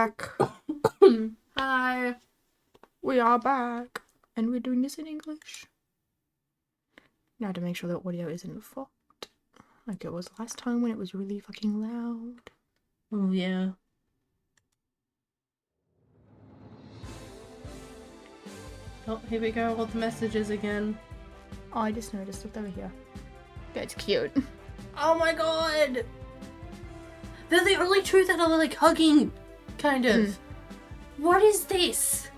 back. Hi. We are back. And we're doing this in English. Now to make sure that audio isn't fucked. Like it was last time when it was really fucking loud. Oh, yeah. Oh, here we go. All the messages again. Oh, I just noticed. Look over here. That's cute. Oh my god! They're the only two that are like hugging, kind of. What is this?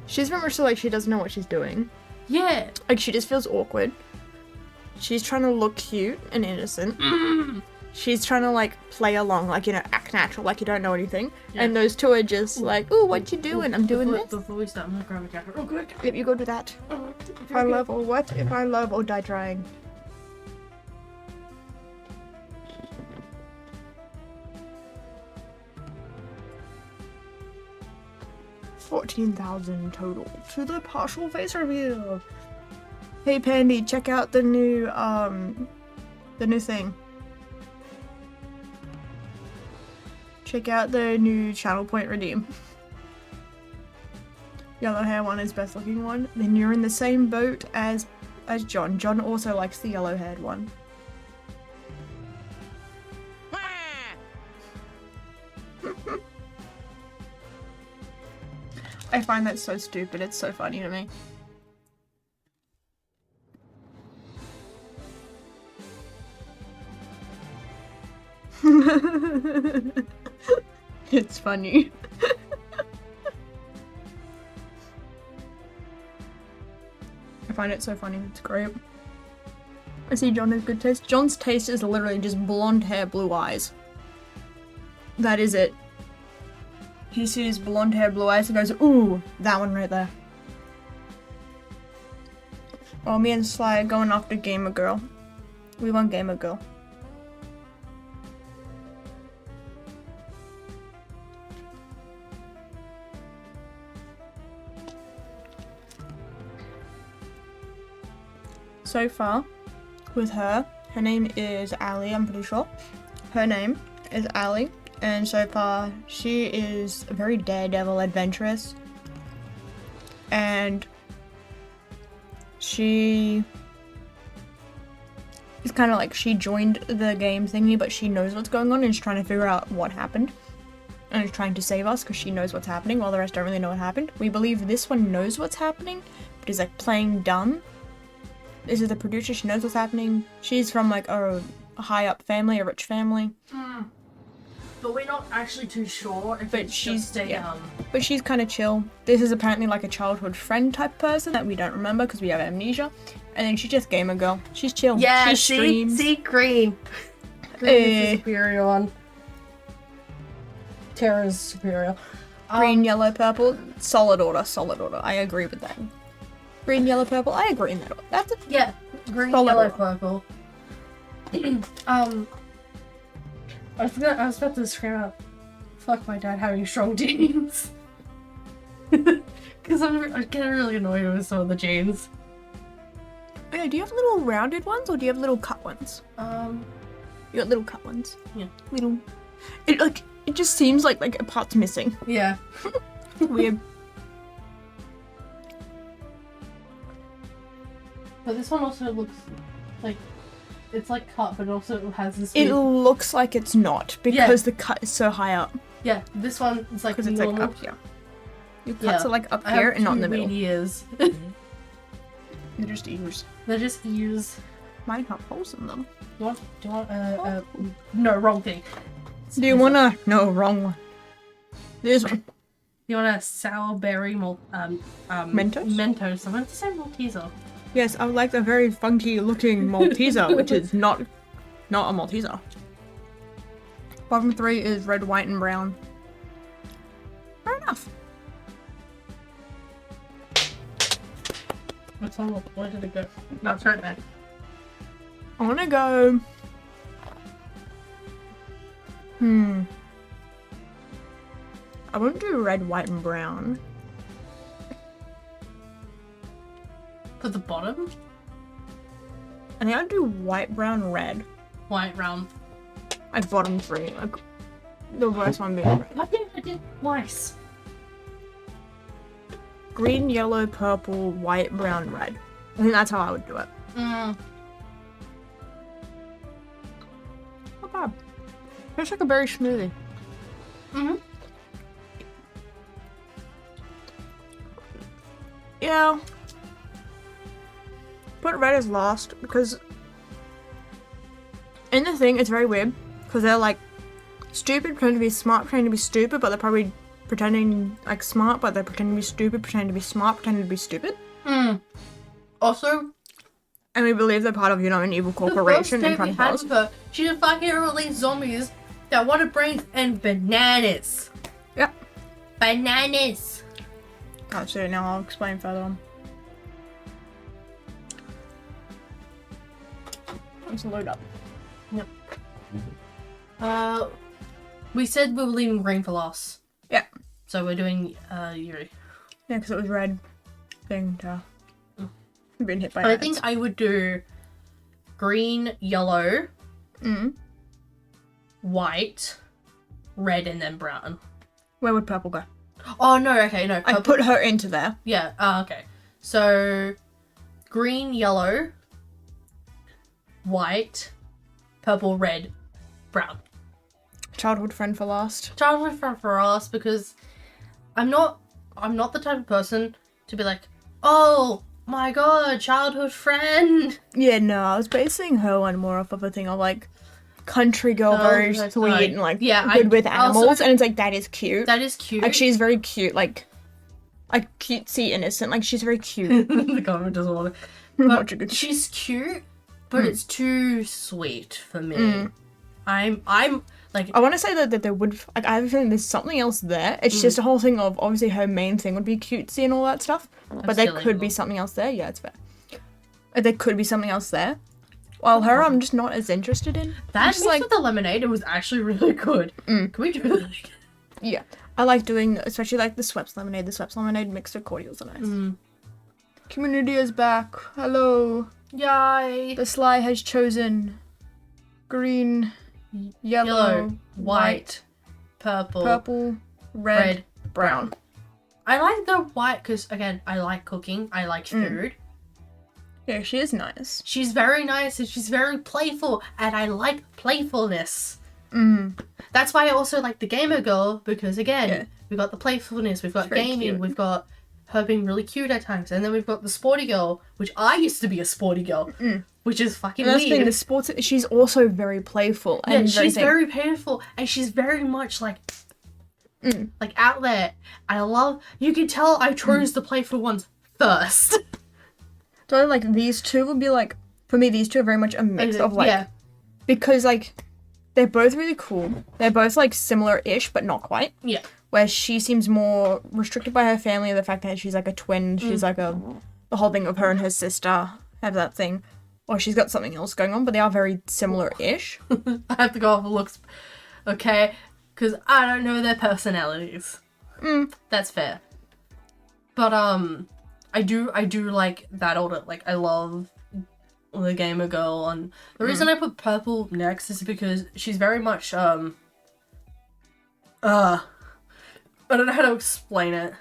She's very much so like she doesn't know what she's doing. Yeah. Like she just feels awkward. She's trying to look cute and innocent. She's trying to like play along, like, you know, act natural, like you don't know anything. Yeah. And those two are just like, ooh, what you doing? I'm doing this. Before we start, I'm gonna grab a jacket. Oh, good. If you go do that. If I love or what? If I love or die trying. $14,000 total to the partial face reveal. Hey Pandy, check out the new thing. Check out the new channel point redeem. Yellow hair one is best looking one. Then you're in the same boat as John. John also likes the yellow haired one. I find that so stupid, it's so funny to me. It's funny. I find it so funny, it's great. I see John has good taste. John's taste is literally just blonde hair, blue eyes. That is it. He sees blonde hair, blue eyes, and goes, ooh, that one right there. Oh, me and Sly are going after Gamer Girl. We want Gamer Girl. So far, with her name is Ali, I'm pretty sure. Her name is Ali, and so far she is a very daredevil adventurous. And she is kind of like, she joined the game thingy, but she knows what's going on and is trying to figure out what happened. And is trying to save us because she knows what's happening, while the rest don't really know what happened. We believe this one knows what's happening, but is like playing dumb. This is the producer, she knows what's happening. She's from like a high up family, a rich family. But we're not actually too sure if it's just a, But she's kind of chill. This is apparently like a childhood friend type person that we don't remember because we have amnesia. And then she's just Gamer Girl. She's chill. Yeah, she streams. see, green. Green is the superior one. Tara's superior. Green, yellow, purple. Solid order, solid order. I agree with that. Green, yellow, purple. I agree in that order. That's it. Yeah, green, solid yellow, order. purple. I was about to scream out, fuck my dad having strong genes. Because I'm getting really annoyed with some of the genes. Oh, yeah, do you have little rounded ones or do you have little cut ones? You got little cut ones. Yeah. Little. It just seems like a part's missing. Yeah. Weird. But this one also looks like it's like cut, but it also has this. It looks like it's not because the cut is so high up. Yeah, this one is like because it's normal. like up here. Your cuts are like up here and not in the middle. Ears. They're just ears. They're just ears. Mine have holes in them. Do you want no, wrong thing. Do you wanna? No, wrong one. This one. You want a sour berry Mentos? Mentos. I meant to say Malteser. Yes, I would like the very funky looking Malteser, which is not a Malteser. Bottom three is red, white, and brown. Fair enough. What's on? Where did it go? No, it's right there. I wanna go. I won't do red, white, and brown. For the bottom? I think I'll do white, brown, red. White, brown. Like bottom three. Like the worst one being red. I've been I did twice. Green, yellow, purple, white, brown, red. I think that's how I would do it. Mm. Not bad. Tastes like a berry smoothie. Mm-hmm. Yeah. Put red as last because in the thing it's very weird because they're like stupid pretending to be smart, pretending to be stupid, but they're probably pretending like smart, but they're pretending to be stupid, pretending to be smart, pretending to be stupid. Mm. Also, and we believe they're part of, you know, an evil corporation and trying to kill us. She just fucking released zombies that wanted brains and bananas. Yep. Bananas. Can't see it now, I'll explain further on. Let's load up. Yep. We said we were leaving green for last. Yeah. So we're doing Yuri. Yeah, because it was red thing to been hit by I ads. think I would do green, yellow, white, red, and then brown. Where would purple go? Oh no, okay, no. I put her into there. Yeah, okay. So green, yellow, white, purple, red, brown. Childhood friend for last. Childhood friend for us because I'm not the type of person to be like, oh my god, childhood friend. Yeah, no, I was basing her one more off of a thing of like country girl, very sweet and like good with animals, also, and it's like that is cute. That is cute. Like she's very cute, like cutesy innocent. Like she's very cute. The government doesn't want it. But she's cute, but it's too sweet for me. I'm like I want to say that there would like I have a feeling there's something else there. It's just a whole thing of obviously her main thing would be cutesy and all that stuff, but there could be something else there. Yeah, it's fair. There could be something else there. While her, I'm just not as interested in. That mix with the lemonade, it was actually really good. Can we do that again? Yeah, I like doing, especially like the Schweppes lemonade. The Schweppes lemonade mixed with cordials are nice. Community is back. Hello. Yay. The Sly has chosen green, yellow, white, purple, red, brown. I like the white because, again, I like cooking. I like food. Yeah, she is nice. She's very nice and she's very playful, and I like playfulness. That's why I also like the gamer girl because, again, we've got the playfulness, we've got gaming, we've got her being really cute at times, and then we've got the sporty girl, which I used to be a sporty girl, which is fucking weird. The sports, she's also very playful. And she's very playful, and she's very much like out there. I love. You can tell I chose the playful ones first. So like these two would be like, for me, these two are very much a mix of like, because like they're both really cool. They're both like similar-ish, but not quite. Yeah. Where she seems more restricted by her family, the fact that she's like a twin, she's like the whole thing of her and her sister have that thing, or she's got something else going on, but they are very similar-ish. I have to go off the looks, okay, because I don't know their personalities. That's fair. But I do like that older, like I love the gamer girl, and the reason I put purple next is because she's very much I don't know how to explain it.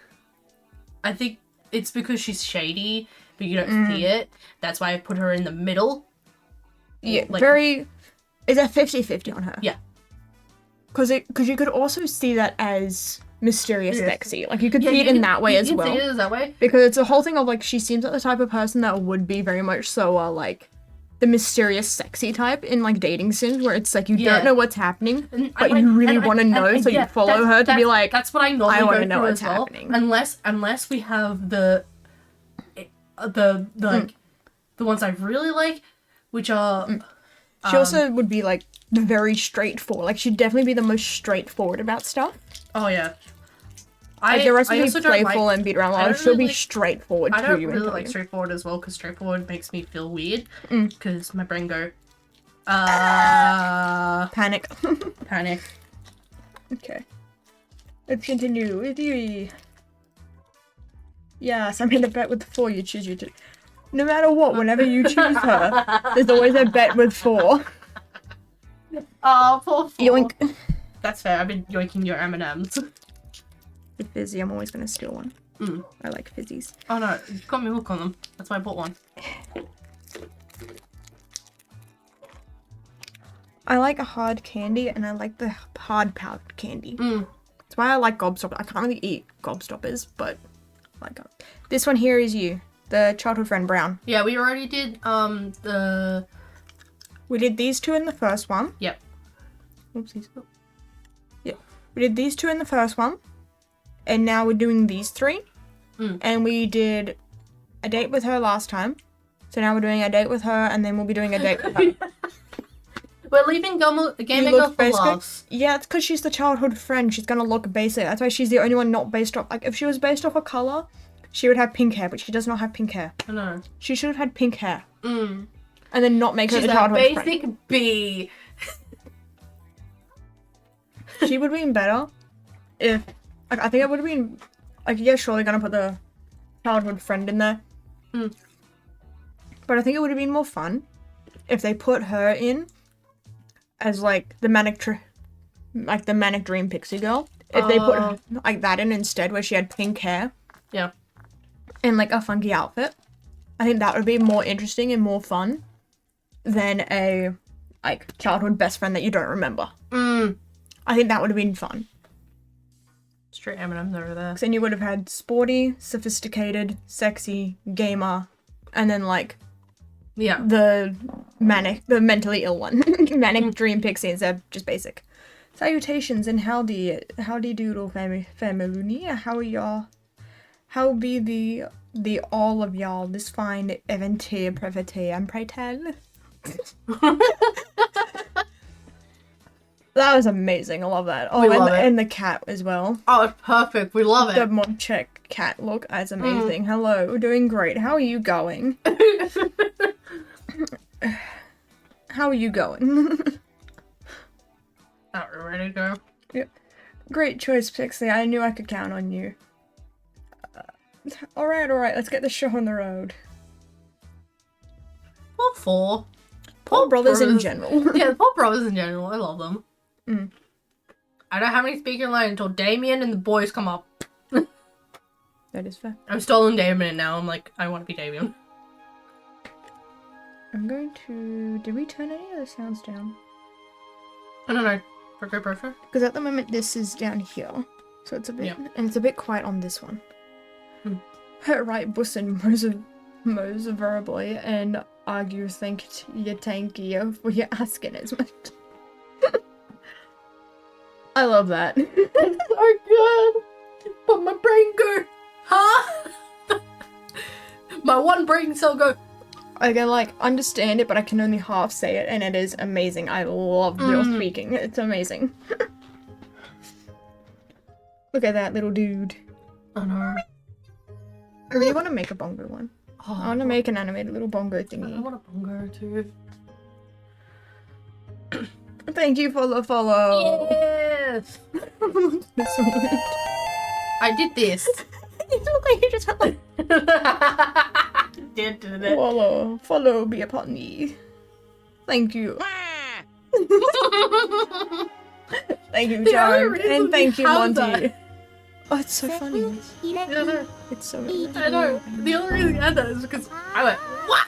I think it's because she's shady, but you don't see it. That's why I put her in the middle. Yeah, like, very... Is that 50-50 on her? Yeah. Because you could also see that as mysterious sexy. Like, you could see it in that way as well. You can see it as that way. Because it's a whole thing of, like, she seems like the type of person that would be very much so, like... the mysterious sexy type in like dating sims where it's like you don't know what's happening but you really want to know, so you follow her to be like, that's what I normally want to know what's happening. Unless we have the like the ones I really like, which are she also would be like very straightforward. Like she'd definitely be the most straightforward about stuff. Oh yeah. Like the rest would be playful and beat around a lot. She'll be straightforward to you. I don't really like straightforward as well, because straightforward makes me feel weird. Because my brain go, panic. Panic. Okay. Let's continue with you. Yes, I'm in a bet with 4. You choose you. No matter what, whenever you choose her, there's always a bet with 4. Oh, poor 4. Yoink. That's fair. I've been yoinking your M&Ms. With fizzy, I'm always gonna steal one. Mm. I like fizzies. Oh no, you got me hooked on them. That's why I bought one. I like a hard candy, and I like the hard powdered candy. Mm. That's why I like gobstoppers. I can't really eat gobstoppers, but I like it. This one here is you, the childhood friend brown. Yeah, we already did the. We did these two in the first one. Yep. Oopsies. Yep. We did these two in the first one, and now we're doing these three. Mm. And we did a date with her last time, so now we're doing a date with her, and then we'll be doing a date with her. We're leaving gaming look up for basic? laughs. Yeah, it's because she's the childhood friend. She's gonna look basic. That's why she's the only one not based off. Like, if she was based off a color, she would have pink hair, but she does not have pink hair. I know. She should have had pink hair. Mm. And then not make her She's the a childhood basic friend. B. She would have been better if, like, I think it would have been, like, yeah, sure, they're gonna put the childhood friend in there. Mm. But I think it would have been more fun if they put her in as, like, the manic dream pixie girl. If they put her, like, that in instead, where she had pink hair. Yeah. And, like, a funky outfit. I think that would be more interesting and more fun than a, like, childhood best friend that you don't remember. Mm. I think that would have been fun. Straight M&M's over there. Because then you would have had sporty, sophisticated, sexy, gamer, and then, like, Yeah. the mentally ill one. Manic dream pixie instead of just basic. Salutations and howdy doodle family. How are y'all? How be the all of y'all this fine eventier prevete and pray tell? That was amazing. I love that. Oh, We love it. and the cat as well. Oh, it's perfect. We love The it. mod check cat look. That's amazing. Hello, we're doing great. How are you going? How are you going? Are we ready to go? Yep. Great choice, Pixie. I knew I could count on you. Alright, let's get the show on the road. Paul 4. Paul brothers in general. Yeah, the Paul brothers in general. I love them. Mm. I don't have any speaking line until Damien and the boys come up. That is fair. I'm stolen Damien now. I'm like, I want to be Damien. I'm going to... Did we turn any of the sounds down? I don't know. Okay, perfect. Because at the moment this is down here. So it's a bit... Yep. And it's a bit quiet on this one. Hmm. Right, Bussin, Mose verbally, and argue thank you for your asking as much. I love that. Oh god! But my brain go, huh? My one brain cell go. I can, like, understand it, but I can only half say it, and it is amazing. I love your speaking. It's amazing. Look at that little dude. Oh no. I really want to make a bongo one. Oh, I want to make an animated little bongo I thingy. want a bongo too. Thank you for the follow. Yes! This one. I did this. You look like you just had like did it. follow be upon me. Thank you. Thank you, The John. only reason And thank we you, have Monty. that- Oh, it's so funny. I know. It's so I know. The only reason I had that is because I went, what?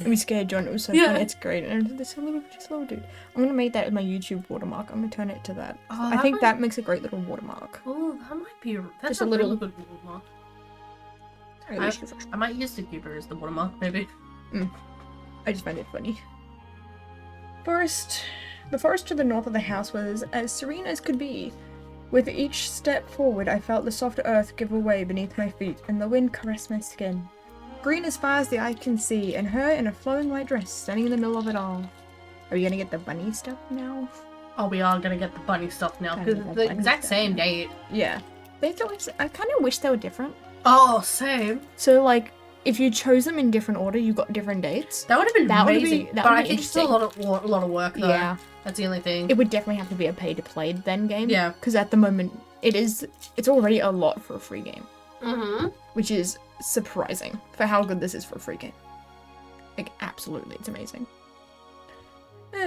We scared John. It was so Yeah. funny. It's great. And this little dude. I'm gonna make that with my YouTube watermark. I'm gonna turn it to that. Oh, I think might- that makes a great little watermark. Oh, that might be. That's Just a a little- really good watermark. I might use the keeper as the watermark, maybe. I just find it funny. The forest to the north of the house was as serene as could be. With each step forward, I felt the soft earth give away beneath my feet, and the wind caressed my skin. Green as far as the eye can see, and her in a flowing white dress, standing in the middle of it all. Are we gonna get the bunny stuff now? Oh, we are gonna get the bunny stuff now, Gotta because get it's that the bunny exact stuff same now. date. Yeah. I kind of wish they were different. Oh, same. So, like, if you chose them in different order, you got different dates. That would have been That would amazing. be- that but would I be think it's still a lot of work, though. Yeah. That's the only thing. It would definitely have to be a pay-to-play then game. Yeah. Because at the moment, it's already a lot for a free game. Mm-hmm. Which is surprising for how good this is for a free game. Like, absolutely, it's amazing.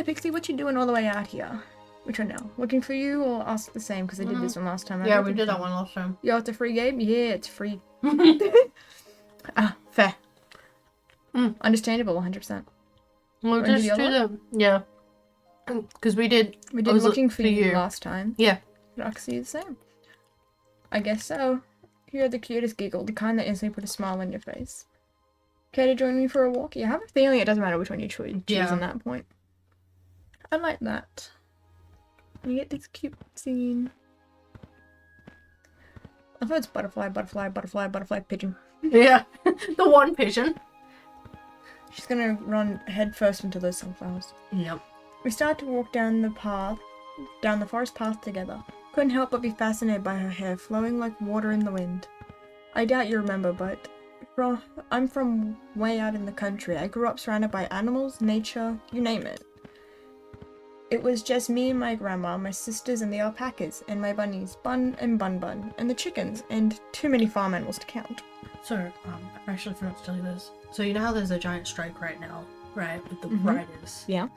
Pixie, what you doing all the way out here? Which one now? Looking for you or ask the same? Because I did this one last time. Yeah, we did that one last time. Yo, it's a free game? Yeah, it's free. Fair. Understandable, 100%. We'll Wanna do just the other do the... Yeah. Because we did looking for you last time. Yeah. But I can see the same. I guess so. You're the cutest giggle, the kind that instantly put a smile on your face. Care to join me for a walk? You have a feeling it doesn't matter which one you choose on that point. I like that. You get this cute scene. I thought it's butterfly, butterfly, butterfly, butterfly, pigeon. Yeah. The one pigeon. She's gonna run head first into those sunflowers. Yep. We started to walk down the forest path together. Couldn't help but be fascinated by her hair, flowing like water in the wind. I doubt you remember, but I'm from way out in the country. I grew up surrounded by animals, nature, you name it. It was just me and my grandma, my sisters and the alpacas, and my bunnies, Bun and Bun Bun, and the chickens, and too many farm animals to count. So, I actually forgot to tell you this. So you know how there's a giant strike right now, right, with the writers? Yeah.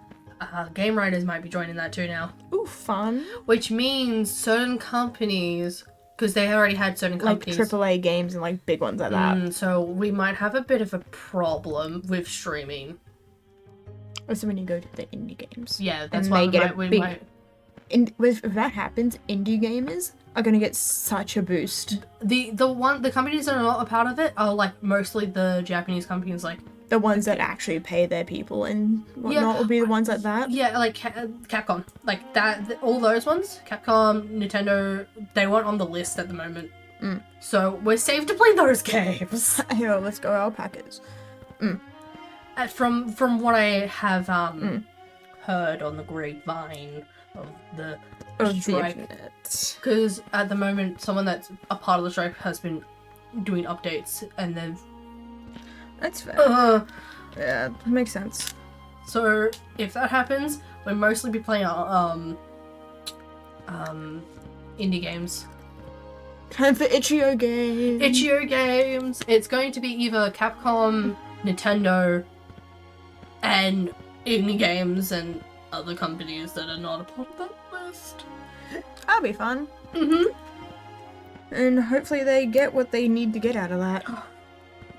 Game writers might be joining that too now. Ooh, fun. Which means certain companies, because they already had certain companies. Like AAA games and like big ones like that. So we might have a bit of a problem with streaming. So when you go to the indie games. Yeah, that's and why they get a big... If that happens, indie gamers are gonna get such a boost. The companies that are not a part of it are like mostly the Japanese companies, like the ones that actually pay their people and whatnot will be the ones like that. Yeah, like Capcom, like that. All those ones, Capcom, Nintendo, they weren't on the list at the moment. So we're safe to play those games. Yo, let's go alpacas. From what I have heard on the grapevine of the strike, because at the moment someone that's a part of the strike has been doing updates and they've. That's fair. Yeah, that makes sense. So if that happens, we'll mostly be playing indie games. Time for itch.io games. itch.io games. It's going to be either Capcom, Nintendo, and indie games and other companies that are not a part of that list. That'll be fun. And hopefully they get what they need to get out of that.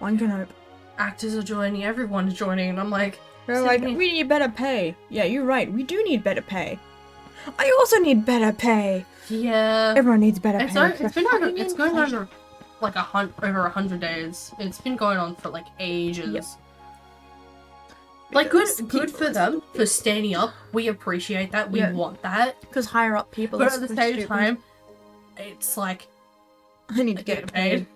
One can hope. Actors are joining, everyone's joining, and I'm like... They're like, we need better pay. Yeah, you're right, we do need better pay. I also need better pay. Yeah. Everyone needs better pay. It's going on like over 100 days. It's been going on for like ages. Yep. Like, good for them for standing up. We appreciate that. We want that. Because higher up people. But at the same time, it's like... I need to get paid.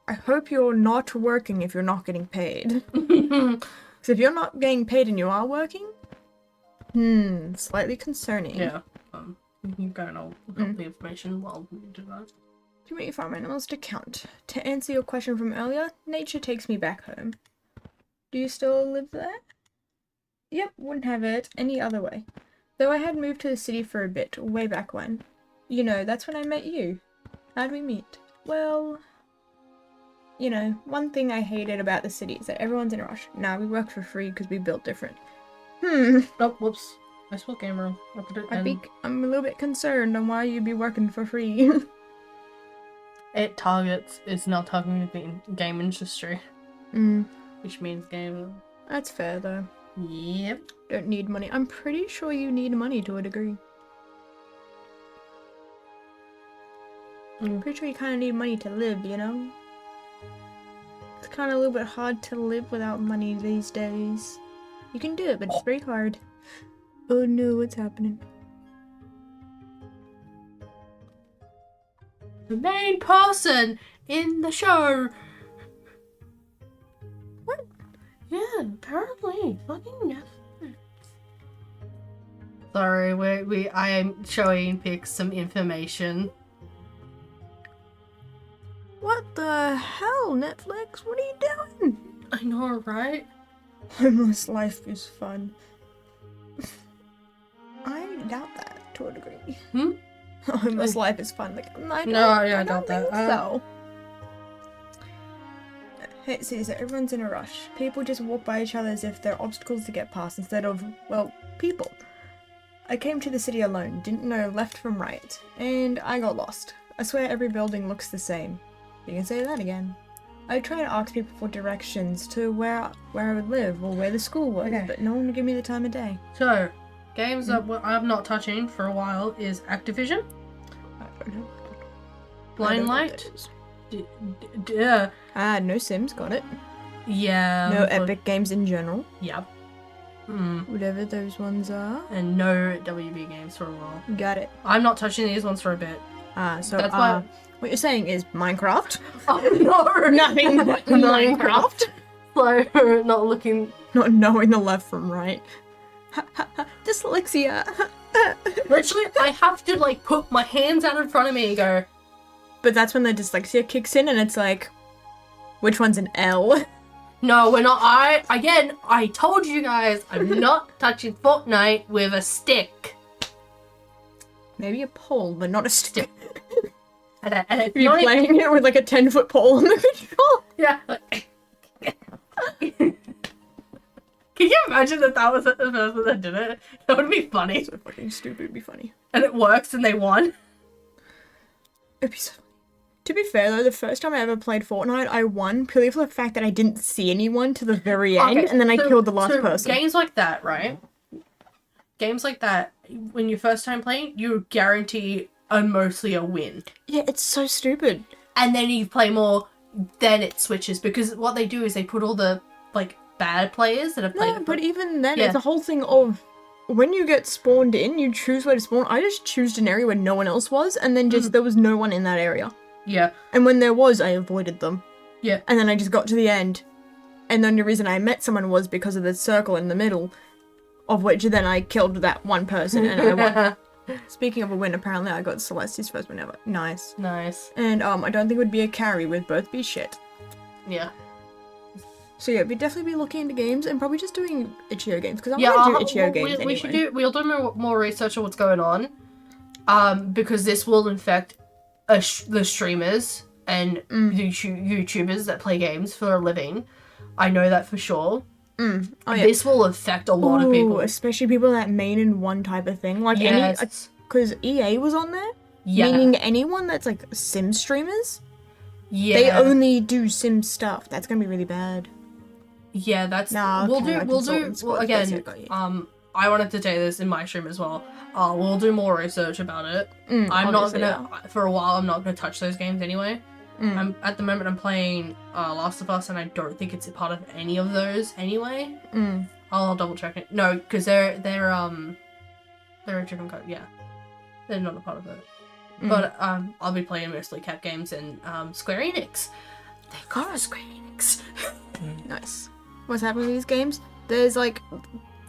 I hope you're not working if you're not getting paid. Because if you're not getting paid and you are working, slightly concerning. Yeah. You can go and I'll look the information while we do that. Too many farm animals to count. To answer your question from earlier, nature takes me back home. Do you still live there? Yep, wouldn't have it any other way. Though I had moved to the city for a bit, way back when. You know, that's when I met you. How'd we meet? Well... You know, one thing I hated about the city is that everyone's in a rush. Nah, we work for free because we built different. Oh, whoops. I spelled game wrong. I'm a little bit concerned on why you'd be working for free. It's not targeting the game industry. Which means game. That's fair though. Yep. Don't need money. I'm pretty sure you need money to a degree. I'm pretty sure you kind of need money to live, you know? It's kind of a little bit hard to live without money these days. You can do it, but it's very hard. Oh no, what's happening? The main person in the show. What? Yeah, apparently. Fucking Netflix. Sorry, I am showing Pix some information. What the hell, Netflix? What are you doing? I know, right? Homeless life is fun. I doubt that to a degree. Homeless life is fun. Like, I don't think so. Hey, see, so everyone's in a rush. People just walk by each other as if they're obstacles to get past instead of, well, people. I came to the city alone, didn't know left from right, and I got lost. I swear every building looks the same. You can say that again. I tried to ask people for directions to where I would live or where the school was, but no one would give me the time of day. So, games that I'm not touching for a while is Activision, I don't know. Blind Light. No Sims, got it. Yeah. No Epic Games in general. Yep. Whatever those ones are. And no WB games for a while. Got it. I'm not touching these ones for a bit. So that's why. What you're saying is Minecraft? Oh no! Nothing but Minecraft. So, not looking... Not knowing the left from right. Dyslexia. Literally, I have to, like, put my hands out in front of me and go... But that's when the dyslexia kicks in and it's like, which one's an L? No, we're not. I told you guys, I'm not touching Fortnite with a stick. Maybe a pole, but not a stick. And it's You're playing it with like a 10-foot pole on the control. Yeah. Can you imagine that was the person that did it? That would be funny. So fucking stupid, it'd be funny. And it works and they won. It'd be so funny. To be fair though, the first time I ever played Fortnite, I won purely for the fact that I didn't see anyone to the very end, and then I killed the last person. Games like that, right? Games like that, when you're first time playing, you guarantee mostly a win. Yeah, it's so stupid. And then you play more, then it switches, because what they do is they put all the, like, bad players that have played... No, but even then, it's a whole thing of, when you get spawned in, you choose where to spawn. I just chose an area where no one else was, and then just there was no one in that area. Yeah. And when there was, I avoided them. Yeah. And then I just got to the end, and the only reason I met someone was because of the circle in the middle, of which then I killed that one person, and I won. Speaking of a win, apparently I got Celeste's first win ever. Nice. Nice. And I don't think it would be a carry, we'd both be shit. Yeah. So yeah, we'd definitely be looking into games and probably just doing itch.io games, because I want to do itch.io games anyway. We'll do more research on what's going on, because this will infect the streamers and YouTubers that play games for a living. I know that for sure. Oh, yeah. This will affect a lot of people. Especially people that main in one type of thing. Like because EA was on there. Yeah. Meaning anyone that's like Sim streamers. Yeah. They only do Sim stuff. That's gonna be really bad. Yeah, that's... Nah, we'll again, I wanted to say this in my stream as well. We'll do more research about it. I'm not gonna... For a while, I'm not gonna touch those games anyway. At the moment, I'm playing Last of Us, and I don't think it's a part of any of those anyway. I'll double check it. No, because they're a different code. Yeah, they're not a part of it. But I'll be playing mostly Cap Games and Square Enix. They got Square Enix. Nice. What's happening with these games? There's like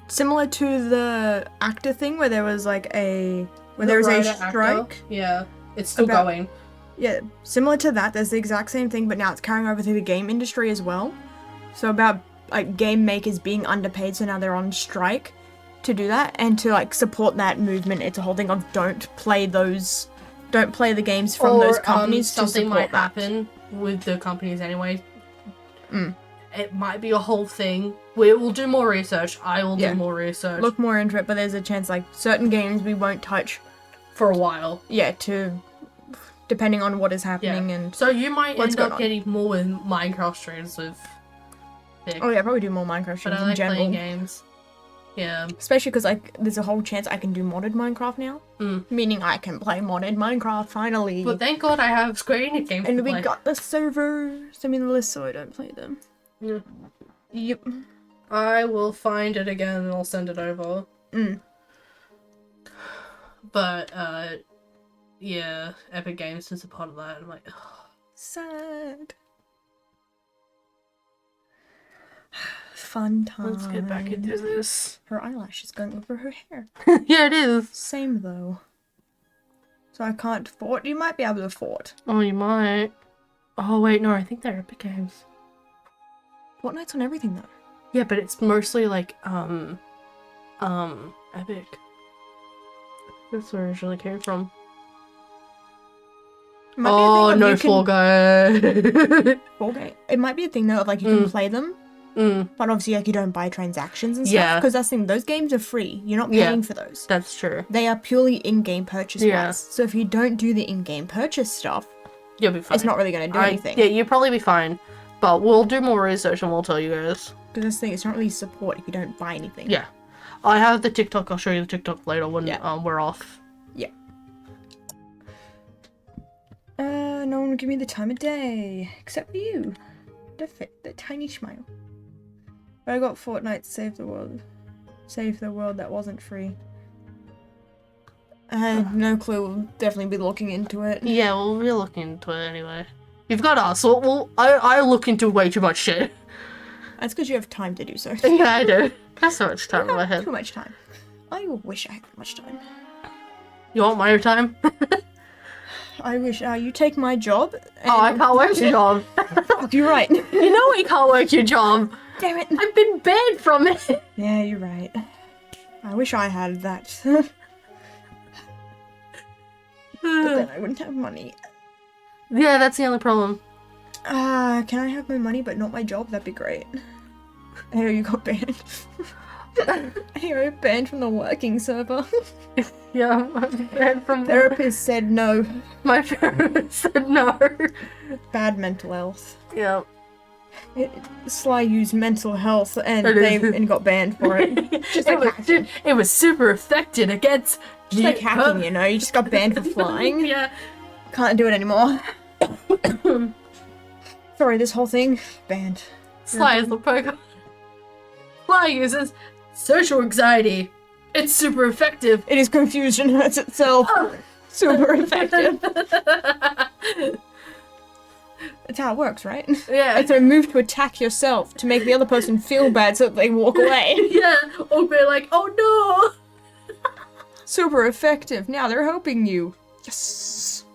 similar to the actor thing where there was like a strike. Actor. Yeah, it's still going. Yeah, similar to that, there's the exact same thing, but now it's carrying over to the game industry as well. So about, like, game makers being underpaid, so now they're on strike to do that, and to, like, support that movement, it's a whole thing of don't play the games from those companies to support that. Something might happen with the companies anyway. It might be a whole thing. We'll do more research. I will do more research. Look more into it, but there's a chance, like, certain games we won't touch. For a while. Yeah, depending on what is happening and so you might end up getting more with Minecraft streams with Vic. Oh yeah, probably do more Minecraft streams in general. Playing games. Yeah. Especially because there's a whole chance I can do modded Minecraft now. Meaning I can play modded Minecraft finally. But thank God I have Square Enix games and to play. we got the server. Send me the list so I don't play them. Yeah. Yep. I will find it again and I'll send it over. But yeah, Epic Games is a part of that. I'm like, ugh. Sad. Fun time. Let's get back into this. Her eyelash is going over her hair. Yeah, it is. Same though. So I can't fort. You might be able to fort. Oh, you might. Oh wait, no, I think they're Epic Games. Fortnite's on everything though. Yeah, but it's mostly like Epic. That's where it originally came from. Oh, no, Fall Guy. Fall Guy. It might be a thing though of like you can play them But obviously, like, you don't buy transactions and stuff. Yeah. Because that's the thing, those games are free. You're not Yeah. paying for those. That's true. They are purely in-game purchase Yeah. wise. So if you don't do the in-game purchase stuff, You'll be fine. it's not really going to do anything. Yeah, you'll probably be fine. But we'll do more research and we'll tell you guys. Because this thing, it's not really support if you don't buy anything. Yeah. I have the TikTok. I'll show you the TikTok later when we're off. Yeah. No one will give me the time of day. Except for you. The tiny smile. I got Fortnite Save the World. Save the world that wasn't free. I had no clue. We'll definitely be looking into it. Yeah, we'll be looking into it anyway. You've got us. I look into way too much shit. That's because you have time to do so. Yeah, I do. That's so much time in my head. Too much time. I wish I had that much time. You want my time? I wish you take my job. And... Oh, I can't work your job. Fuck, you're right. You know you can't work your job. Damn it. I've been banned from it. Yeah, you're right. I wish I had that. But then I wouldn't have money. Yeah, that's the only problem. Can I have my money but not my job? That'd be great. Hey, you got banned. Hey, you're banned from the working server. Yeah, I'm banned from Therapist said no. My therapist said no. Bad mental health. Yeah. Sly used mental health and got banned for it. Just like hacking. It was super effective against... Just like hacking, you know? You just got banned for flying. Yeah. Can't do it anymore. Sorry, this whole thing, banned. Sly is the Pokemon. Sly uses social anxiety. It's super effective. It is confusion hurts itself. Super effective. That's how it works, right? Yeah. It's a move to attack yourself to make the other person feel bad so that they walk away. Yeah. Or be like, oh no. Super effective. Now they're helping you. Yes.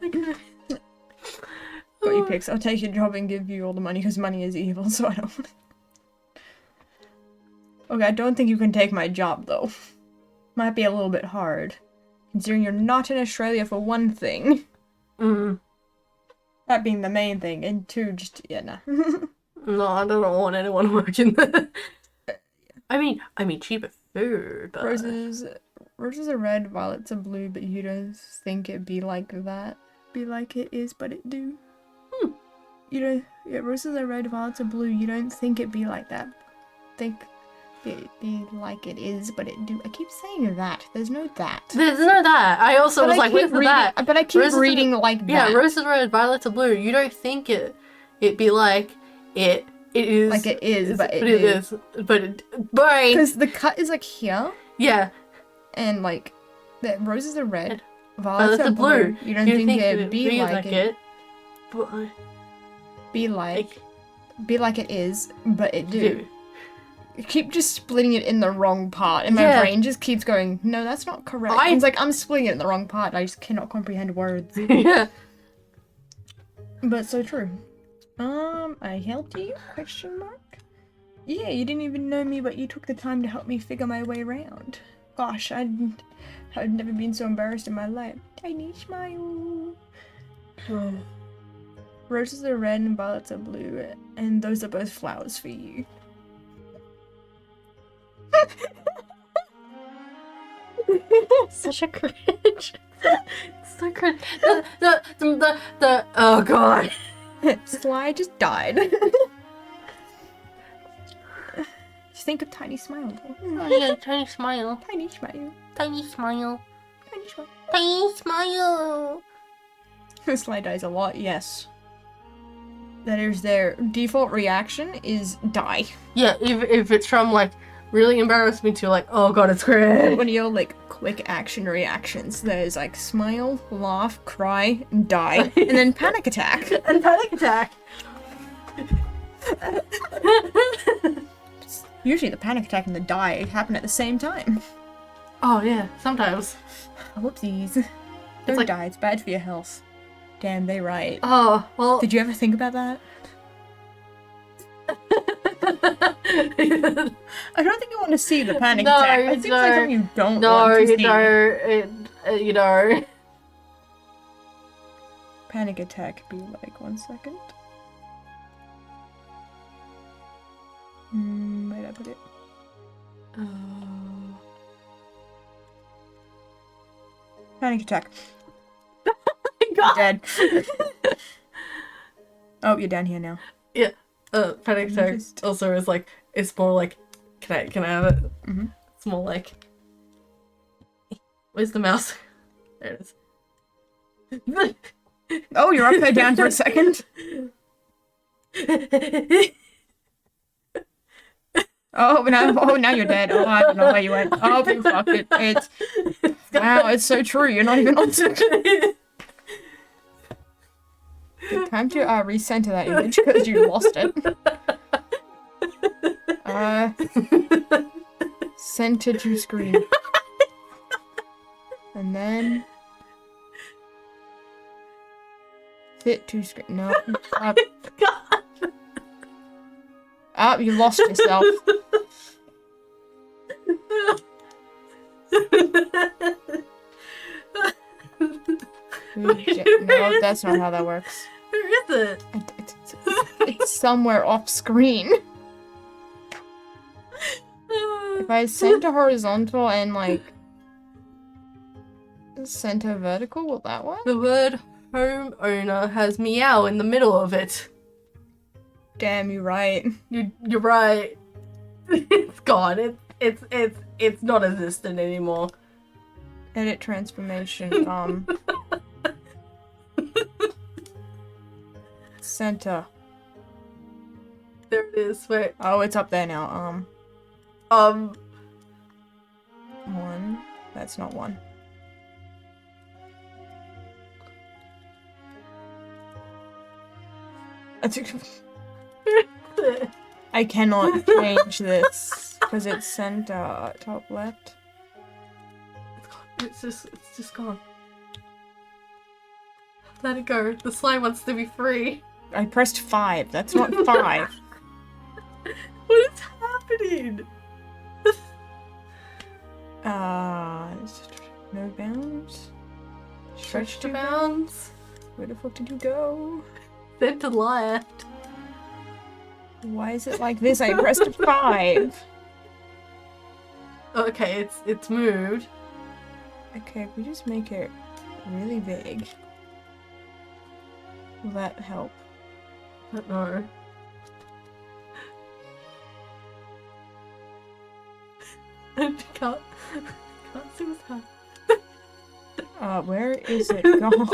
Okay. Got you picks. I'll take your job and give you all the money because money is evil, so I don't want it. Okay, I don't think you can take my job though. Might be a little bit hard. Considering you're not in Australia for one thing. That being the main thing, and two, just, yeah, nah. No, I don't want anyone working there. I mean, cheaper food, but... Roses are red, violets are blue, but you don't think it be like that. Be like it is, but it do. You don't, yeah, roses are red, violets are blue, you don't think it be like that. Think it be like it is, but it do. I keep saying that. There's no that. There's no that. I also was like, where's the that? But I keep reading like that. Yeah, roses are red, violets are blue. You don't think it be like it is. Like it is, but it is. But because the cut is like here. Yeah. And like, the roses are red, violets are blue. You don't think it'd be like it. Be like it is, but it do. You keep just splitting it in the wrong part, and my brain just keeps going, no, that's not correct. It's like, I'm splitting it in the wrong part. I just cannot comprehend words. Yeah. But so true. I helped you? Question mark? Yeah, you didn't even know me, but you took the time to help me figure my way around. Gosh, I've never been so embarrassed in my life. Tiny smile. Roses are red and violets are blue, and those are both flowers for you. Such a cringe. So cringe. The oh god. Sly just died. Just think of Tiny Smile. Oh yeah, tiny smile. Tiny smile. Tiny smile. Tiny smile. Tiny smile. Sly dies a lot, yes. That is their default reaction is die. Yeah, if it's from like really embarrassed me to like, oh god, it's cringe. When you're like quick action reactions, there's like smile, laugh, cry, die, and then panic attack. And panic attack. Usually the panic attack and the die happen at the same time. Oh yeah, sometimes. Whoopsies. Don't die, it's bad for your health. Damn, they right. Oh, well. Did you ever think about that? I don't think you want to see the panic attack. It seems like something you don't want to see. You know. Panic attack be like 1 second. I put it? Panic attack. God. Dead. Oh, you're down here now. Yeah. Panic attack Just- also is like, it's more like, can I have it? Mm-hmm. It's more like, where's the mouse? There it is. Oh, you're upside down for a second? Oh, now you're dead. Oh, I don't know where you went. Oh, you fucked it. Wow, it's so true. You're not even on it. Time to recenter that image because you lost it. Center to screen. And then fit to screen. No. You lost yourself. No, that's not how that works. Where is it? It's somewhere off screen. If I center horizontal and like center vertical, will that work? The word homeowner has meow in the middle of it. Damn, you're right. You're right. It's gone. It's not existent anymore. Edit transformation. Center. There it is. Wait. Oh, it's up there now. One. That's not one. I cannot change this because it's center top left. It's just gone. Let it go. The slime wants to be free. I pressed 5. That's not 5. What is happening? No bounds. Stretch to bounds. Where the fuck did you go? Then to left. Why is it like this? I pressed 5. Okay, it's moved. Okay, if we just make it really big, will that help? I don't know. I can't see what's happening. Where is it gone?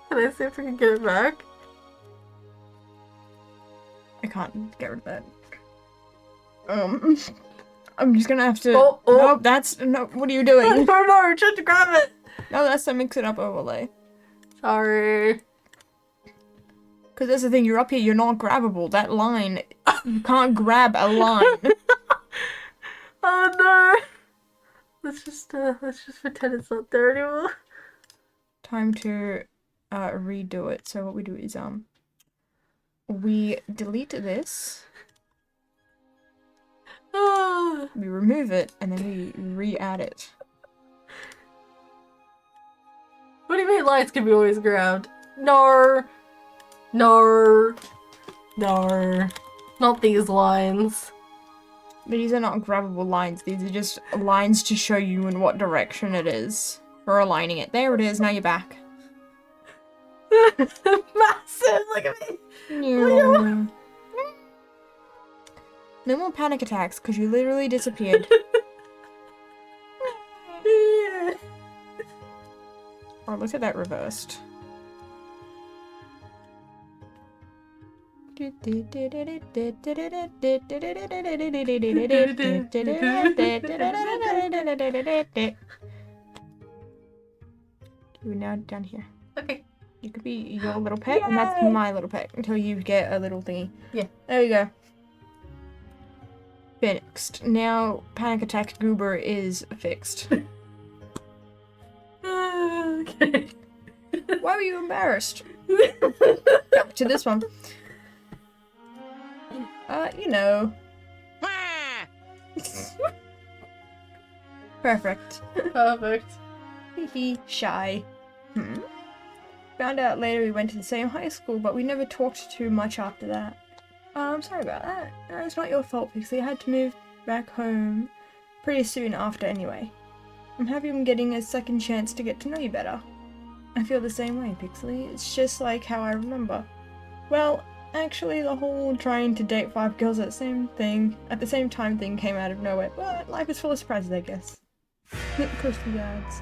Can I see if I can get it back? I can't get rid of that. I'm just gonna have to. Oh. No, that's no. What are you I doing? don't know. I'm trying to grab it. No, that's the mix it up overlay. Sorry. Because that's the thing. You're up here. You're not grabbable. That line. You can't grab a line. Oh no. Let's just pretend it's not there anymore. Time to redo it. So what we do is we delete this. We remove it and then we re-add it. What do you mean lights can be always grabbed? No. No. No. Not these lines. But these are not grabbable lines. These are just lines to show you in what direction it is. We're aligning it. There it is. Now you're back. Massive. Look at me. No. No more panic attacks because you literally disappeared. Oh, look at that reversed. You're now down here. Okay. You could be your little pet, and that's my little pet until you get a little thingy. Yeah. There we go. Fixed. Now, Panic Attack Goober is fixed. Okay. Why were you embarrassed? Back to this one. You know. Perfect. Perfect. Hee shy. Found out later we went to the same high school, but we never talked too much after that. I'm sorry about that. No, it's not your fault, Pixie. I had to move back home pretty soon after anyway. I'm happy I'm getting a second chance to get to know you better. I feel the same way, Pixie. It's just like how I remember. Well, actually, the whole trying to date 5 girls at the same time thing came out of nowhere, but life is full of surprises, I guess. Coastal guards.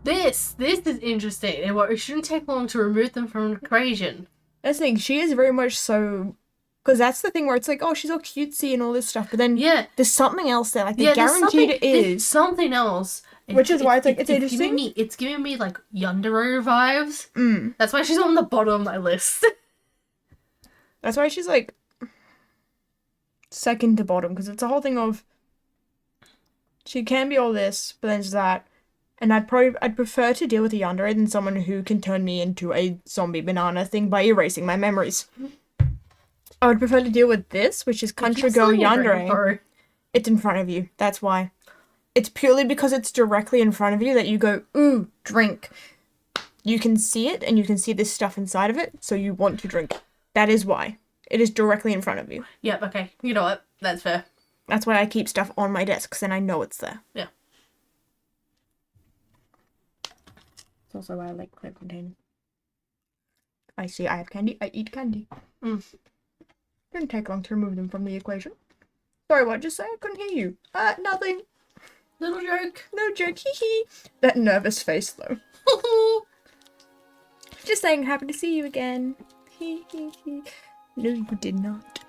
This is interesting. It shouldn't take long to remove them from an equation. That's the thing, she is very much so... Because that's the thing where it's like, oh, she's all cutesy and all this stuff, but then there's something else there, like, they guaranteed it is. There's something else. Which is why it's like, it's interesting. It's giving me, like, Yandere vibes. That's why she's on the bottom of my list. That's why she's, like, second to bottom, because it's a whole thing of... She can be all this, but then there's that. And I'd prefer to deal with a Yandere than someone who can turn me into a zombie banana thing by erasing my memories. I would prefer to deal with this, which is Country Girl Yandere. It's in front of you. That's why. It's purely because it's directly in front of you that you go, ooh, drink. You can see it, and you can see this stuff inside of it, so you want to drink. That is why. It is directly in front of you. Yep, okay. You know what? That's fair. That's why I keep stuff on my desk, because then I know it's there. Yeah. It's also why I like clear containers. I see I have candy, I eat candy. Didn't take long to remove them from the equation. Sorry, what? Just say I couldn't hear you. Nothing. Little joke. No joke, hee hee. That nervous face, though. Just saying, happy to see you again. Hee hee hee. No, you did not.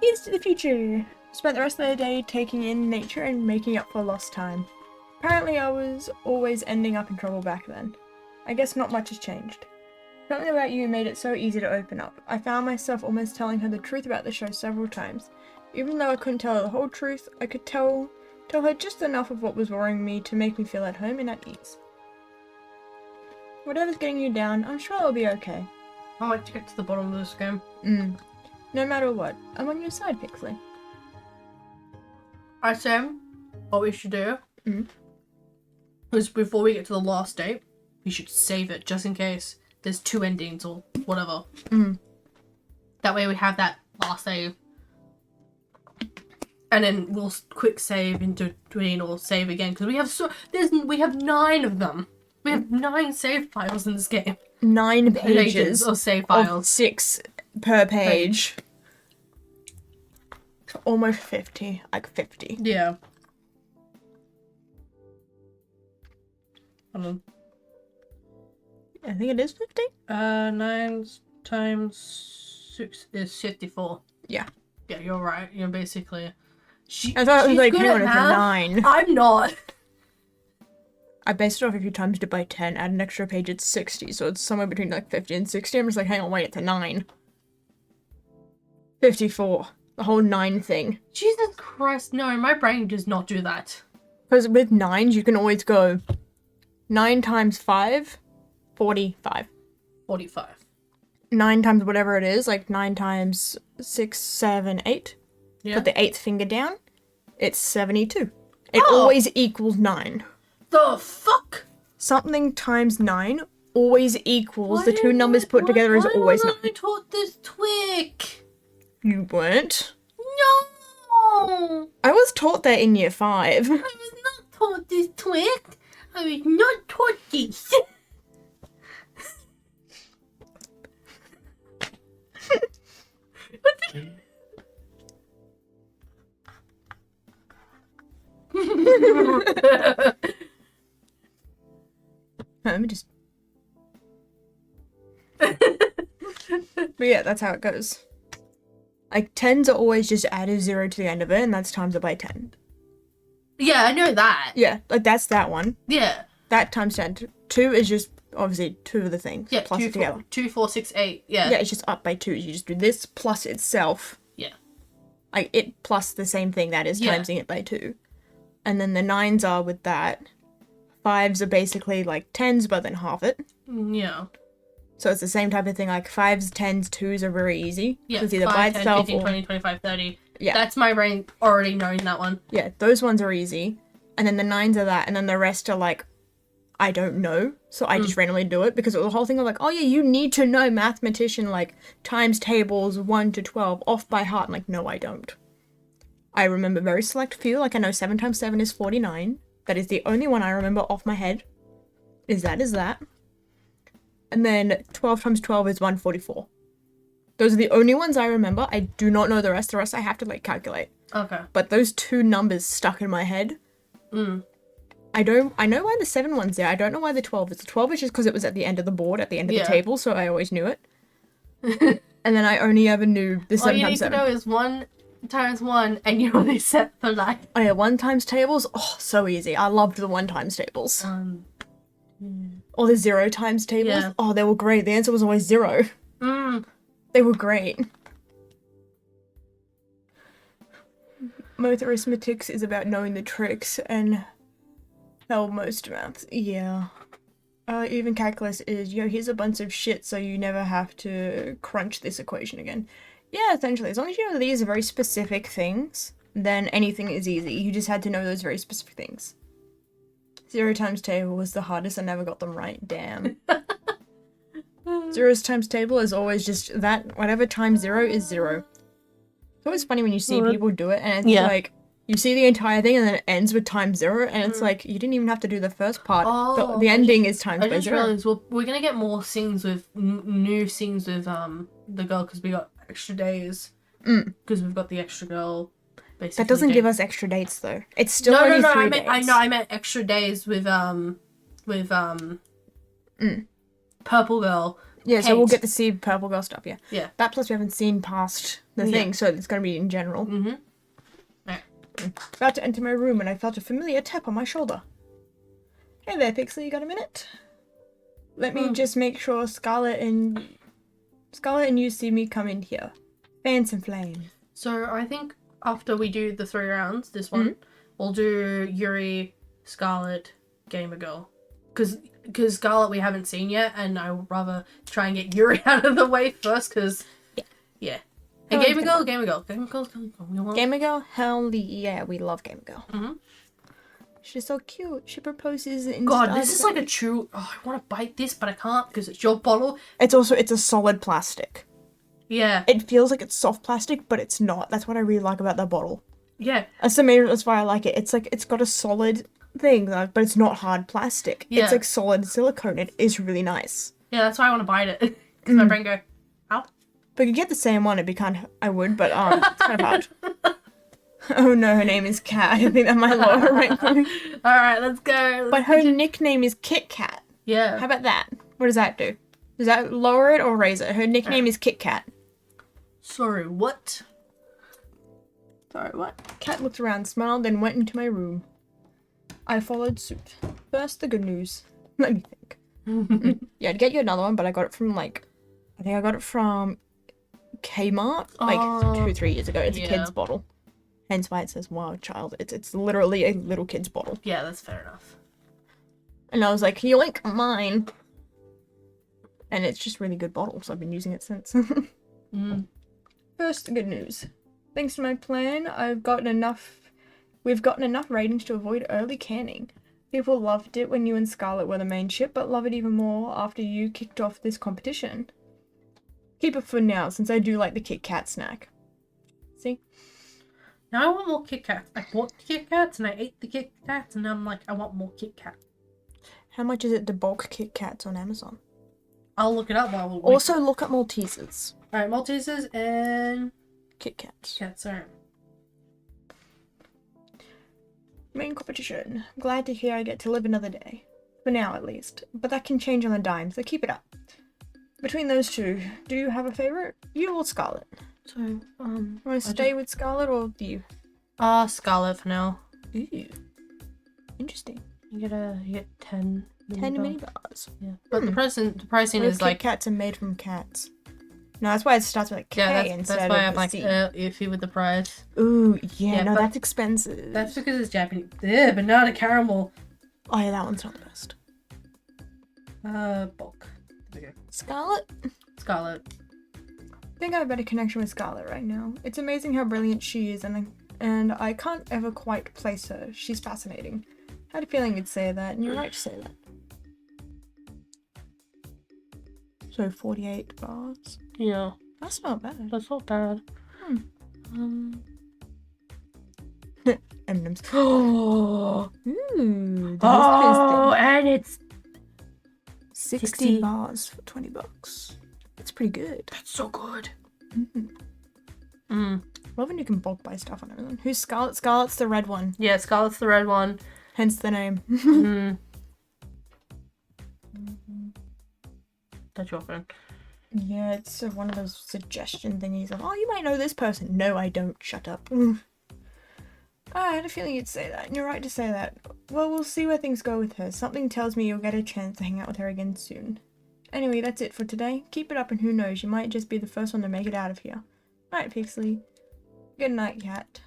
Here's to the future. Spent the rest of the day taking in nature and making up for lost time. Apparently I was always ending up in trouble back then. I guess not much has changed. Something about you made it so easy to open up. I found myself almost telling her the truth about the show several times. Even though I couldn't tell her the whole truth, I could tell her just enough of what was worrying me to make me feel at home and at ease. Whatever's getting you down, I'm sure it'll be okay. I like to get to the bottom of this game. No matter what, I'm on your side, Pixley. I say, what we should do is before we get to the last date, we should save it just in case there's 2 endings or whatever. That way we have that last save. And then we'll quick save into between or save again because we have 9 of them. We have 9 save files in this game. 9 pages of save files. Of 6 per page. Almost 50. Like 50. Yeah. Hold on. I think it is 50. 9 times 6 is 54. Yeah. Yeah, you're right. You're basically... I thought it was like, hang on, it's 9. I'm not. I based it off if you times it by 10, add an extra page, it's 60. So it's somewhere between like 50 and 60. I'm just like, hang on, wait, it's a 9. 54. The whole 9 thing. Jesus Christ, no, my brain does not do that. Because with 9s, you can always go 9 times 5, 45. 45. 9 times whatever it is, like 9 times 6, 7, 8. Yeah. Put the 8th finger down, it's 72. It always equals 9. The fuck? Something times 9 always equals the 2 numbers put together is always 9. I taught this twig. You weren't? No! I was taught that in year 5. I was not taught this twig. I was not taught this. Let me just... But yeah, that's how it goes. Like, 10s are always just add a 0 to the end of it, and that's times it by 10. Yeah, I know that. Yeah, like, that's that one. Yeah. That times 10. 2 is just, obviously, 2 of the things. Yeah, plus it together. 2, 4, 6, 8. Yeah. Yeah, it's just up by 2. You just do this plus itself. Yeah. Like, it plus the same thing that is timesing it by 2. And then the 9s are with that. 5s are basically like 10s, but then half it. Yeah. So it's the same type of thing, like 5s, 10s, 2s are very easy. Yeah, It's either 5, by 10, itself 15, or... 20, 25, 30. Yeah. That's my brain already knowing that one. Yeah, those ones are easy. And then the 9s are that, and then the rest are like I don't know, so I just randomly do it because it was the whole thing of like, oh yeah, you need to know mathematician like times tables 1 to 12 off by heart. I'm like, no, I don't. I remember very select few, like I know 7 times 7 is 49. That is the only one I remember off my head. Is that. And then 12 times 12 is 144. Those are the only ones I remember. I do not know the rest. The rest I have to like calculate. Okay. But those two numbers stuck in my head. I know why the 7 one's there. I don't know why the 12 is. The 12 is just because it was at the end of the board, at the end of the table, so I always knew it. And then I only ever knew the 7 times 7. All you need to know is 1 times 1, and you only set for life. Oh yeah, 1 times tables? Oh, so easy. I loved the 1 times tables. Or the 0 times tables? Yeah. Oh, they were great. The answer was always 0. They were great. Most arithmetics is about knowing the tricks, and hell, most maths. Yeah. Even calculus is, here's a bunch of shit so you never have to crunch this equation again. Yeah, essentially. As long as you know these are very specific things, then anything is easy. You just had to know those very specific things. 0 times table was the hardest. I never got them right. Damn. 0 times table is always just that. Whatever times 0 is 0. It's always funny when you see people do it, and it's like, you see the entire thing and then it ends with times 0, and it's like, you didn't even have to do the first part. The ending is times by 0. I just realized we're gonna get more scenes with, new scenes with the girl, because we got extra days. Because we've got the extra girl, basically. That doesn't give us extra dates, though. It's still only 3 dates. I meant extra days with Purple Girl. Yeah, so we'll get to see Purple Girl stuff, yeah. Yeah. That plus we haven't seen past the thing, so it's going to be in general. Right. About to enter my room and I felt a familiar tap on my shoulder. Hey there, Pixie, you got a minute? Let me just make sure Scarlet and you see me come in here. Fans and flames. So I think after we do the 3 rounds, this one, we'll do Yuri, Scarlet, Gamer Girl. Because Scarlet we haven't seen yet, and I would rather try and get Yuri out of the way first, because, yeah. And Gamer Girl. Gamer Girl? Hell yeah, we love Gamer Girl. She's so cute. She proposes in God, this is like a chew. Oh, I want to bite this, but I can't because it's your bottle. It's a solid plastic. Yeah. It feels like it's soft plastic, but it's not. That's what I really like about that bottle. Yeah. That's why I like it. It's like, it's got a solid thing, but it's not hard plastic. Yeah. It's like solid silicone. It is really nice. Yeah, that's why I want to bite it. Because my brain go, ow. If I could get the same one, it'd be I would, but it's kind of hard. Oh no, her name is Cat. I think that might lower her rank. Alright, let's go. But her nickname is Kit Kat. Yeah. How about that? What does that do? Does that lower it or raise it? Her nickname is Kit Kat. Sorry, what? Cat looked around, smiled, then went into my room. I followed suit. First, the good news. Let me think. Yeah, I'd get you another one, but I got it from, I think I got it from Kmart, 2-3 years ago. It's a kid's bottle. Hence why it says Wild Child. It's literally a little kid's bottle. Yeah, that's fair enough. And I was like, yoink, mine. And it's just really good bottle, so I've been using it since. First, the good news. Thanks to my plan, we've gotten enough ratings to avoid early canning. People loved it when you and Scarlet were the main ship, but love it even more after you kicked off this competition. Keep it for now, since I do like the Kit Kat snack. See? Now I want more Kit Kats. I bought Kit Kats and I ate the Kit Kats, and now I'm like, I want more Kit Kat. How much is it to bulk Kit Kats on Amazon? I'll look it up while we'll Also look at Maltesers. Alright, Maltesers and Kit Kats. Kats, alright. Main competition. Glad to hear I get to live another day. For now, at least. But that can change on a dime, so keep it up. Between those two, do you have a favorite? You or Scarlet? So, Want to stay with Scarlet or you? Scarlet for now. Ooh. Interesting. You get 10 mini bars. Yeah. But the pricing is like... Kit Kats are made from cats. No, that's why it starts with a K instead of a C. That's why I'm like, iffy with the price. Ooh, yeah, no, that's expensive. That's because it's Japanese. Ugh, banana caramel. Oh yeah, that one's not the best. Bulk. There we go. Scarlet? Scarlet. I think I have a better connection with Scarlet right now. It's amazing how brilliant she is, and I can't ever quite place her. She's fascinating. I had a feeling you'd say that, and you're right to say that. So 48 bars. Yeah, That's not bad. that's not bad. M&M's. Oh, Ooh, that is oh, interesting. and it's 60 60. bars for $20. That's pretty good. That's so good. Love when you can bulk buy stuff on Amazon. Who's Scarlet? Scarlet's the red one. Yeah, Scarlet's the red one. Hence the name. That's your phone. Yeah, it's one of those suggestion thingies of, oh, you might know this person. No, I don't. Shut up. I had a feeling you'd say that, and you're right to say that. Well, we'll see where things go with her. Something tells me you'll get a chance to hang out with her again soon. Anyway, that's it for today. Keep it up, and who knows, you might just be the first one to make it out of here. Night, Pixley. Good night, cat.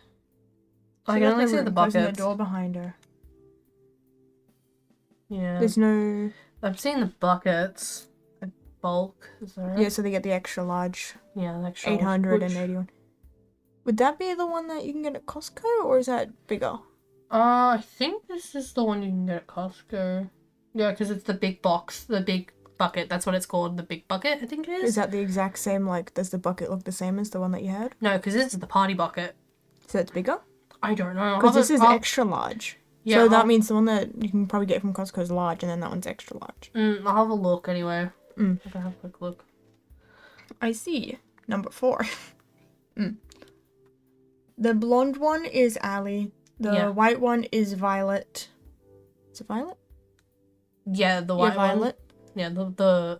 I She can left only her see room, the closing buckets. the door behind her. Yeah. There's no... I've seen the buckets. The bulk. Is there? Yeah, so they get the extra large. Yeah, the extra 881. Would that be the one that you can get at Costco, or is that bigger? I think this is the one you can get at Costco. Yeah, because it's the big box, the big bucket. That's what it's called, the big bucket, I think it is. Is that the exact same, like, does the bucket look the same as the one that you had? No, because this is the party bucket. So it's bigger? I don't know. Because this is extra large. Yeah, so that means the one that you can probably get from Costco is large, and then that one's extra large. I'll have a look anyway. Mm. I can have a quick look. I see. Number 4. The blonde one is Allie. The white one is Violet. Is it Violet? Yeah, the white one. Violet. Yeah, the...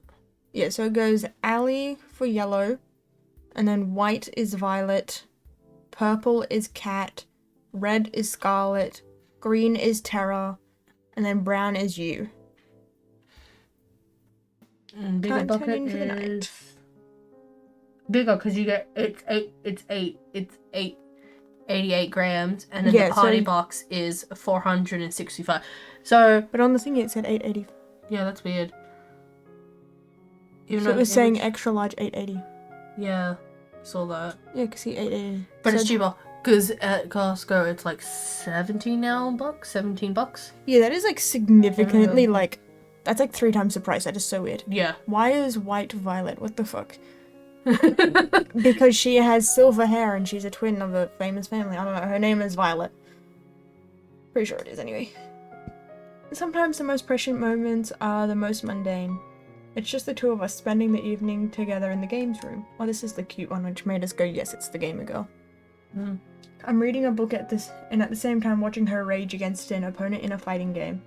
Yeah, so it goes Allie for yellow, and then white is Violet, purple is Cat, red is Scarlet, green is Terra, and then brown is you. Bigger Can't bucket turn into the is... night. Bigger, because you get... It's 88 grams, and then the party box is 465. So... But on the thing it said 880. Yeah, that's weird. So it was saying extra large 880. Yeah, saw that. Yeah, because see 880. But it's cheaper, because at Costco it's like $17. Yeah, that is like significantly like... That's like 3 times the price. That is so weird. Yeah. Why is white Violet? What the fuck? Because she has silver hair and she's a twin of a famous family. I don't know. Her name is Violet. Pretty sure it is anyway. Sometimes the most prescient moments are the most mundane. It's just the two of us spending the evening together in the games room. Oh, this is the cute one which made us go, yes, it's the gamer girl. I'm reading a book at the same time watching her rage against an opponent in a fighting game.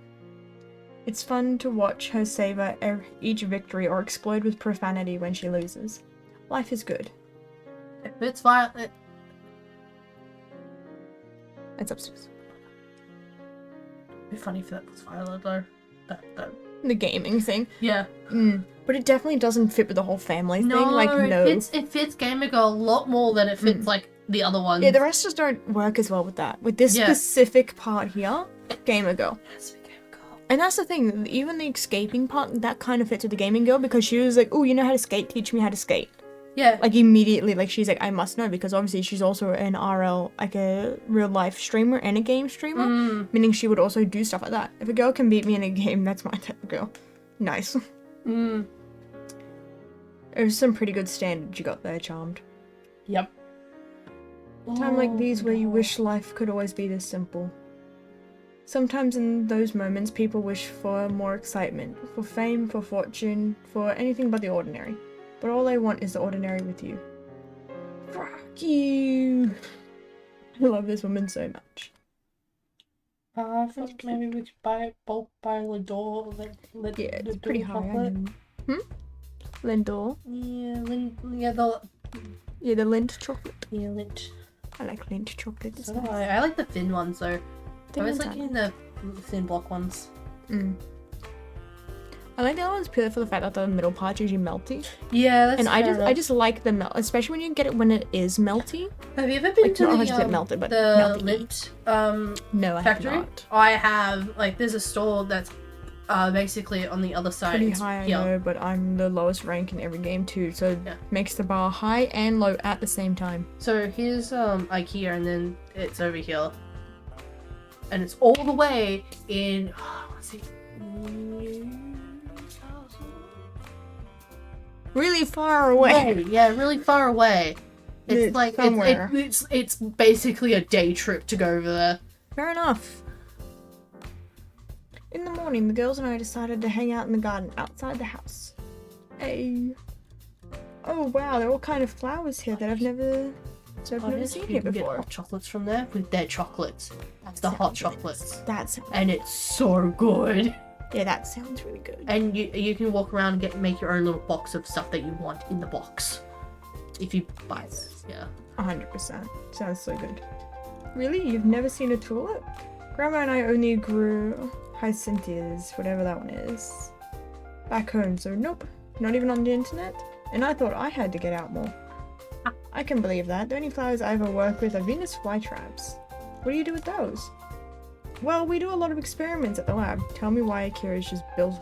It's fun to watch her savor each victory or explode with profanity when she loses. Life is good. If it's Violet... It's upstairs. It'd be funny if that was Violet though. That. The gaming thing. Yeah. But it definitely doesn't fit with the whole family thing. Like, no. It fits Gamer Girl a lot more than it fits like the other ones. Yeah, the rest just don't work as well with that. With this specific part here, Gamer Girl. And that's the thing, even the escaping part, that kind of fits with the gaming girl because she was like, oh, you know how to skate? Teach me how to skate. Yeah. Like, immediately, like, she's like, I must know because obviously she's also an RL, like a real-life streamer and a game streamer, meaning she would also do stuff like that. If a girl can beat me in a game, that's my type of girl. Nice. There's some pretty good standards you got there, Charmed. Yep. Time like these where you wish life could always be this simple. Sometimes in those moments, people wish for more excitement, for fame, for fortune, for anything but the ordinary. But all they want is the ordinary with you. Fuck you! I love this woman so much. I think maybe we should buy Lindor. Yeah, it's pretty high. Lindor? Yeah, the Lind chocolate. Yeah, Lind. I like Lind chocolate. So nice. I like the thin ones though. I was liking the thin block ones. I like the other ones purely for the fact that the middle part is usually melty. Yeah, that's and I just like the melt, especially when you get it when it is melty. Have you ever been to not 100% melted, but the melty. Lint no, I factory? have not. I have. Like, there's a store that's basically on the other side. Pretty high, I know, but I'm the lowest rank in every game too, so makes the bar high and low at the same time. So here's IKEA, and then it's over here, and it's all the way in. Let's see. really far away. Yeah, really far away. It's like somewhere. it's basically a day trip to go over there. Fair enough. In the morning, the girls and I decided to hang out in the garden outside the house. Hey. Oh wow, there are all kind of flowers here that I've never seen here You can get before. hot chocolates from there with their chocolates. That's the hot chocolates. That's And it's so good. yeah, that sounds really good. And you can walk around and make your own little box of stuff that you want in the box. If you buy this, yeah. 100%. Sounds so good. Really? You've never seen a tulip? Grandma and I only grew hyacinths, whatever that one is, back home, so nope. Not even on the internet. And I thought I had to get out more. I can believe that. The only flowers I ever work with are Venus flytraps. What do you do with those? Well, we do a lot of experiments at the lab. Tell me why Akira's just built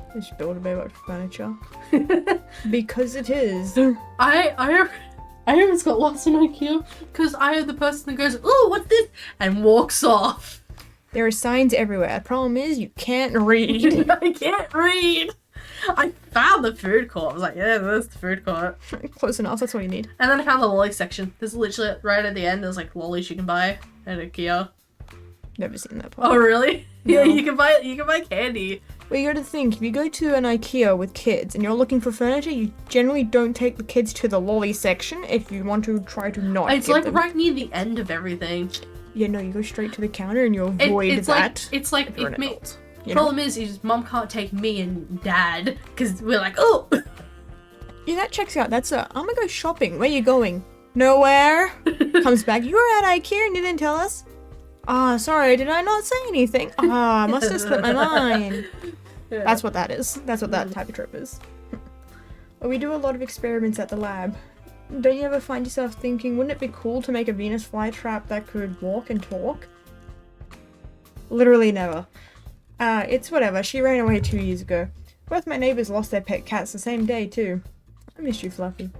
a bit of furniture. Because it is. I almost got lost in IKEA because I am the person that goes, "Oh, what's this?" and walks off. There are signs everywhere. The problem is you can't read. I can't read. I found the food court. I was like, yeah, there's the food court. Close enough, that's all you need. And then I found the lolly section. There's literally right at the end. There's like lollies you can buy at IKEA. Never seen that part. Oh really? No. Yeah, you can buy candy. Well, you gotta think, if you go to an IKEA with kids and you're looking for furniture, you generally don't take the kids to the lolly section if you want to try to not It's give like them. right near the end of everything. Yeah, no, you go straight to the counter and you avoid It's that. it's like if you're if an me. adult, you know? Problem is mom can't take me and dad because we're like, oh. Yeah, that checks out. That's I'm gonna go shopping. Where you going? Nowhere. Comes back. You were at IKEA and you didn't tell us. Ah, sorry, did I not say anything? Ah, must have slipped my mind. Yeah. That's what that is. That's what that type of trip is. Well, we do a lot of experiments at the lab. Don't you ever find yourself thinking, wouldn't it be cool to make a Venus flytrap that could walk and talk? Literally never. It's whatever. She ran away 2 years ago. Both my neighbors lost their pet cats the same day, too. I miss you, Fluffy.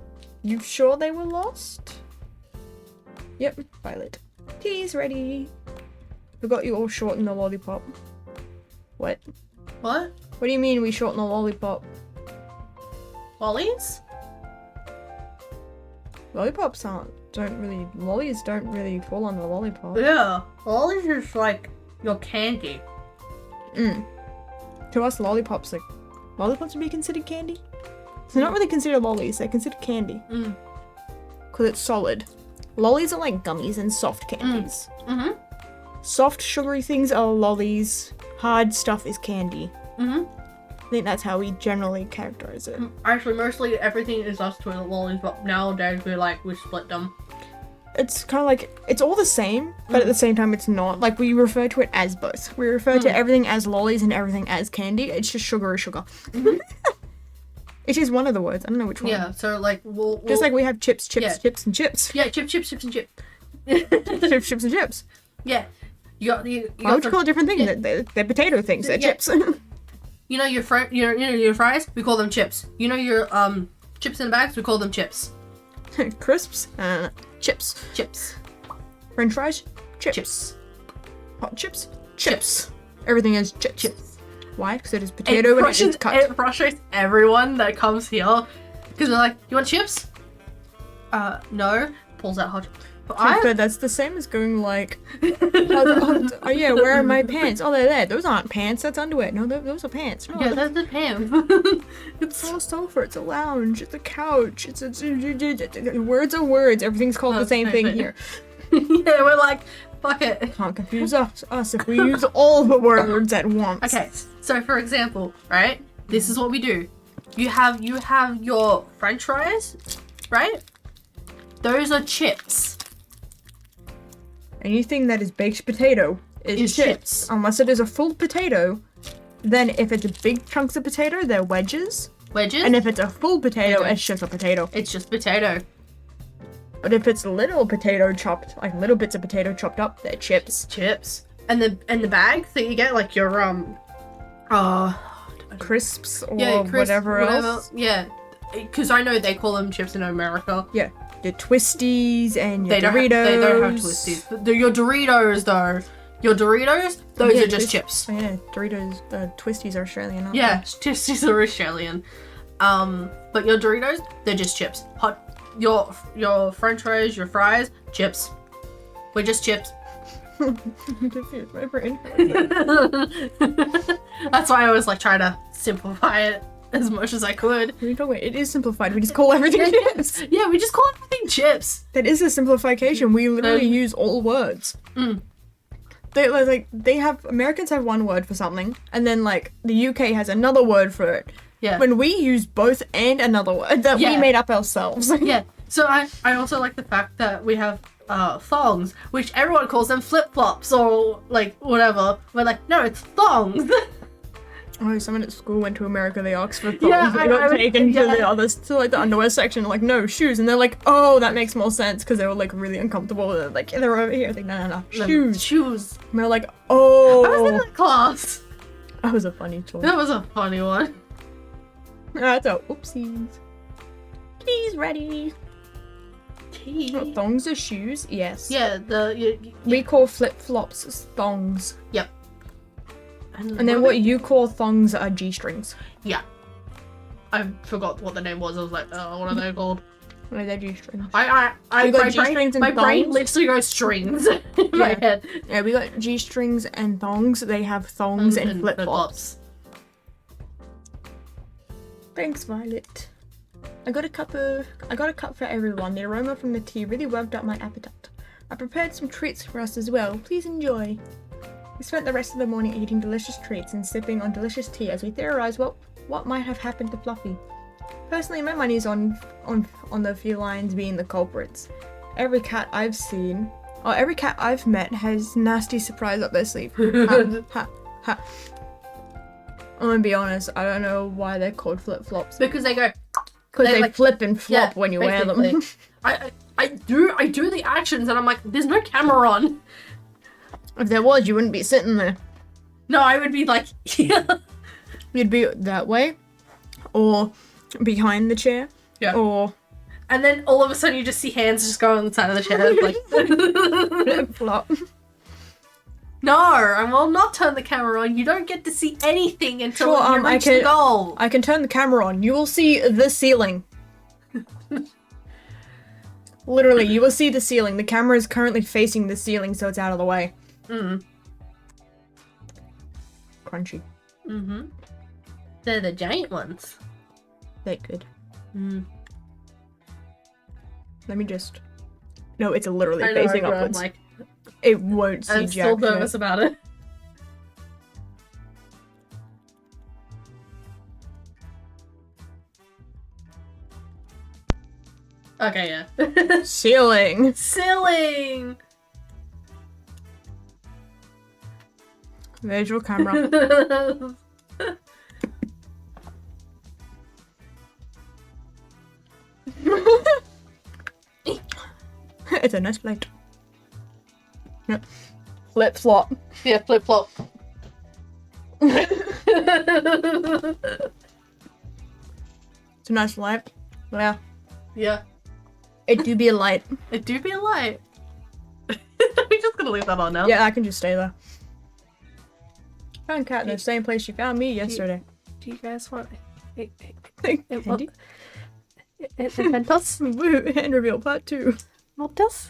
You sure they were lost? Yep, Violet. Tea's ready. Forgot you all shortened the lollipop. What? What? What do you mean we shortened the lollipop? Lollies? Lollies don't really fall on the lollipop. Yeah. Lollies is like your candy. To us, lollipops would be considered candy? They're not really considered lollies, they're considered candy. Because it's solid. Lollies are like gummies and soft candies. Mm-hmm. Soft, sugary things are lollies. Hard stuff is candy. Mm-hmm. I think that's how we generally characterize it. Actually, mostly everything is us to lollies, but nowadays we split them. It's kind of like, it's all the same, but at the same time it's not. Like, we refer to it as both. We refer to everything as lollies and everything as candy. It's just sugar is sugar. It is one of the words. I don't know which one. Yeah, so like we'll Just like we have chips, Yeah. chips, and chips. yeah, chips, and chips. Chips, chips, and chips. Yeah, you got Why would you call it different things? Yeah. They're potato things. They're Yeah. chips. You know your your fries. We call them chips. You know your chips in the bags. We call them chips. Crisps. Chips. Chips. French fries. Chips. Chips. Hot chips. Chips. Everything is chips. Chips. Why? Because it is potato and it is cut. It frustrates everyone that comes here because they're like, "You want chips?" No. Pulls out hot. But But that's the same as going like, oh yeah, where are my pants? Oh, they're there. Those aren't pants. That's underwear. No, those are pants. No, yeah, that's the Pam. it's all sofa. It's a lounge. It's a couch. It's words are words. Everything's called the same thing here. Yeah, we're like, fuck it. Can't confuse us if we use all the words at once. Okay, so for example, right? This is what we do. You have your French fries, right? Those are chips. Anything that is baked potato is chips. Unless it is a full potato, then if it's big chunks of potato, they're wedges. Wedges? And if it's a full potato, Okay. it's just a potato. It's just potato. But if it's little potato chopped, like little bits of potato chopped up, they're chips. Chips. And the bags that you get, like your Crisps or crisp, whatever else. Yeah, because I know they call them chips in America. Yeah. Your twisties and your They Doritos. don't have twisties. Your Doritos though. Your Doritos, those Yeah, are just chips. Oh yeah, Doritos, twisties are Australian, aren't Yeah, twisties are Australian. But your Doritos, they're just chips. Hot, your French fries, your fries, chips. We're just chips. Diffuse my brain. That's why I was like trying to simplify it as much as I could. What are you talking about? It is simplified. We just call everything chips. Yeah, we just call everything chips. That is a simplification. We literally use all words. They have Americans have one word for something, and then like the UK has another word for it. Yeah. When we use both and another word that we made up ourselves. Yeah. So I also like the fact that we have thongs, which everyone calls them flip-flops or like whatever. We're like, no, it's thongs. Oh, someone at school went to America, they asked for thongs. Yeah, they got taken to the others, to like the underwear section, like, no, shoes. And they're like, oh, that makes more sense, because they were like really uncomfortable. They're like, yeah, they're over here. Like, no, shoes. Shoes. And they're like, oh. I was in that class. That was a funny choice. That was a funny one. That's a oopsies. Tea's ready. Tea. Oh, thongs are shoes? Yes. Yeah, We call flip-flops thongs. Yep. And then what you call thongs are G-strings. Yeah. I forgot what the name was. I was like, oh, what are they called? What are they G-strings? My brain literally goes strings in my head. Yeah, we got G-strings and thongs. They have thongs and flip-flops. Thanks, Violet. I got a cup for everyone. The aroma from the tea really revved up my appetite. I prepared some treats for us as well. Please enjoy. We spent the rest of the morning eating delicious treats and sipping on delicious tea as we theorized what might have happened to Fluffy. Personally, my money's on the felines being the culprits. Every cat I've met has nasty surprise up their sleeve. Ha, ha, ha. I'm gonna be honest, I don't know why they're called flip-flops. Because they go... Because they like, flip and flop when you basically. wear them. I do the actions and I'm like, there's no camera on. If there was, you wouldn't be sitting there. No, I would be like, yeah. You'd be that way, or behind the chair, or... And then all of a sudden you just see hands just go on the side of the chair, like... flop. No, I will not turn the camera on. You don't get to see anything until you reach the goal. I can turn the camera on. You will see the ceiling. Literally, you will see the ceiling. The camera is currently facing the ceiling, so it's out of the way. Crunchy. They're the giant ones. They're good. Let me just... No, it's literally facing upwards. Like, it won't see I'm still nervous about it. Okay, yeah. Ceiling. Ceiling! Visual camera. It's a nice plate. Yep. Flip flop. Yeah, flip flop. It's a nice light. Yeah. Yeah. It do be a light. It do be a light. We're just gonna leave that on now. Yeah, I can just stay there. Found Cat in the same place you found me yesterday. Do you guys want Handy? Mentos? Woo, hand reveal part 2. Mentos?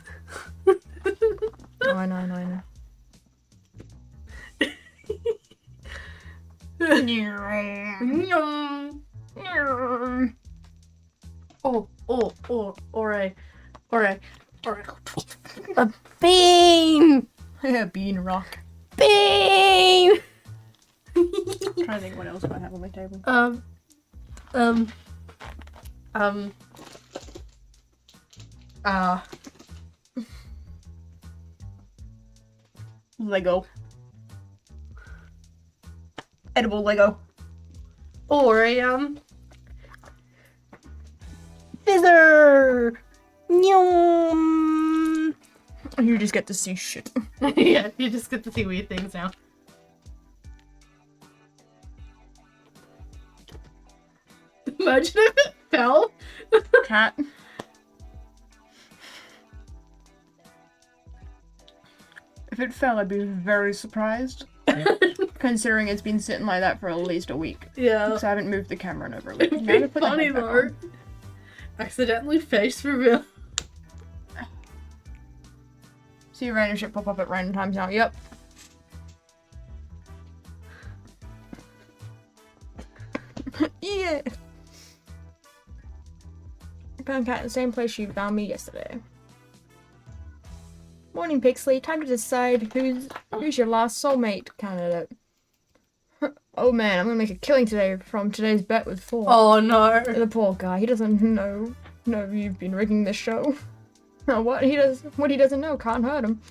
Oh, I know. Alright. A bean! Yeah, bean rock. Bean! I'm trying to think what else I have on my table. Lego. Edible Lego. Or a, Fizzer! Nyum! You just get to see shit. Yeah, you just get to see weird things now. Imagine if it fell. Cat. If it fell, I'd be very surprised. Because Considering it's been sitting like that for at least a week. Yeah. Because I haven't moved the camera in over a week. It'd Now to be put the funny head back though. on. Accidentally face reveal. See random shit pop up at random times now. Yep. Yeah. Found cat in the same place you found me yesterday. Morning, Pixley. Time to decide who's your last soulmate candidate. Oh man, I'm gonna make a killing today from today's bet with 4. Oh no. The poor guy. He doesn't know you've been rigging this show. What he doesn't know can't hurt him.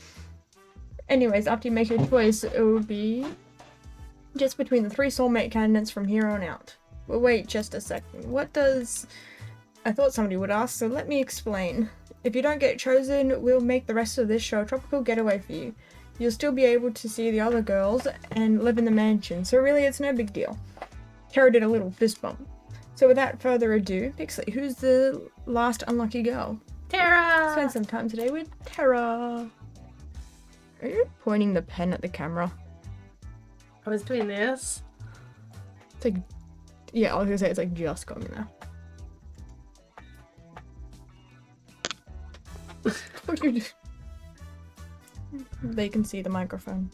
Anyways, after you make your choice, it will be just between the 3 soulmate candidates from here on out. Well, wait just a second. I thought somebody would ask, so let me explain. If you don't get chosen, we'll make the rest of this show a tropical getaway for you. You'll still be able to see the other girls and live in the mansion, so really it's no big deal. Tara did a little fist bump. So without further ado, Pixley, who's the last unlucky girl? Tara! Spend some time today with Tara. Are you pointing the pen at the camera? I was doing this. It's like, yeah, I was gonna say it's like just going there. What you do? They can see the microphone.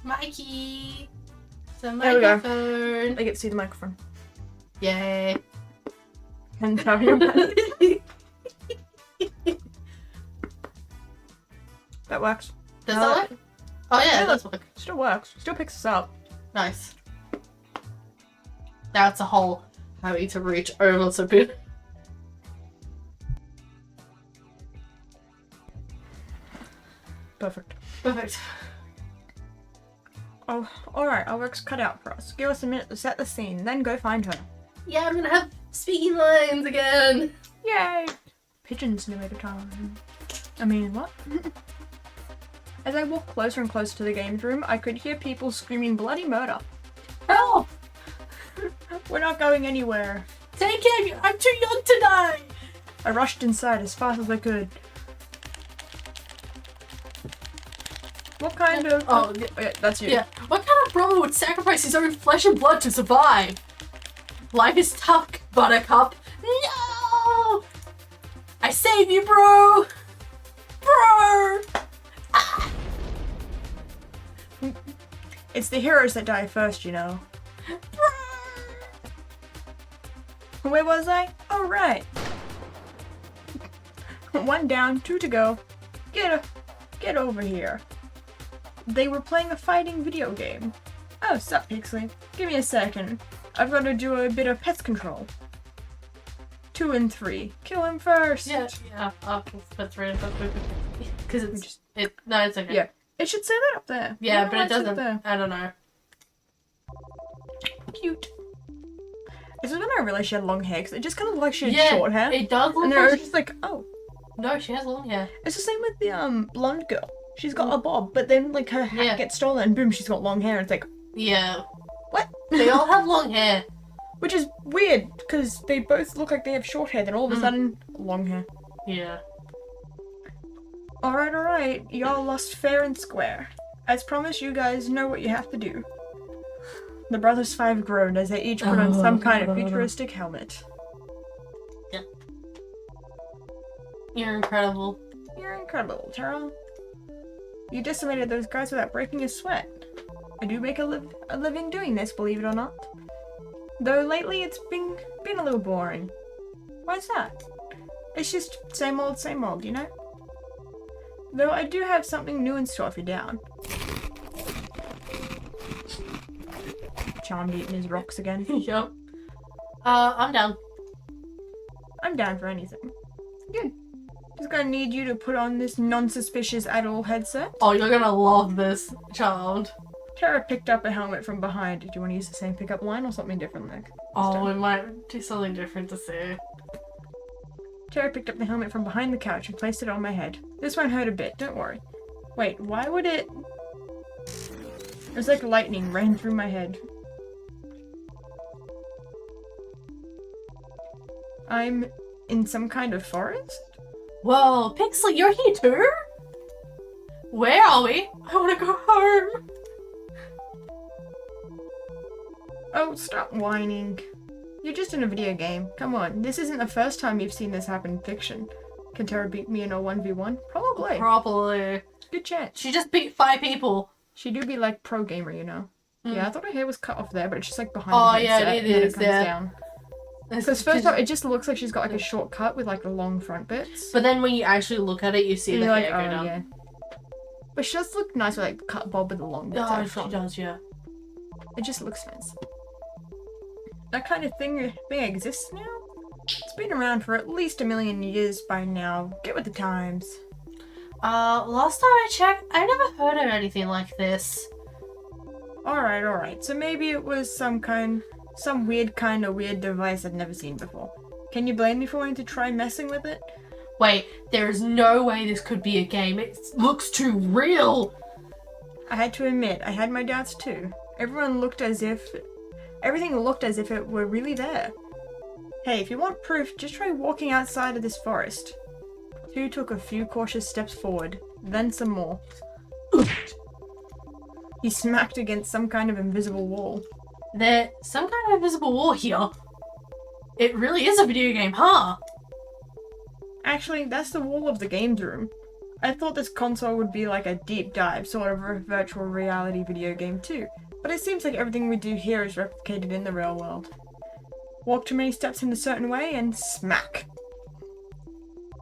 Mikey! It's a There we go. microphone. They get to see the microphone. Yay. And have your pen. That works. Does that work? Oh yeah, it does work. Still works. Still picks us up. Nice. Now it's a whole having to reach over to bit. Perfect. Perfect. Oh, alright, our work's cut out for us. Give us a minute to set the scene, then go find her. Yeah, I'm gonna have speaking lines again. Yay! Pigeons knew at a time. I mean, what? As I walked closer and closer to the games room, I could hear people screaming bloody murder. Help! We're not going anywhere. Take care, I'm too young to die! I rushed inside as fast as I could. What kind of... Oh, yeah, that's you. yeah. What kind of brother would sacrifice his own flesh and blood to survive? Life is tough, Buttercup. No! I save you, bro! Bro! Ah! It's the heroes that die first, you know. Where was I? Oh, right. 1 down, 2 to go. Get over here. They were playing a fighting video game. Oh, sup, Pixley. Give me a second. I've got to do a bit of pest control. 2 and 3. Kill him first. Yeah. That's right. Because no, it's okay. Yeah. It should say that up there. Yeah, You know but why it it's up doesn't. there? I don't know. Cute. This is when I realized she had long hair, because it just kind of looked like she had Yeah, short hair. it does look And then I like was just like, oh. No, she has long hair. It's the same with the blonde girl. She's got a bob, but then like her hat Yeah. gets stolen and boom, she's got long hair. And it's like, Yeah. what? They all have long hair. Which is weird, because they both look like they have short hair, then all of a sudden, long hair. Yeah. Alright, y'all lost fair and square. As promised, you guys know what you have to do. The Brothers 5 groaned as they each put on some kind of futuristic helmet. You're incredible. You're incredible, Tara. You decimated those guys without breaking a sweat. I do make a living doing this, believe it or not. Though lately it's been a little boring. Why's that? It's just same old, you know? Though I do have something new in store if you're down. Charmed eating his rocks again. Yup. I'm down. I'm down for anything. Good. Just gonna need you to put on this non-suspicious at-all headset. Oh, you're gonna love this, child. Tara picked up a helmet from behind. Do you want to use the same pickup line or something different, like? Oh, we might do something different to say. Tara picked up the helmet from behind the couch and placed it on my head. This won't hurt a bit, don't worry. Wait, why would it... It was like lightning ran through my head. I'm in some kind of forest? Whoa, Pixley, you're here too? Where are we? I want to go home. Oh, stop whining. You're just in a video game. Come on, this isn't the first time you've seen this happen in fiction. Can Tara beat me in a 1v1? Probably. Probably. Good chance. She just beat 5 people. She do be like pro gamer, you know. Yeah, I thought her hair was cut off there, but it's just like behind Oh, the yeah, headset, it and then is, it comes yeah. down. Because first off, it just looks like she's got like a short cut with like the long front bits. But then when you actually look at it, you see And the you're hair like, go oh down. yeah. But she does look nice with like cut bob with the long bits Oh, out she front. does, yeah. It just looks nice. That kind of thing exists now? It's been around for at least 1 million years by now. Get with the times. Last time I checked, I never heard of anything like this. Alright. So maybe it was some weird kind of weird device I'd never seen before. Can you blame me for wanting to try messing with it? Wait, there is no way this could be a game. It looks too real. I had to admit, I had my doubts too. Everything looked as if it were really there. Hey, if you want proof, just try walking outside of this forest. 2 took a few cautious steps forward, then some more. He smacked against some kind of invisible wall. There's some kind of invisible wall here. It really is a video game, huh? Actually, that's the wall of the games room. I thought this console would be like a deep dive, sort of a virtual reality video game too, but it seems like everything we do here is replicated in the real world. Walk too many steps in a certain way and smack.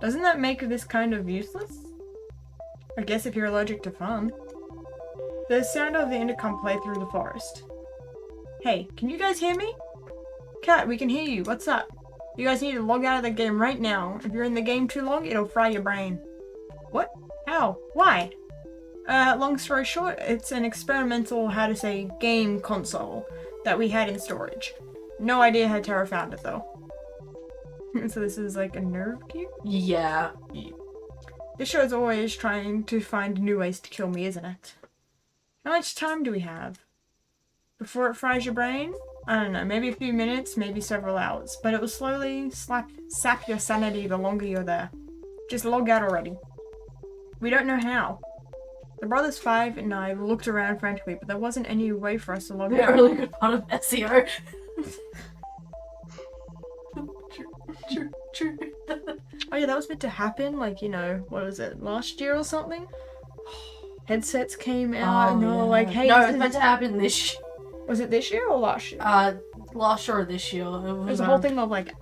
Doesn't that make this kind of useless? I guess if you're allergic to fun. The sound of the intercom played through the forest. Hey, can you guys hear me? Cat, we can hear you. What's up? You guys need to log out of the game right now. If you're in the game too long, it'll fry your brain. What? How? Why? Long story short, it's an experimental, game console that we had in storage. No idea how Tara found it though. So this is like a nerve cube? Yeah. This show's always trying to find new ways to kill me, isn't it? How much time do we have? Before it fries your brain? I don't know, maybe a few minutes, maybe several hours. But it will slowly sap your sanity the longer you're there. Just log out already. We don't know how. The brothers 5 and I looked around frantically, but there wasn't any way for us to log A out. really good part of SEO. True. Oh yeah, that was meant to happen, like, you know, what was it, last year or something? Headsets came out and they were like, hey, no, it's meant to happen this was it this year or last year? last year or this year. There's a whole thing of like,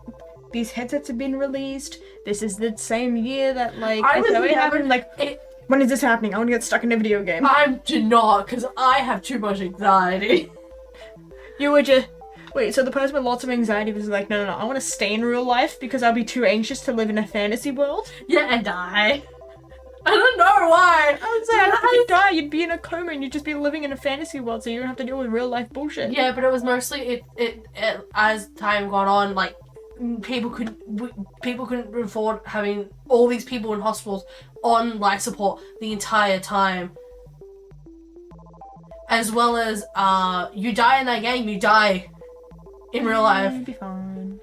these headsets have been released. This is the same year that like I was it never, happened. Like, when is this happening? I want to get stuck in a video game. I do not, because I have too much anxiety. You were just wait. So the person with lots of anxiety was like, no. I want to stay in real life because I'll be too anxious to live in a fantasy world. Yeah, and I don't know why. I would say, after you die, you'd be in a coma and you'd just be living in a fantasy world, so you don't have to deal with real life bullshit. Yeah, but it was mostly it as time gone on, like people couldn't afford having all these people in hospitals on life support the entire time. As well as you die in that game, you die in real life. You'd be fine.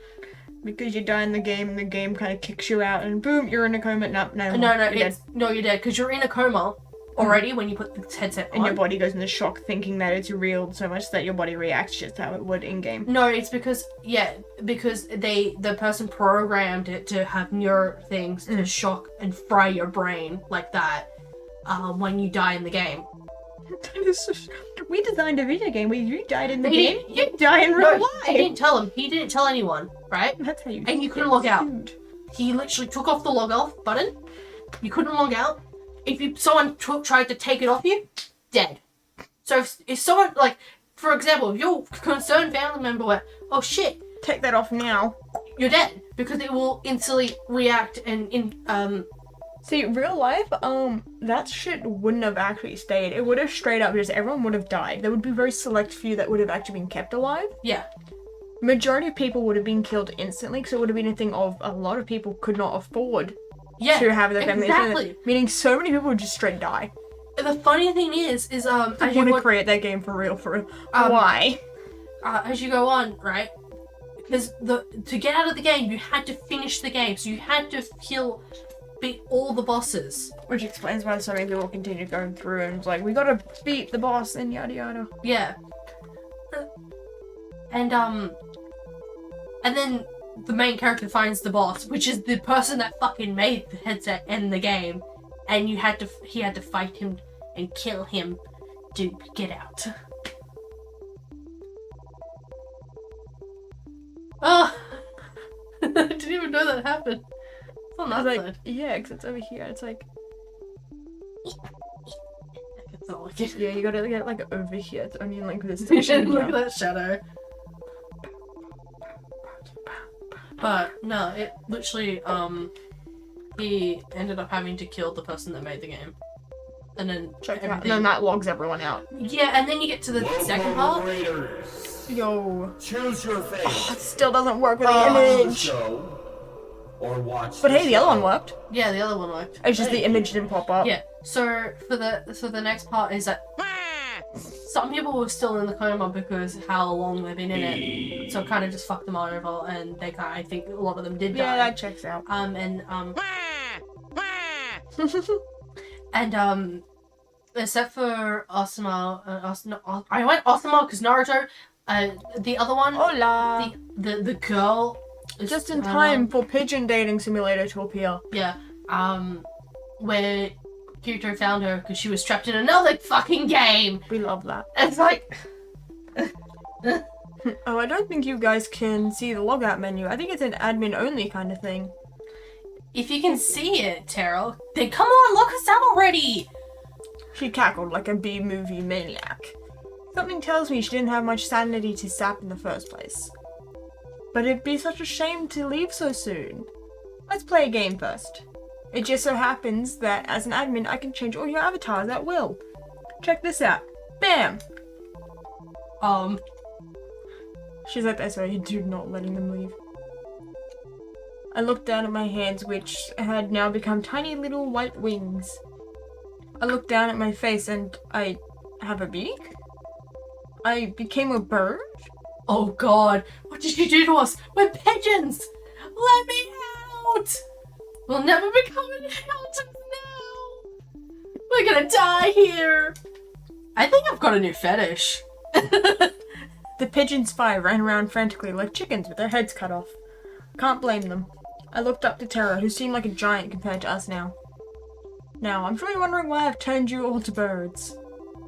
Because you die in the game and the game kind of kicks you out and boom, you're in a coma. No, you're dead because you're in a coma already when you put the headset on. And your body goes into shock thinking that it's real so much that your body reacts just how it would in game. No, it's because the person programmed it to have neuro things to shock and fry your brain like that when you die in the game. We designed a video game where you died in the game, you die in real life. He didn't tell him. He didn't tell anyone, right? That's how you. And you couldn't log out. He literally took off the log off button. You couldn't log out. If someone tried to take it off you, dead. So if someone, like, for example, if your concerned family member went, oh shit, take that off now, you're dead because it will instantly react and See, real life, that shit wouldn't have actually stayed. It would have straight up just everyone would have died. There would be very select few that would have actually been kept alive. Yeah. Majority of people would have been killed instantly because it would have been a thing of a lot of people could not afford to have their families. Exactly. Meaning so many people would just straight die. The funny thing is I want to create that game for real. Why? As you go on, right? Because to get out of the game, you had to finish the game. So you had to kill beat all the bosses. Which explains why so many people continue going through and it's like, we gotta beat the boss and yada yada. Yeah. And then the main character finds the boss, which is the person that fucking made the headset and the game, and he had to fight him and kill him to get out. Oh, I didn't even know that happened. It's on that side. Yeah, because it's over here. It's like, It's not like it. yeah, you gotta get it like over here. It's only in like this Look section. at that shadow. But no, it literally he ended up having to kill the person that made the game, and then And then that logs everyone out. Yeah, and then you get to the second part. Yo. Choose your fate. Oh, it still doesn't work with the image. Show or watch. But hey, the other one worked. Yeah, the other one worked. It's just the image didn't pop up. Yeah. So the next part is that some people were still in the coma because how long they've been in it, so it kind of just fucked them all over, and they kind of, I think a lot of them did die. Yeah, that checks out. And except for Asuma, I went Asuma because Naruto. The other one, Hola. the girl, is, Just in time for Pigeon Dating Simulator to appear. Yeah. Where Kirito found her because she was trapped in another fucking game. We love that. It's like, Oh, I don't think you guys can see the logout menu. I think it's an admin only kind of thing. if you can see it, Taro, then come on, look us out already. She cackled like a B-movie maniac. Something tells me she didn't have much sanity to sap in the first place. But it'd be such a shame to leave so soon. Let's play a game first. It just so happens that as an admin I can change all your avatars at will. Check this out. Bam! She's like, that's why you do not letting them leave. I looked down at my hands, which had now become tiny little white wings. I looked down at my face and I have a beak? I became a bird? Oh god, what did you do to us? We're pigeons! Let me out! We'll never become inhabitants now! We're gonna die here! I think I've got a new fetish. The pigeons 5 ran around frantically like chickens with their heads cut off. Can't blame them. I looked up to Terra, who seemed like a giant compared to us now. Now, I'm sure you're wondering why I've turned you all to birds.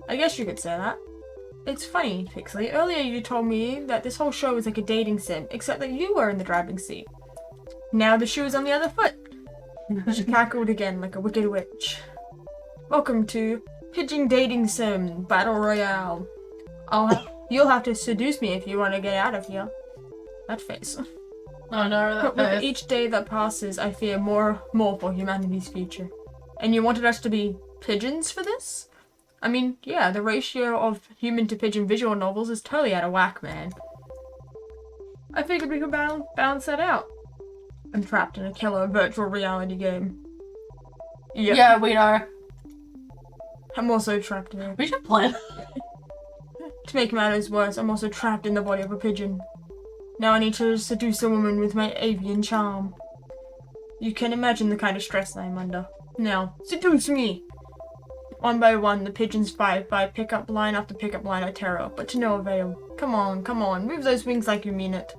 I guess you could say that. It's funny, Pixley. Earlier you told me that this whole show was like a dating sim, except that you were in the driving seat. Now the shoe is on the other foot. She cackled again like a wicked witch. Welcome to Pigeon Dating Sim Battle Royale. You'll have to seduce me if you want to get out of here. That face. Oh no, that But with face. each day that passes, I fear more for humanity's future. And you wanted us to be pigeons for this? I mean, yeah, the ratio of human to pigeon visual novels is totally out of whack, man. I figured we could balance that out. I'm trapped in a killer virtual reality game. Yep. Yeah, we know. I'm also trapped in it. We should plan. To make matters worse, I'm also trapped in the body of a pigeon. Now I need to seduce a woman with my avian charm. You can imagine the kind of stress I'm under. Now, seduce me! One by one, the pigeons fight by pickup line after pickup line I tear up, but to no avail. Come on, move those wings like you mean it.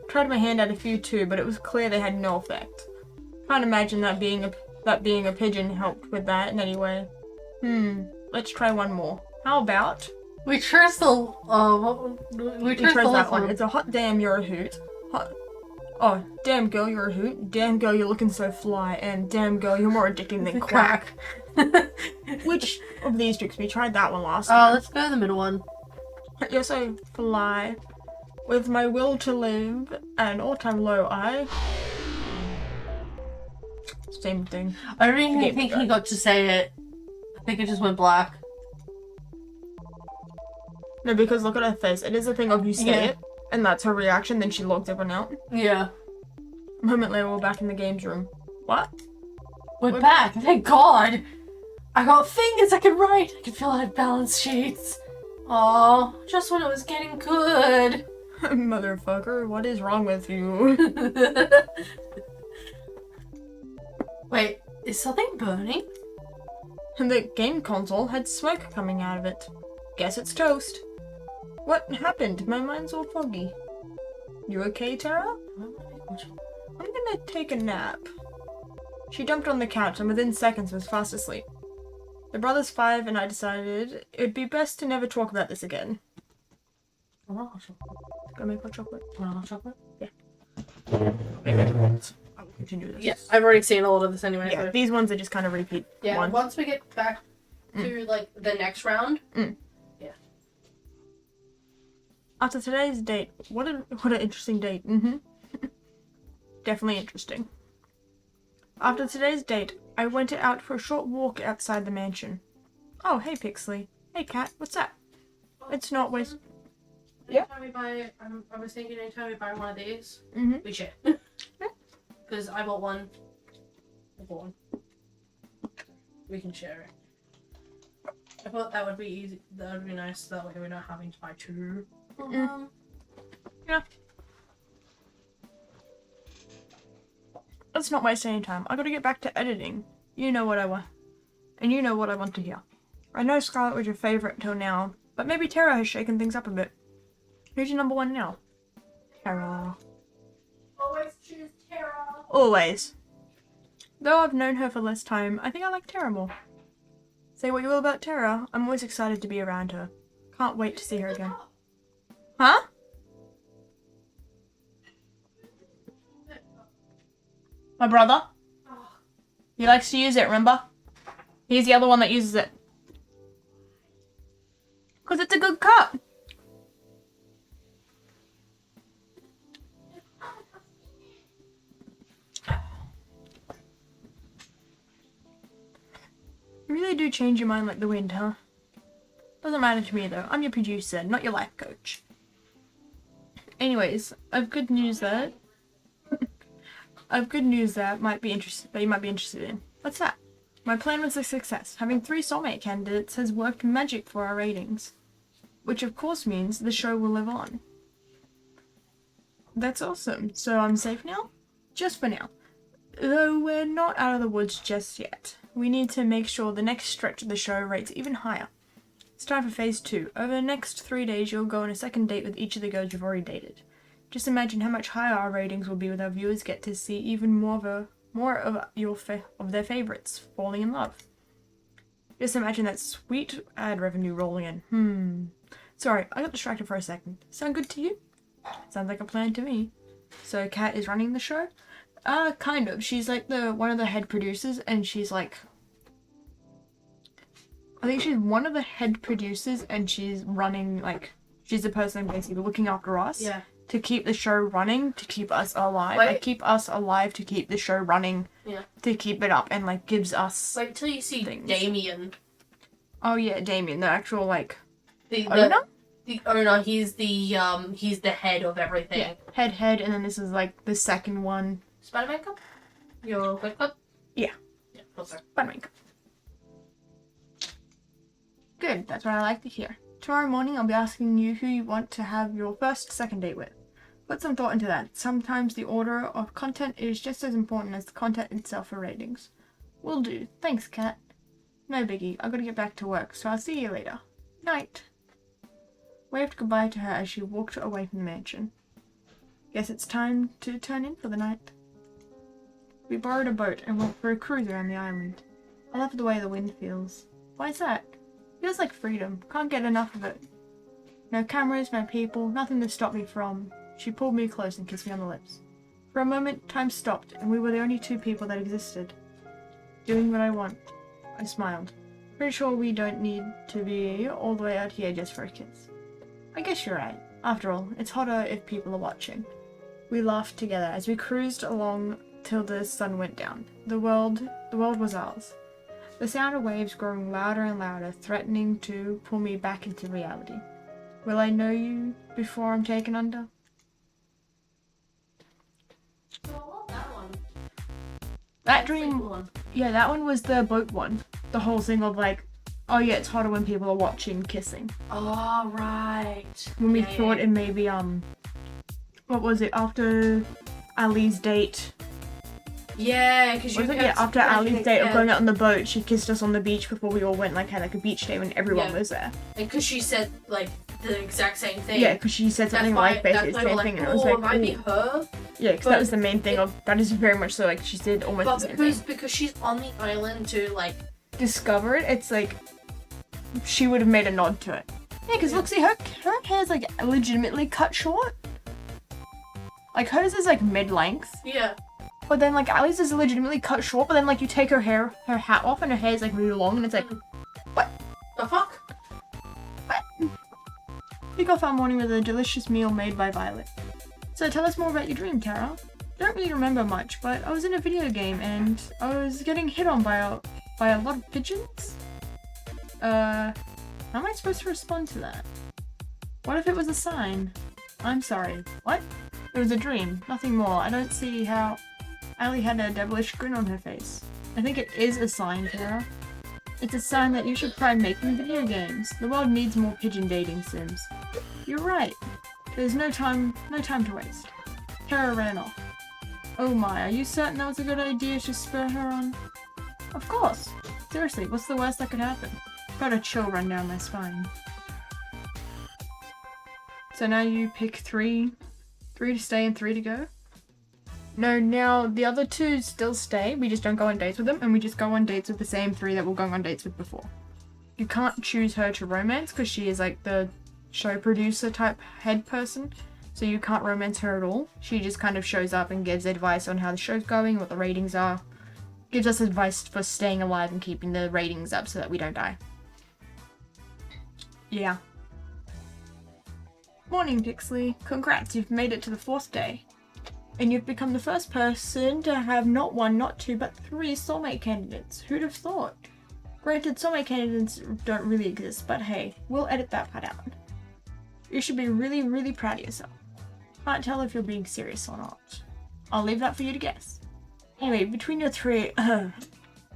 Tried my hand at a few too, but it was clear they had no effect. Can't imagine that being a pigeon helped with that in any way. Let's try one more. How about... We chose the We chose the that last one. It's a hot damn, you're a hoot. Oh, damn girl, you're a hoot. Damn girl, you're looking so fly. And damn girl, you're more addicting than crack. Which of these tricks? We tried that one last time. Let's go to the middle one. You're so fly. With my will to live at an all-time low, Same thing. I don't even Game think over. he got to say it. I think it just went black. No, because look at her face. It is a thing of you say Yeah. it, and that's her reaction, then she logs everyone out. Yeah. A moment later, we're back in the games room. What? We're back, thank God! I got fingers I can write! I can fill out balance sheets! Aw, just when it was getting good! Motherfucker, what is wrong with you? Wait, Is something burning? And the game console had smoke coming out of it. Guess it's toast. What happened? My mind's all foggy. You okay, Tara? I'm gonna take a nap. She jumped on the couch and within seconds was fast asleep. The brother's 5 and I decided it'd be best to never talk about this again. I want hot chocolate. Gonna make hot chocolate? Want hot chocolate? I will continue this. Yes, I've already seen a lot of this anyway. Yeah, So. these ones are just kind of repeat. Yeah, ones. once we get back to like the next round. After today's date, what an interesting date. Definitely interesting. After today's date, I went out for a short walk outside the mansion. Oh, hey Pixley. Hey Kat, what's up? It's not waste. Yeah. Anytime we buy, I was thinking anytime we buy one of these, Mm-hmm. we share. Because I bought one. I bought one. We can share it. I thought that would be easy. That would be nice. That way we're not having to buy two. Yeah. Let's not waste any time. I gotta get back to editing. You know what I want. And you know what I want to hear. I know Scarlet was your favourite till now, but maybe Tara has shaken things up a bit. Who's your number 1 now? Tara. Always choose Tara. Always. Though I've known her for less time, I think I like Tara more. Say what you will about Tara, I'm always excited to be around her. Can't wait to see her again. Huh? My brother? He likes to use it, remember? He's the other one that uses it. Because it's a good cup. You really do change your mind like the wind, huh? Doesn't matter to me though. I'm your producer, not your life coach. Anyways, I've good news that might be you might be interested in. What's that? My plan was a success. Having 3 soulmate candidates has worked magic for our ratings. Which of course means the show will live on. That's awesome. So I'm safe now? Just for now. Though we're not out of the woods just yet. We need to make sure the next stretch of the show rates even higher. It's time for phase 2. Over the next 3 days, you'll go on a second date with each of the girls you've already dated. Just imagine how much higher our ratings will be with our viewers get to see even more of their favorites falling in love. Just imagine that sweet ad revenue rolling in. Sorry, I got distracted for a second. Sound good to you? Sounds like a plan to me. So Kat is running the show? Kind of. She's like one of the head producers, and she's like, I think she's one of the head producers, and she's running, like, she's the person basically looking after us. Yeah. To keep the show running, to keep us alive. Wait. Like, keep us alive to keep the show running. Yeah. To keep it up, and, like, gives us... Wait till you see things. Damien. Oh, yeah, Damien, the actual, like, The owner? The owner, he's the head of everything. Yeah. Head, and then this is, like, the second one. Spider-Man Cup? Your quick cup? Yeah. Yeah, closer. Spider-Man. Good, that's what I like to hear. Tomorrow morning I'll be asking you who you want to have your second date with. Put some thought into that. Sometimes the order of content is just as important as the content itself for ratings. Will do. Thanks, Kat. No biggie, I've got to get back to work, so I'll see you later. Night. Waved goodbye to her as she walked away from the mansion. Guess it's time to turn in for the night. We borrowed a boat and went for a cruise around the island. I love the way the wind feels. Why is that? Feels like freedom. Can't get enough of it. No cameras, no people, nothing to stop me from. She pulled me close and kissed me on the lips. For a moment, time stopped, and we were the only 2 people that existed. Doing what I want. I smiled. Pretty sure we don't need to be all the way out here just for a kiss. I guess you're right. After all, it's hotter if people are watching. We laughed together as we cruised along till the sun went down. The world was ours. The sound of waves growing louder and louder, threatening to pull me back into reality. Will I know you before I'm taken under? Oh, I love that one. That That's dream, the cool one. yeah, that one was the boat one. The whole thing of like, oh yeah, it's hotter when people are watching kissing. Oh, right. When we Yeah, thought yeah. it may be, what was it, after Ali's date, Yeah, because you Was it kept after Ali's date of yeah. going out on the boat, she kissed us on the beach before we all went, like, had like a beach day when everyone Yeah. was there. And because she said like the exact same thing. Yeah, because she said something like basically the same thing, and it was oh, like, it might be ooh. her. Yeah, because that was the main thing of, that is very much so, like, she did almost But the same thing. because she's on the island to like Discover it, it's like, she would have made a nod to it. Yeah, because look, see, her hair's like legitimately cut short. Like hers is like mid-length, yeah. but then like Ali's is legitimately cut short. But then like you take her hat off, and her hair's like really long, and it's like, what? The fuck? What? Kick off our morning with a delicious meal made by Violet. So tell us more about your dream, Tara. Don't really remember much, but I was in a video game and I was getting hit on by a lot of pigeons. How am I supposed to respond to that? What if it was a sign? I'm sorry. What? It was a dream, nothing more. I don't see how Ali had a devilish grin on her face. I think it is a sign, Tara. It's a sign that you should try making video games. The world needs more pigeon dating sims. You're right. There's no time to waste. Tara ran off. Oh my, are you certain that was a good idea to spur her on? Of course. Seriously, what's the worst that could happen? Got a chill run down my spine. So now you pick three to stay and 3 to go? No, now the other 2 still stay, we just don't go on dates with them, and we just go on dates with the same 3 that we're going on dates with before. You can't choose her to romance, because she is like the show producer type head person, so you can't romance her at all. She just kind of shows up and gives advice on how the show's going, what the ratings are, gives us advice for staying alive and keeping the ratings up so that we don't die. Yeah. Morning, Pixley. Congrats, you've made it to the 4th day. And you've become the first person to have not 1, not 2, but 3 soulmate candidates. Who'd have thought? Granted, soulmate candidates don't really exist, but hey, we'll edit that part out. You should be really, really proud of yourself. Can't tell if you're being serious or not. I'll leave that for you to guess. Anyway, between your 3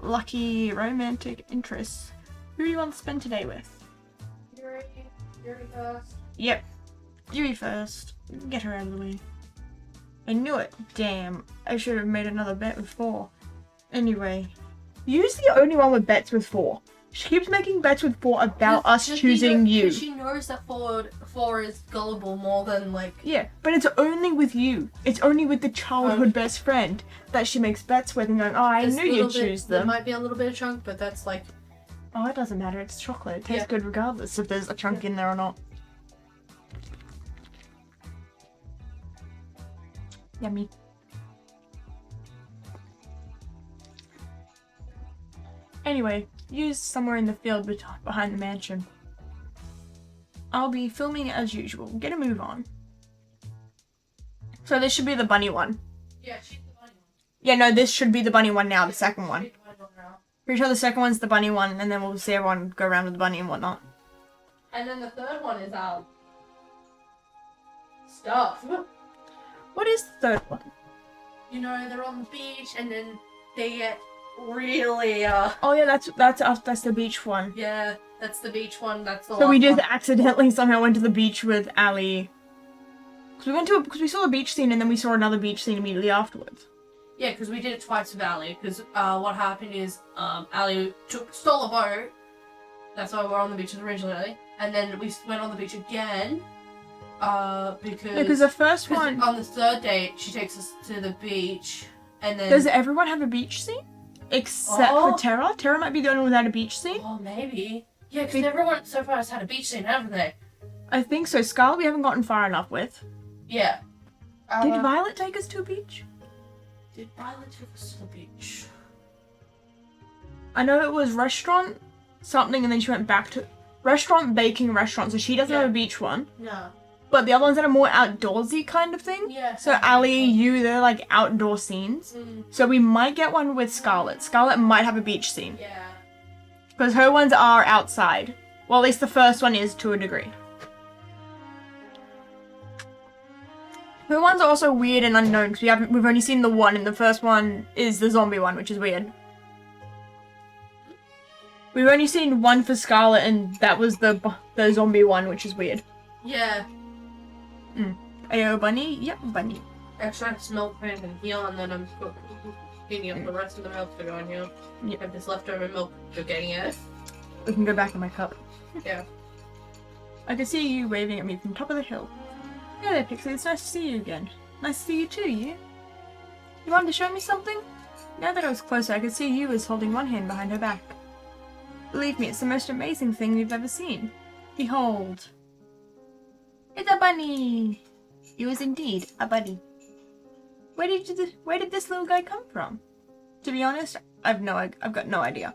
lucky romantic interests, who do you want to spend today with? Yuri first. Yep. Yuri first. Get her out of the way. I knew it. Damn. I should have made another bet with 4. Anyway. Yu's the only one with bets with 4. She keeps making bets with 4 about us choosing you. She knows that 4 is gullible more than like... Yeah, but it's only with you. It's only with the childhood best friend that she makes bets with and going, oh, I knew you'd choose them. There might be a little bit of chunk, but that's like... Oh, it doesn't matter. It's chocolate. It tastes good regardless if there's a chunk in there or not. Yummy. Anyway, Yu's somewhere in the field behind the mansion. I'll be filming as usual. Get a move on. So this should be the bunny one. Yeah, she's the bunny one. Yeah, no, this should be the bunny one now, the second one. She's the bunny one now. Pretty sure the second one's the bunny one, and then we'll see everyone go around with the bunny and whatnot. And then the third one is stuff. What is the third one? You know, they're on the beach and then they get really Oh yeah, that's the beach one. yeah, that's the beach one. That's the So we last just one. accidentally somehow went to the beach with Ali. Because we saw a beach scene and then we saw another beach scene immediately afterwards. Yeah, because we did it twice with Ali. Because what happened is Ali stole a boat. That's why we're on the beach originally. And then we went on the beach again. Because the first one... on the third date, she takes us to the beach. And then... Does everyone have a beach scene? Except for Tara? Tara might be the only one without a beach scene? Oh, maybe. Yeah, because everyone so far has had a beach scene, haven't they? I think so. Scarlet we haven't gotten far enough with. Yeah. Did Violet take us to a beach? Did Violet take us to the beach? I know it was restaurant something and then she went back to... Restaurant, baking, restaurant. So she doesn't have a beach one. No. But the other ones that are more outdoorsy kind of thing. Yeah. So Ali, you, they're like outdoor scenes. Mm. So we might get one with Scarlet. Scarlet might have a beach scene. Yeah. Because her ones are outside. Well, at least the first one is to a degree. Her ones are also weird and unknown because we've only seen the one, and the first one is the zombie one, which is weird. We've only seen one for Scarlet, and that was the zombie one, which is weird. Yeah. Ayo, bunny? Yep, bunny. Extract milk cream and heal, and then I'm Heating up the rest of the milk to go in here. Yeah. You have this leftover milk. You're getting it. We can go back in my cup. Yeah. I can see you waving at me from top of the hill. Yeah there, Pixie, it's nice to see you again. Nice to see you too, you. You wanted to show me something? Now that I was closer, I could see you was holding one hand behind her back. Believe me, it's the most amazing thing you've ever seen. Behold. It's a bunny! It was indeed a bunny. Where did this little guy come from? To be honest, I've got no idea.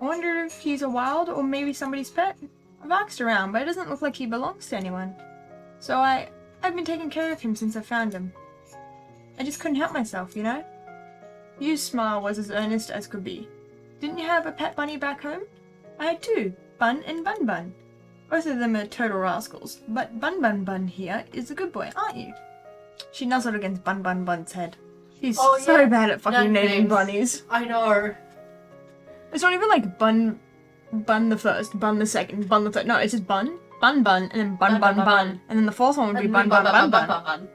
I wonder if he's a wild or maybe somebody's pet. I've asked around, but it doesn't look like he belongs to anyone. So I've been taking care of him since I found him. I just couldn't help myself, you know? Yu's smile was as earnest as could be. Didn't you have a pet bunny back home? I had two, Bun and Bun Bun. Both of them are total rascals, but Bun Bun Bun here is a good boy, aren't you? She nuzzled against Bun Bun Bun's head. He's so bad at fucking naming bunnies. I know. It's not even like Bun the first, Bun the second, Bun the third. No, it's just Bun, Bun Bun, and then Bun Bun Bun. And then the fourth one would be Bun Bun Bun Bun.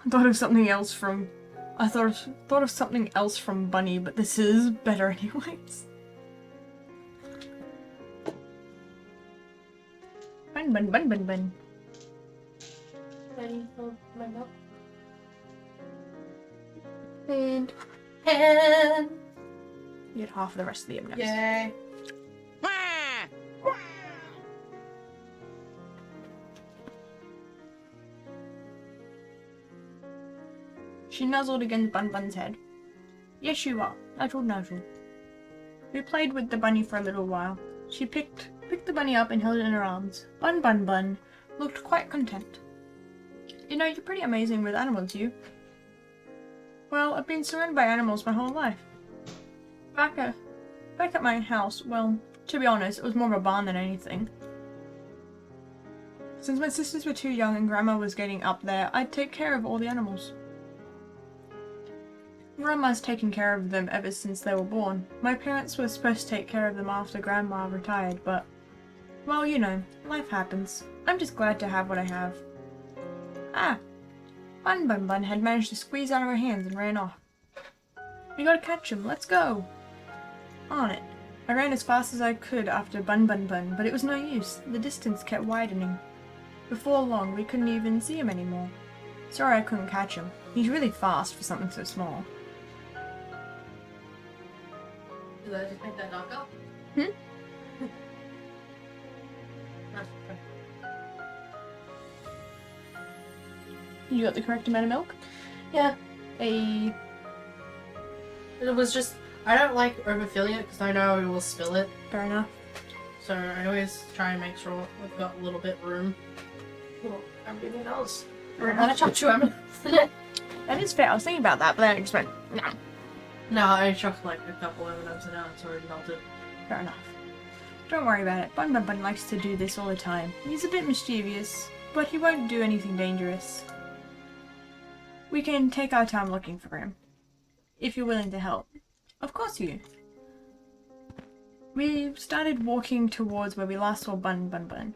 I thought of something else from... I thought of something else from Bunny, but this is better anyways. Bun Bun Bun Bun Bun. Ready for my milk? And And you get half of the rest of the M&Ms. yay. She nuzzled against Bun Bun's head. Yes, you are. Nuzzle, nuzzle. We played with the bunny for a little while. She picked the bunny up and held it in her arms. Bun Bun Bun looked quite content. You know, you're pretty amazing with animals, you. Well, I've been surrounded by animals my whole life. Back at my house, well, to be honest, it was more of a barn than anything. Since my sisters were too young and Grandma was getting up there, I'd take care of all the animals. Grandma's taken care of them ever since they were born. My parents were supposed to take care of them after Grandma retired, but... well, you know, life happens. I'm just glad to have what I have. Ah! Bun Bun Bun had managed to squeeze out of her hands and ran off. We gotta catch him, let's go! On it. I ran as fast as I could after Bun Bun Bun, but it was no use. The distance kept widening. Before long, we couldn't even see him anymore. Sorry I couldn't catch him. He's really fast for something so small. Did I just make that knock up? You got the correct amount of milk? Yeah. A... It was just, I don't like overfilling it because I know I will spill it. fair enough. So I always try and make sure we've got a little bit room. Well, everything else. We're gonna chuck 2 M&Ms in it. That is fair, I was thinking about that, but then I just went, no. No, I chucked like a couple M&Ms in it, it's already melted. Fair enough. Don't worry about it. Bun Bun Bun likes to do this all the time. He's a bit mischievous, but he won't do anything dangerous. We can take our time looking for him. If you're willing to help. Of course you. We started walking towards where we last saw Bun Bun Bun.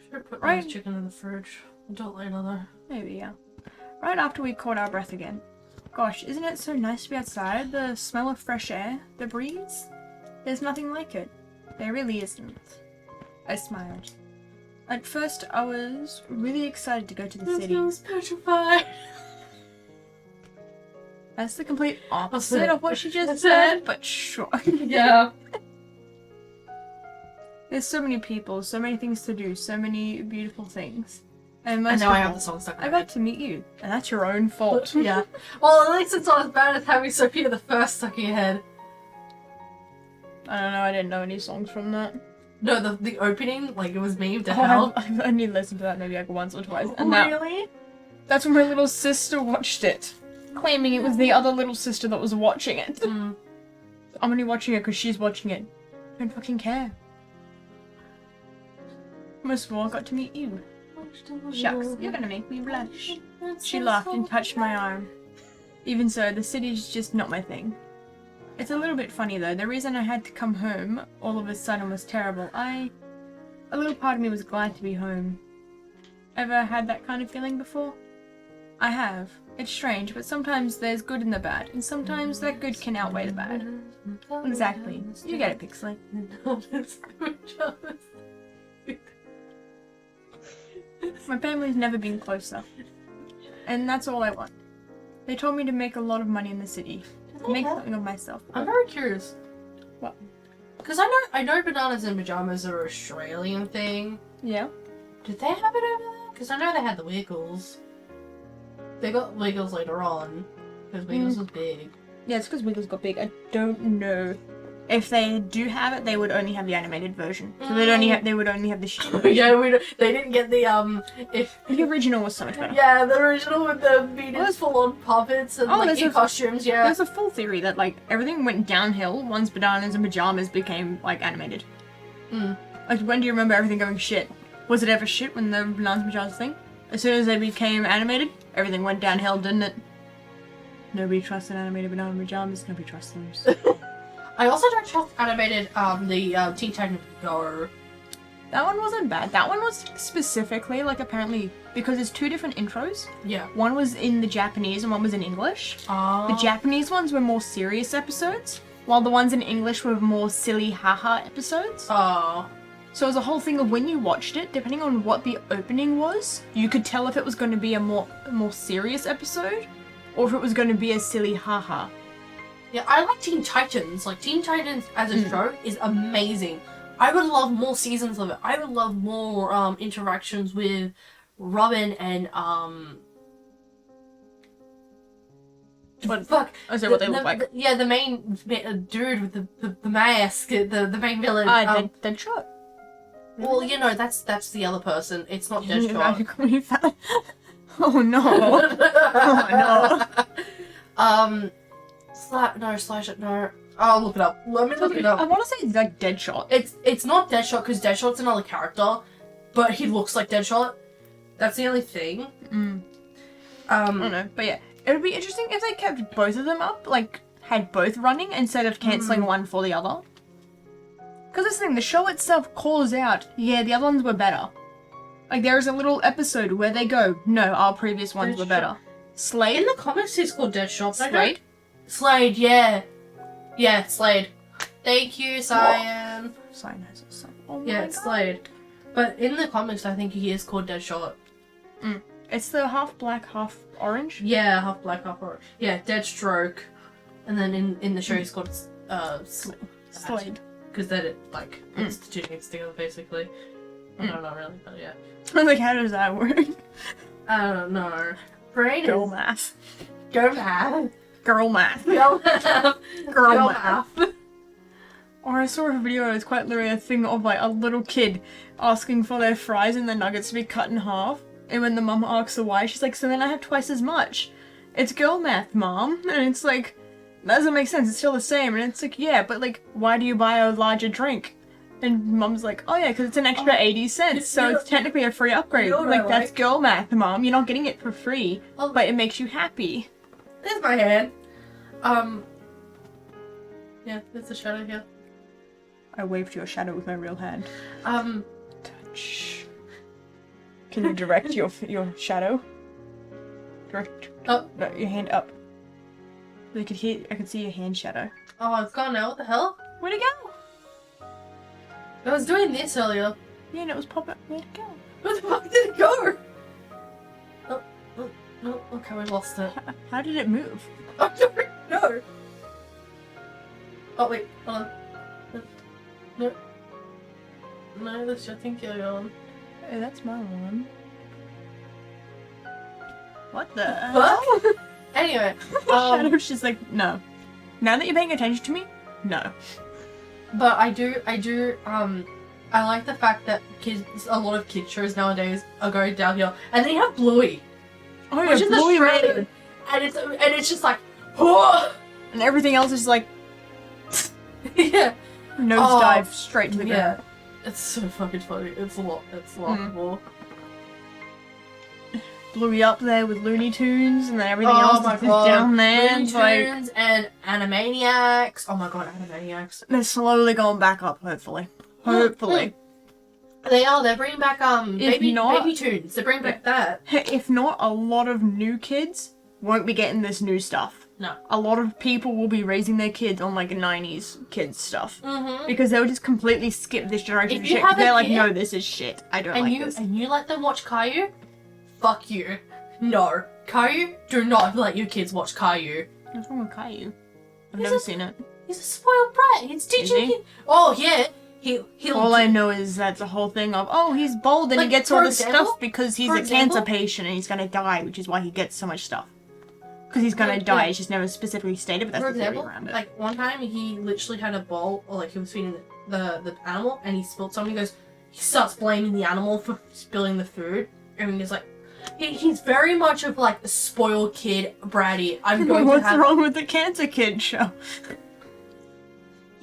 Should put Right. this chicken in the fridge. I'll do it later though. Maybe, yeah. Right after we caught our breath again. Gosh, isn't it so nice to be outside? The smell of fresh air, the breeze? There's nothing like it. There really isn't. I smiled. At first, I was really excited to go to the city. This petrified. That's the complete opposite of what she just That's said, it. but sure. Yeah. There's so many people, so many things to do, so many beautiful things. And I most know of I have all, the song stuck in I my got to meet you, and that's your own fault. head. Yeah. Well, at least it's not as bad as having Sophia the First stuck in your head. I don't know, I didn't know any songs from that. No, the opening, like it was me to Oh, hell. I've only listened to that maybe like once or twice. Oh, And that, really? that's when my little sister watched it. Claiming it was the other little sister that was watching it. Mm. I'm only watching it because she's watching it. I don't fucking care. Most of all, I got to meet you. Shucks, you're gonna make me blush. She laughed and touched my arm. Even so, the city's just not my thing. It's a little bit funny though. The reason I had to come home all of a sudden was terrible. A little part of me was glad to be home. Ever had that kind of feeling before? I have. It's strange, but sometimes there's good in the bad, and sometimes that good can outweigh the bad. Exactly. You get it, Pixley. My family's never been closer. And that's all I want. They told me to make a lot of money in the city. Make something of myself. I'm very curious. What? Because I know bananas in pajamas are an Australian thing. Yeah. Did they have it over there? Because I know they had the Wiggles. They got Wiggles later on. Because Wiggles was big. Yeah, it's because Wiggles got big. I don't know. If they do have it, they would only have the animated version. So they would only have the shit version. Yeah, they didn't get the The original was so much better. Yeah, the original with the Venus full-on puppets and in costumes. Yeah. There's a full theory that like everything went downhill once Bananas and Pajamas became like animated. Like when do you remember everything going shit? Was it ever shit when the Bananas and Pajamas thing? As soon as they became animated, everything went downhill, didn't it? Nobody trusted animated Bananas and Pajamas. Nobody trusts them. I also don't trust animated the Teen Titans Go. That one wasn't bad. That one was specifically like apparently because there's two different intros. Yeah. One was in the Japanese and one was in English. The Japanese ones were more serious episodes, while the ones in English were more silly haha episodes. Oh. So it was a whole thing of when you watched it, depending on what the opening was, you could tell if it was going to be a more serious episode or if it was going to be a silly haha. Yeah, I like Teen Titans. Like, Teen Titans as a show is amazing. I would love more seasons of it. I would love more interactions with Robin and What? Fuck. I say what they look like. The main dude with the mask, the main villain. Deadshot. Well, you know, that's the other person. It's not Deadshot. Oh no. Oh no. No. I'll look it up. Let me look it up. I want to say it's like Deadshot. It's not Deadshot because Deadshot's another character, but he looks like Deadshot. That's the only thing. I don't know, but yeah, it would be interesting if they kept both of them up, like had both running instead of cancelling one for the other. Because this thing, the show itself calls out, yeah, the other ones were better. Like there is a little episode where they go, no, our previous ones were better. Slade. In the comics, he's called Deadshot. Slade. Slade, yeah. Yeah, Slade. Thank you, Cyan. Cyan has a son. Oh my Yeah, God. it's Slade. But in the comics, I think he is called Deadshot. It's the half black, half orange. Yeah, half black, half orange. Yeah, Deadstroke. And then in the show, he's called Slade. Because then it, like, puts the two names together, basically. No, not really, but yeah. Like, how does that work? I don't know. Brain Girl is... math. Go math. Girl math. Girl math. Girl math. Or I saw a video, it's quite literally a thing of like a little kid asking for their fries and their nuggets to be cut in half. And when the mum asks her why, she's like, so then I have twice as much. It's girl math, mom. And it's like, that doesn't make sense, it's still the same. And it's like, yeah, but like, why do you buy a larger drink? And mum's like, oh yeah, because it's an extra 80 cents, so it's technically a free upgrade. Like, that's girl math, mom. You're not getting it for free, but it makes you happy. There's my hand. Yeah, there's a shadow here. I waved to your shadow with my real hand. Touch. Can you direct your shadow? Direct. Oh. No, your hand up. I could see your hand shadow. Oh, it's gone now. What the hell? Where'd it go? I was doing this earlier. Yeah, and it was popping up. Where'd it go? Where the fuck did it go? Oh, okay, we lost it. How did it move? I don't know. Oh, wait, hold on. No, that's your thing going on. Hey, that's my one. What the Fuck? Anyway, Shadow's just like, no. Now that you're paying attention to me, no. but I like the fact that a lot of kids shows nowadays are going downhill, and then you have Bluey, Oh yeah, which is Bluey Australian, and it's just like, whoa! And everything else is like Yeah, nosedive straight to the yeah, ground. it's so fucking funny. It's a lot more. Bluey up there with Looney Tunes, and then everything else is down there. Looney It's like Tunes and Animaniacs. Oh my god, Animaniacs. they're slowly going back up, hopefully. Hopefully. They are. They're bringing back If not- baby tunes. They're bringing back that. If not, a lot of new kids won't be getting this new stuff. No. A lot of people will be raising their kids on like 90s kids stuff. Mm-hmm. Because they'll just completely skip this generation If of you shit. have a They're like, kid- no, this is shit. I don't like this. And you let them watch Caillou? Fuck you. No. Caillou, do not let your kids watch Caillou. What's wrong with Caillou? I've He's never a- seen it. He's a spoiled brat. It's teaching he? him. Oh, yeah. He'll All I know is that's a whole thing of, oh, he's bald and he Like, gets for all this example- stuff because he's for a example- cancer patient and he's gonna die, which is why he gets so much stuff. Because he's gonna Like, die, yeah. it's just never specifically stated, but that's For the theory example, around it. like one time he literally had a bowl, or like he was feeding the animal, and he spilled something. He starts blaming the animal for spilling the food, and he's like, he's very much of like a spoiled kid, bratty. I'm going What's to have. wrong with the Cancer Kid show?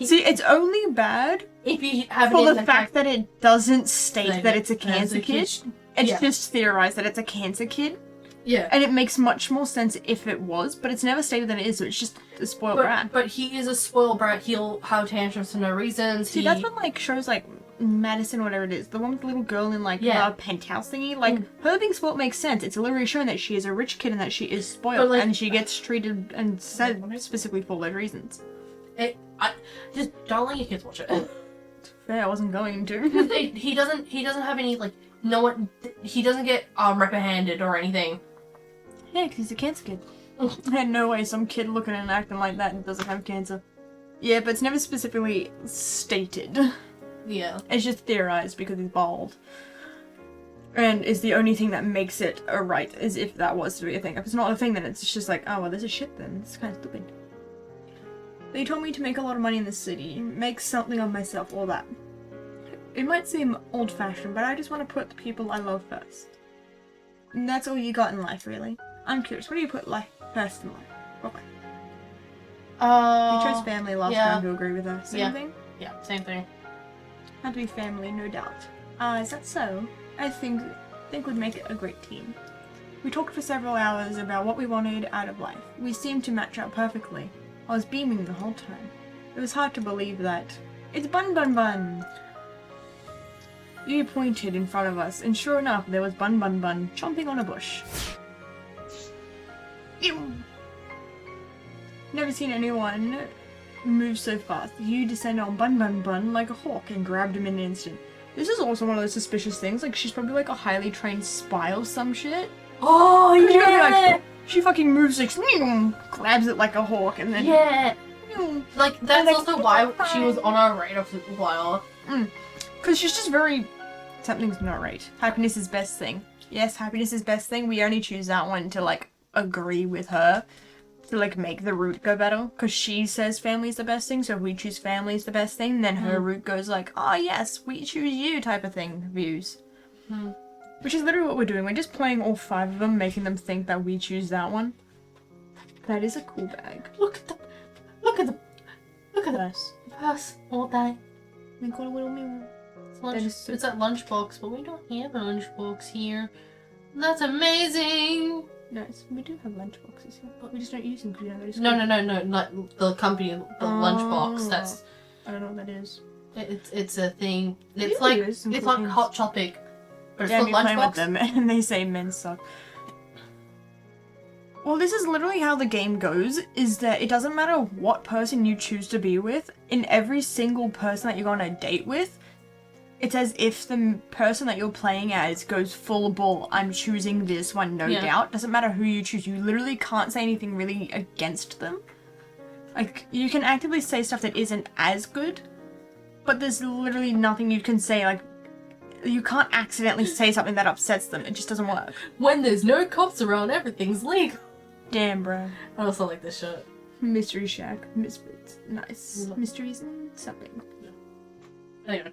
See, it's only bad If you have it for in the fact that it doesn't state Like, that it's a as cancer a kid. kid- It's yeah. just theorized that it's a cancer kid. yeah. And it makes much more sense if it was, but it's never stated that it is, so it's just a spoiled brat. But he is a spoiled brat. He'll have tantrums for no reasons. See, that's what like shows like Madison, whatever it is, the one with the little girl in like Yeah. the penthouse thingy, like her being spoiled makes sense. It's literally showing that she is a rich kid and that she is But, spoiled, like- and she gets treated and said specifically for those reasons. I just don't let your kids watch it. Fair, I wasn't going to. He doesn't have any like no one. He doesn't get reprimanded or anything. Yeah, because he's a cancer kid. I had no way some kid looking and acting like that doesn't have cancer. Yeah, but it's never specifically stated. Yeah. It's just theorized because he's bald. And is the only thing that makes it a right, is if that was to be a thing. If it's not a thing, then it's just like, oh, well, this is shit then. It's kind of stupid. They told me to make a lot of money in the city, make something of myself, all that. It might seem old-fashioned, but I just want to put the people I love first. And that's all you got in life, really. I'm curious, what do you put life first in life? Okay. You chose family last yeah. time to agree with her. Same Yeah. thing? Yeah, same thing. Had to be family, no doubt. Is that so? I think would make it a great team. We talked for several hours about what we wanted out of life. We seemed to match up perfectly. I was beaming the whole time. It was hard to believe that. It's Bun Bun Bun! You pointed in front of us, and sure enough, there was Bun Bun Bun chomping on a bush. Ew. Never seen anyone move so fast. You descended on Bun Bun Bun like a hawk and grabbed him in an instant. This is also one of those suspicious things. Like, she's probably like a highly trained spy or some shit. Oh She's gonna be yeah. like, she fucking moves like, grabs it like a hawk, and then Yeah. Like that's like, also why she was on our radar for a while. because she's just very. Something's not right. Happiness is best thing. Yes, happiness is best thing. We only choose that one to like agree with her, to like make the route go better. Because she says family is the best thing, so if we choose family is the best thing, then her route goes like, oh yes, we choose you type of thing. Views. Which is literally what we're doing. We're just playing all 5 of them, making them think that we choose that one. That is a cool bag. Look at the Yes. purse all day. We got a little mirror. Lunch, That is so- it's at lunchbox, but we don't have a lunchbox here. That's amazing. Nice. We do have lunchboxes here, but we just don't use them because we don't go to school. No, not the company, the lunchbox. That's I don't know what that is. it's a thing. We It's do like use some it's cool like things. Hot Topic, but it's Yeah, the we play with lunchbox. them and they say men suck. Well, this is literally how the game goes, is that it doesn't matter what person you choose to be with, in every single person that you go on a date with, it's as if the person that you're playing as goes full ball, I'm choosing this one, no Yeah. doubt. Doesn't matter who you choose, you literally can't say anything really against them. Like, you can actively say stuff that isn't as good, but there's literally nothing you can say, like, you can't accidentally say something that upsets them. It just doesn't work. When there's no cops around, everything's legal. Damn, bro. I also like this shirt. Mystery Shack. Misfits. Nice. Yeah. Mysteries and something. Anyway,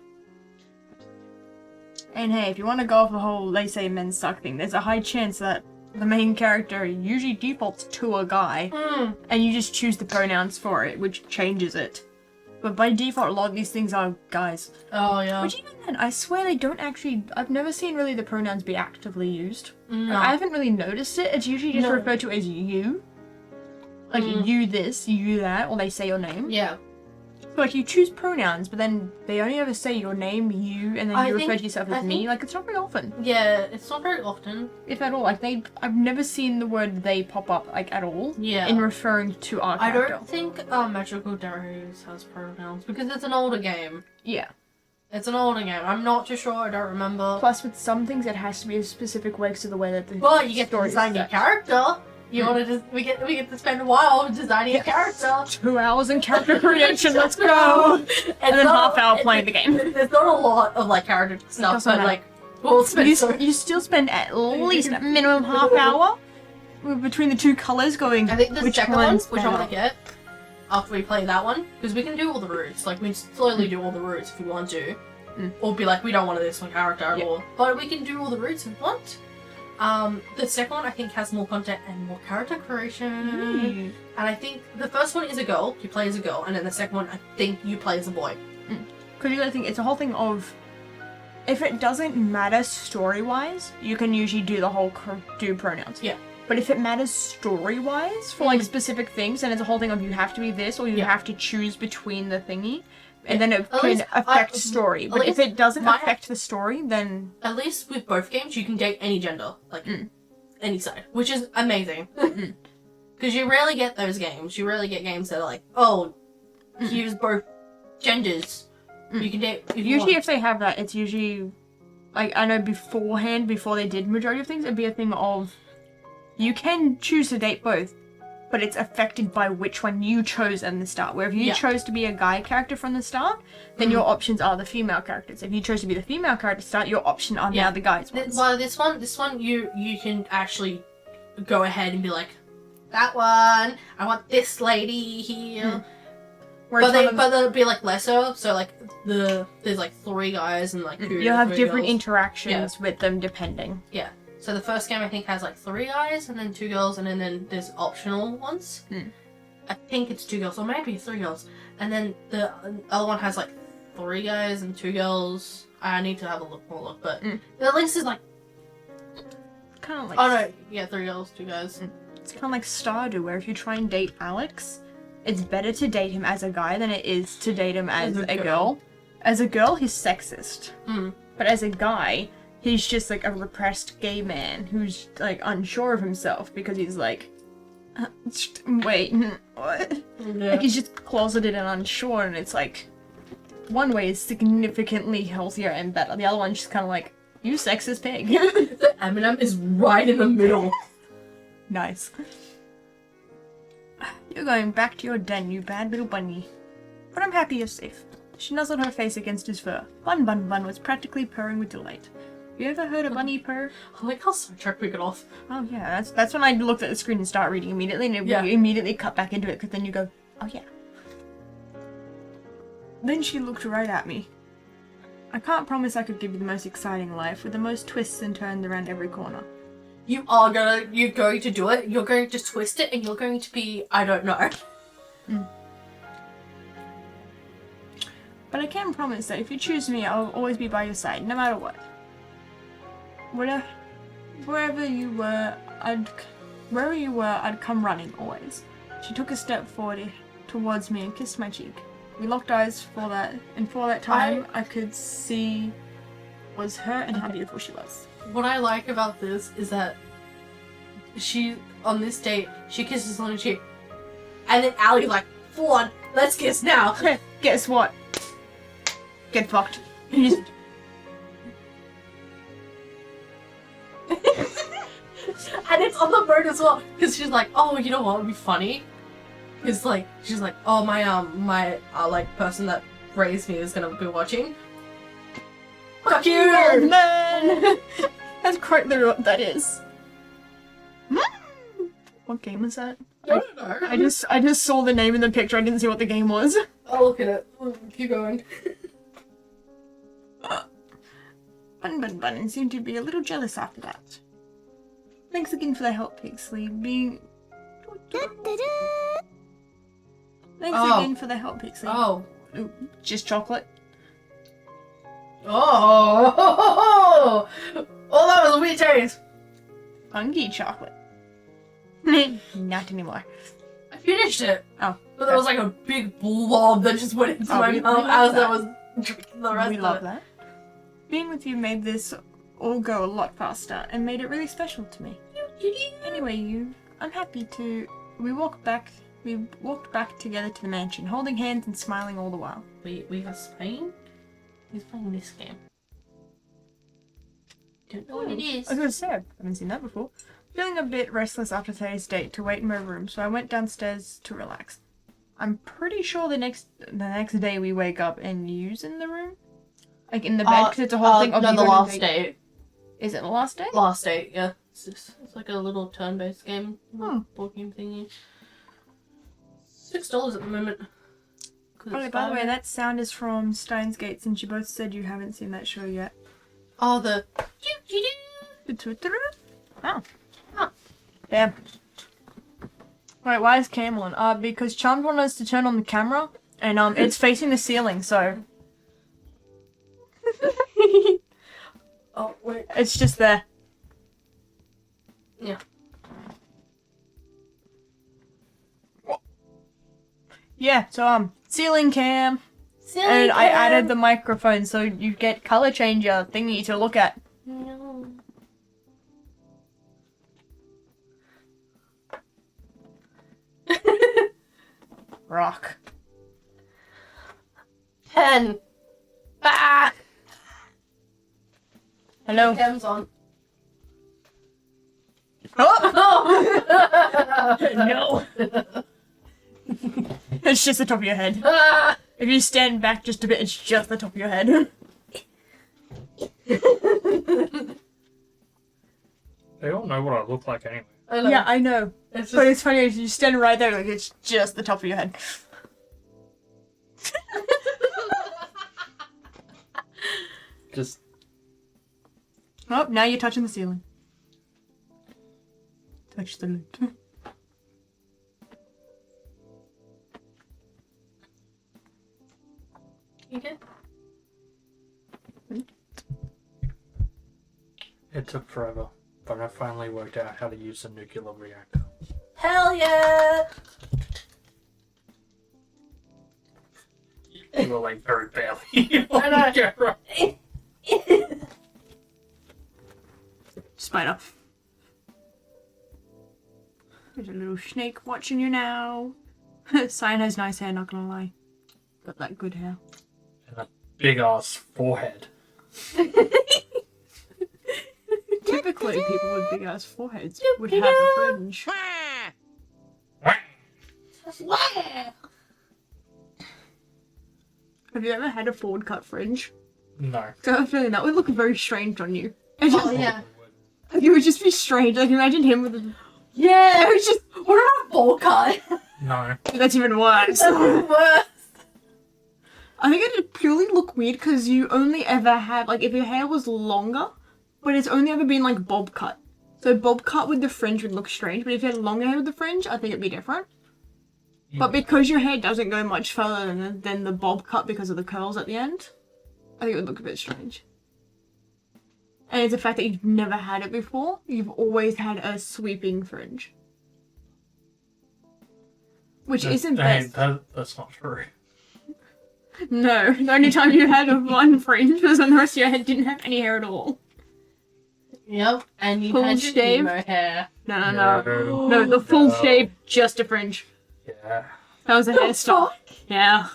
And hey, if you want to go off the whole they say men suck thing, there's a high chance that the main character usually defaults to a guy, and you just choose the pronouns for it, which changes it. But by default, a lot of these things are guys. oh yeah. Which even then, I swear they don't actually. I've never seen really the pronouns be actively used. No. I haven't really noticed it. It's usually just No. referred to as you. Like you this, you that, or they say your name. Yeah. So, like, you choose pronouns, but then they only ever say your name, you, and then I you refer think- to yourself I as me. think- Like, it's not very often, Yeah, it's not very often. if at all. Like, I've never seen the word they pop up, like, at all. Yeah. In referring to our I character. don't think Magical Diaries has pronouns because it's an older game. Yeah. It's an older game. I'm not too sure. I don't remember. Plus, with some things, it has to be a specific way to the way that the But you get to story is design your set. character. You want to we get to spend a while designing a character. 2 hours in character creation, let's go! And then half hour playing the game. There's not a lot of like character stuff, doesn't but matter. like we'll spend so. You still spend at least a minimum half hour between the two colours going, I think the which second one, one's which I want better? to get after we play that one, because we can do all the routes. Like we slowly do all the routes if we want to, or be like we don't want this one character at all, but we can do all the routes if we want. The second one I think has more content and more character creation, and I think the first one is a girl. You play as a girl, and then the second one I think you play as a boy. Because you gotta think, it's a whole thing of, if it doesn't matter story-wise, you can usually do the whole do pronouns. Yeah. But if it matters story-wise, for like specific things, then it's a whole thing of you have to be this, or you have to choose between the thingy, and then it At can least affect story. at But if least it doesn't my- affect the story, then At least with both games, you can date any gender, like any side, which is amazing. Because you rarely get those games. You rarely get games that are like, oh, here's both genders. You can date. If you usually want. if they have that, it's usually, like, I know beforehand, before they did majority of things, it'd be a thing of, you can choose to date both, but it's affected by which one you chose in the start. Where if you chose to be a guy character from the start, then your options are the female characters. If you chose to be the female character to start, your option are now the guys ones. Well, this one, you can actually go ahead and be like, that one. I want this lady here. Whereas But they'll be like lesser. So like there's like 3 guys and like 2 you'll have 3 different girls. interactions with them depending. Yeah. So the first game I think has like 3 guys and then 2 girls and then there's optional ones. I think it's 2 girls or maybe 3 girls. And then the other one has like 3 guys and 2 girls. I need to have a look, but at least it's like Kind of like, oh no, yeah, 3 girls, 2 guys. it's kind of like Stardew, where if you try and date Alex, it's better to date him as a guy than it is to date him as a girl. As a girl, he's sexist. But as a guy, he's just like a repressed gay man who's like unsure of himself because he's like, wait, what? Yeah. Like he's just closeted and unsure, and it's like, one way is significantly healthier and better. The other one's just kind of like, you sexist pig. Eminem is right in the middle. Nice. You're going back to your den, you bad little bunny. But I'm happy you're safe. She nuzzled her face against his fur. Bun Bun Bun was practically purring with delight. You ever heard a bunny purr? I like how sidetracked we got off. Oh yeah, that's when I looked at the screen and start reading immediately, and Yeah. we immediately cut back into it, because then you go, oh yeah. Then she looked right at me. I can't promise I could give you the most exciting life, with the most twists and turns around every corner. You're going to do it. You're going to twist it, and you're going to be, I don't know. But I can promise that if you choose me, I'll always be by your side, no matter what. Wherever you were, I'd come running, always. She took a step forward towards me and kissed my cheek. We locked eyes for that, and for that time, I could see was her and how beautiful she was. What I like about this is that she, on this date, she kisses on the cheek, and then Allie's like, full on, let's kiss now. Guess what? Get fucked. And it's on the bird as well, because she's like, oh, you know what would be funny? Because like, she's like, oh, my like person that raised me is gonna be watching. Fuck you! Man! That's quite literally what that is. What game is that? I don't know. I just saw the name in the picture, I didn't see what the game was. I'll look at it. Keep going. Bun Bun Bun seemed to be a little jealous after that. Thanks again for the help, Pixley. Thanks again for the help, Pixley. Oh. Ooh, just chocolate. Oh! Oh, that was a weird taste. Funky chocolate. Not anymore. finished it. Oh. But there was like a big blob that just went into my we mouth love as I that. was drinking the rest We of love it. that. Being with you made this all go a lot faster and made it really special to me. Anyway, I'm happy to. We walked back together to the mansion, holding hands and smiling all the while. We are Spain? He's playing this game. Don't know what it is. I was gonna say, I haven't seen that before. Feeling a bit restless after today's date to wait in my room, so I went downstairs to relax. I'm pretty sure the next day we wake up and you's in the room? Like in the bed, because it's a whole thing of no, you the going to last day. Is it the last day? Last day, yeah. It's like a little turn-based game. Hmm. Board game thingy. $6 at the moment. Oh, by the way, that sound is from Steins Gate, since you both said you haven't seen that show yet. Oh, the... Oh. Damn. Wait, why is Cam on? Because Charmed wanted us to turn on the camera, and it's facing the ceiling, so... Oh, wait. It's just there. Yeah. Yeah, so, ceiling cam. And I added the microphone so you get color changer thingy to look at. No. Rock. Pen. Ah! Hello. Cam's on. Oh! No. It's just the top of your head. Ah! If you stand back just a bit, it's just the top of your head. They all know what I look like anyway. I know. Yeah, I know. It's But just... it's funny, you stand right there, like it's just the top of your head. Just Oh, now you're touching the ceiling. Touch the lid. You good? it took forever, but I finally worked out how to use the nuclear reactor. Hell yeah! You were like very barely. I know. Camera. Spider. There's a little snake watching you now. Cyan has nice hair, not gonna lie. Got that good hair. And a big ass forehead. Typically, people with big ass foreheads would have a fringe. Have you ever had a forward cut fringe? No. So I have a feeling that would look very strange on you. Oh, yeah. It would just be strange. Like, imagine him with a... Yeah, it was just... What about a bowl cut? No. That's even worse. That's the worst. I think it'd purely look weird because you only ever had, like, if your hair was longer, but it's only ever been, like, bob cut. So bob cut with the fringe would look strange, but if you had longer hair with the fringe, I think it'd be different. But because your hair doesn't go much further than the bob cut because of the curls at the end, I think it would look a bit strange. And it's the fact that you've never had it before, you've always had a sweeping fringe. Which isn't best. That's not true. No, the only time you had a one fringe was when the rest of your head didn't have any hair at all. Yep, and you Full had your shave? emo hair. No. No. No, the full No. shave, just a fringe. Yeah. That was a hairstyle. Yeah.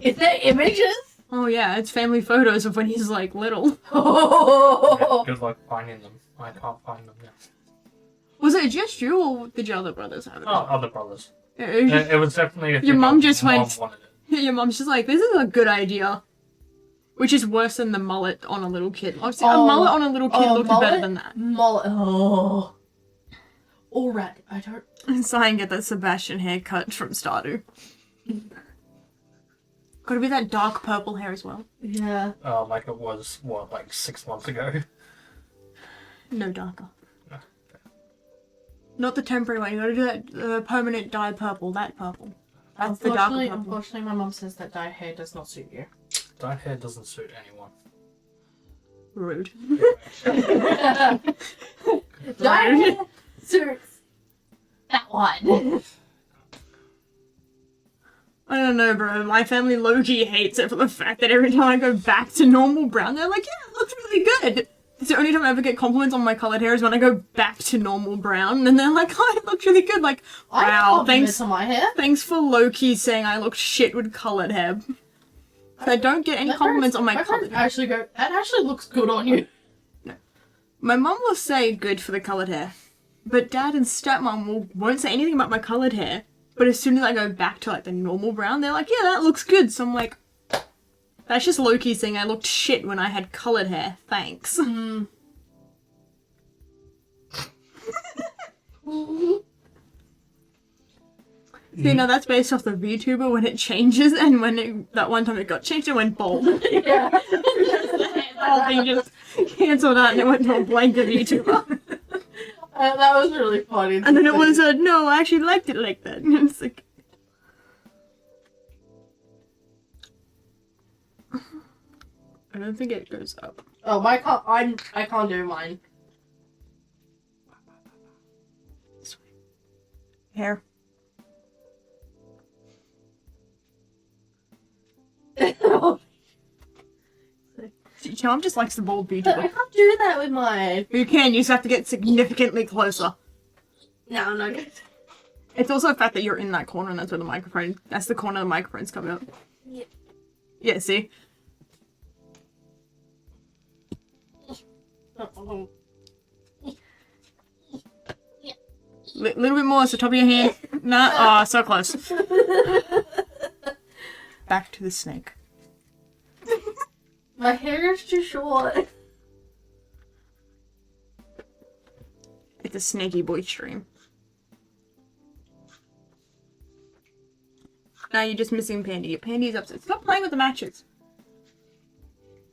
Is there images? Oh yeah, it's family photos of when he's like little. Yeah, Oh. good luck finding them. I can't find them now. Was it just you or did your other brothers have it? Oh, other brothers. It was It was definitely a Your thing mum that just mum went- wanted it. Your mom's just like, this is a good idea. Which is worse than the mullet on a little kid. Obviously, a Oh. mullet on a little kid looked better than that. Mullet. Oh. Alright, I don't... And Cyan get that Sebastian haircut from Stardew. Gotta be that dark purple hair as well. Yeah. Like it was, what, like 6 months ago? No darker. No. Not the temporary one. You gotta do that permanent dye purple. That purple. That's the darker purple. Unfortunately, my mom says that dyed hair does not suit you. Dyed hair doesn't suit anyone. Rude. Dyed hair suits that one. I don't know, bro. My family low-key hates it for the fact that every time I go back to normal brown, they're like, yeah, it looks really good. It's the only time I ever get compliments on my colored hair is when I go back to normal brown, and they're like, oh, it looks really good. Like, I have wow, compliments thanks, on my hair. thanks for low-key saying I look shit with colored hair. I don't get any compliments on my colored hair. Actually go, that actually looks good on you. My mum will say good for the colored hair, but dad and stepmom won't say anything about my colored hair. But as soon as I go back to like the normal brown, they're like, yeah, that looks good. So I'm like, that's just low-key saying I looked shit when I had colored hair. Thanks. Mm. You know, that's based off the VTuber when it changes, and when that one time it got changed, it went bold. Yeah. The whole thing just cancelled out and it went to a blanket VTuber. That was really funny. And then it was no, I actually liked it like that. And it's like, I don't think it goes up. Oh, I can't do mine. This way. Hair. Charm just likes the bold I VTuber. can't do that with mine. You can, you just have to get significantly closer. No, I'm not good. It's also the fact that you're in that corner and that's where the microphone, that's the corner the microphone's coming up. Yeah. Yeah, see? Little bit more, so top of your hand. Nah, oh, so close. Back to the snake. My hair is too short. It's a snaky boy stream. Now you're just missing Pandy. Pandy's upset. Stop playing with the matches.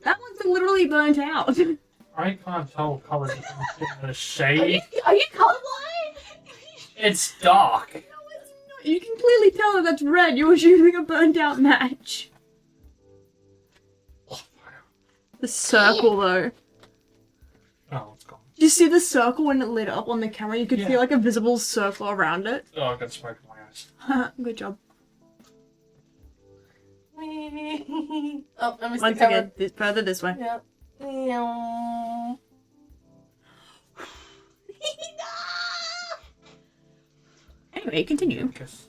That one's literally burnt out. I can't tell colors in the shade. Are you colorblind? It's dark. No, it's not. You can clearly tell that that's red. You're choosing a burnt out match. The circle, though. Oh, it's gone. Did you see the circle when it lit up on the camera? You could Yeah. feel like a visible circle around it. Oh, I got smoke in my eyes. Good job. Oh, let me see. Once again, further this way. Yeah. Anyway, continue. Kiss.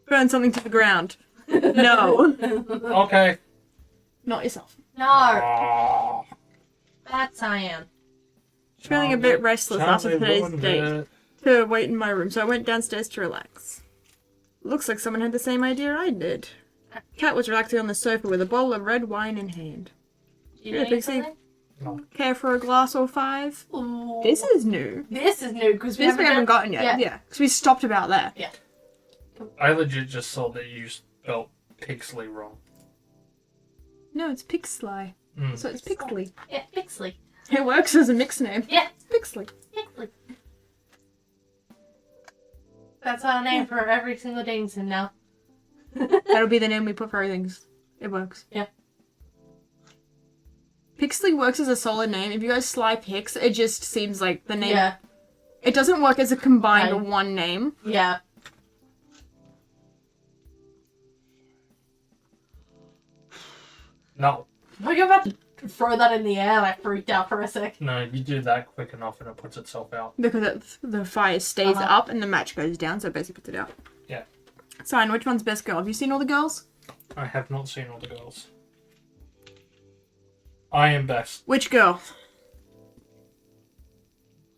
Burn something to the ground. No. Okay. Not yourself. No, Oh, that's cyan. Feeling a bit restless after Charlie today's ruined date. it. To wait in my room, so I went downstairs to relax. Looks like someone had the same idea I did. Cat was relaxing on the sofa with a bowl of red wine in hand. You Yeah, need Pixie. something? No. Care for a glass or five? Ooh. This is new. This is new because This we haven't gotten yet. Yeah. Yeah, because we stopped about there. I legit just saw that you spelled Pixley wrong. No, it's Pixley. Mm. So it's Pixley. Yeah, Pixley. It works as a mixed name. Yeah, Pixley. Pixley. That's our name for every single dating sim now. That'll be the name we put for everything. It works. Yeah. Pixley works as a solid name. If you guys Sly Pix, it just seems like the name. Yeah, It doesn't work as a combined Right. one name. yeah. No. Oh, you're about to throw that in the air, and I freaked out for a sec. No, you do that quick enough and it puts itself out. Because the fire stays Uh-huh. up and the match goes down, so it basically puts it out. Yeah. Sign, which one's best girl? Have you seen all the girls? I have not seen all the girls. I am best. Which girl?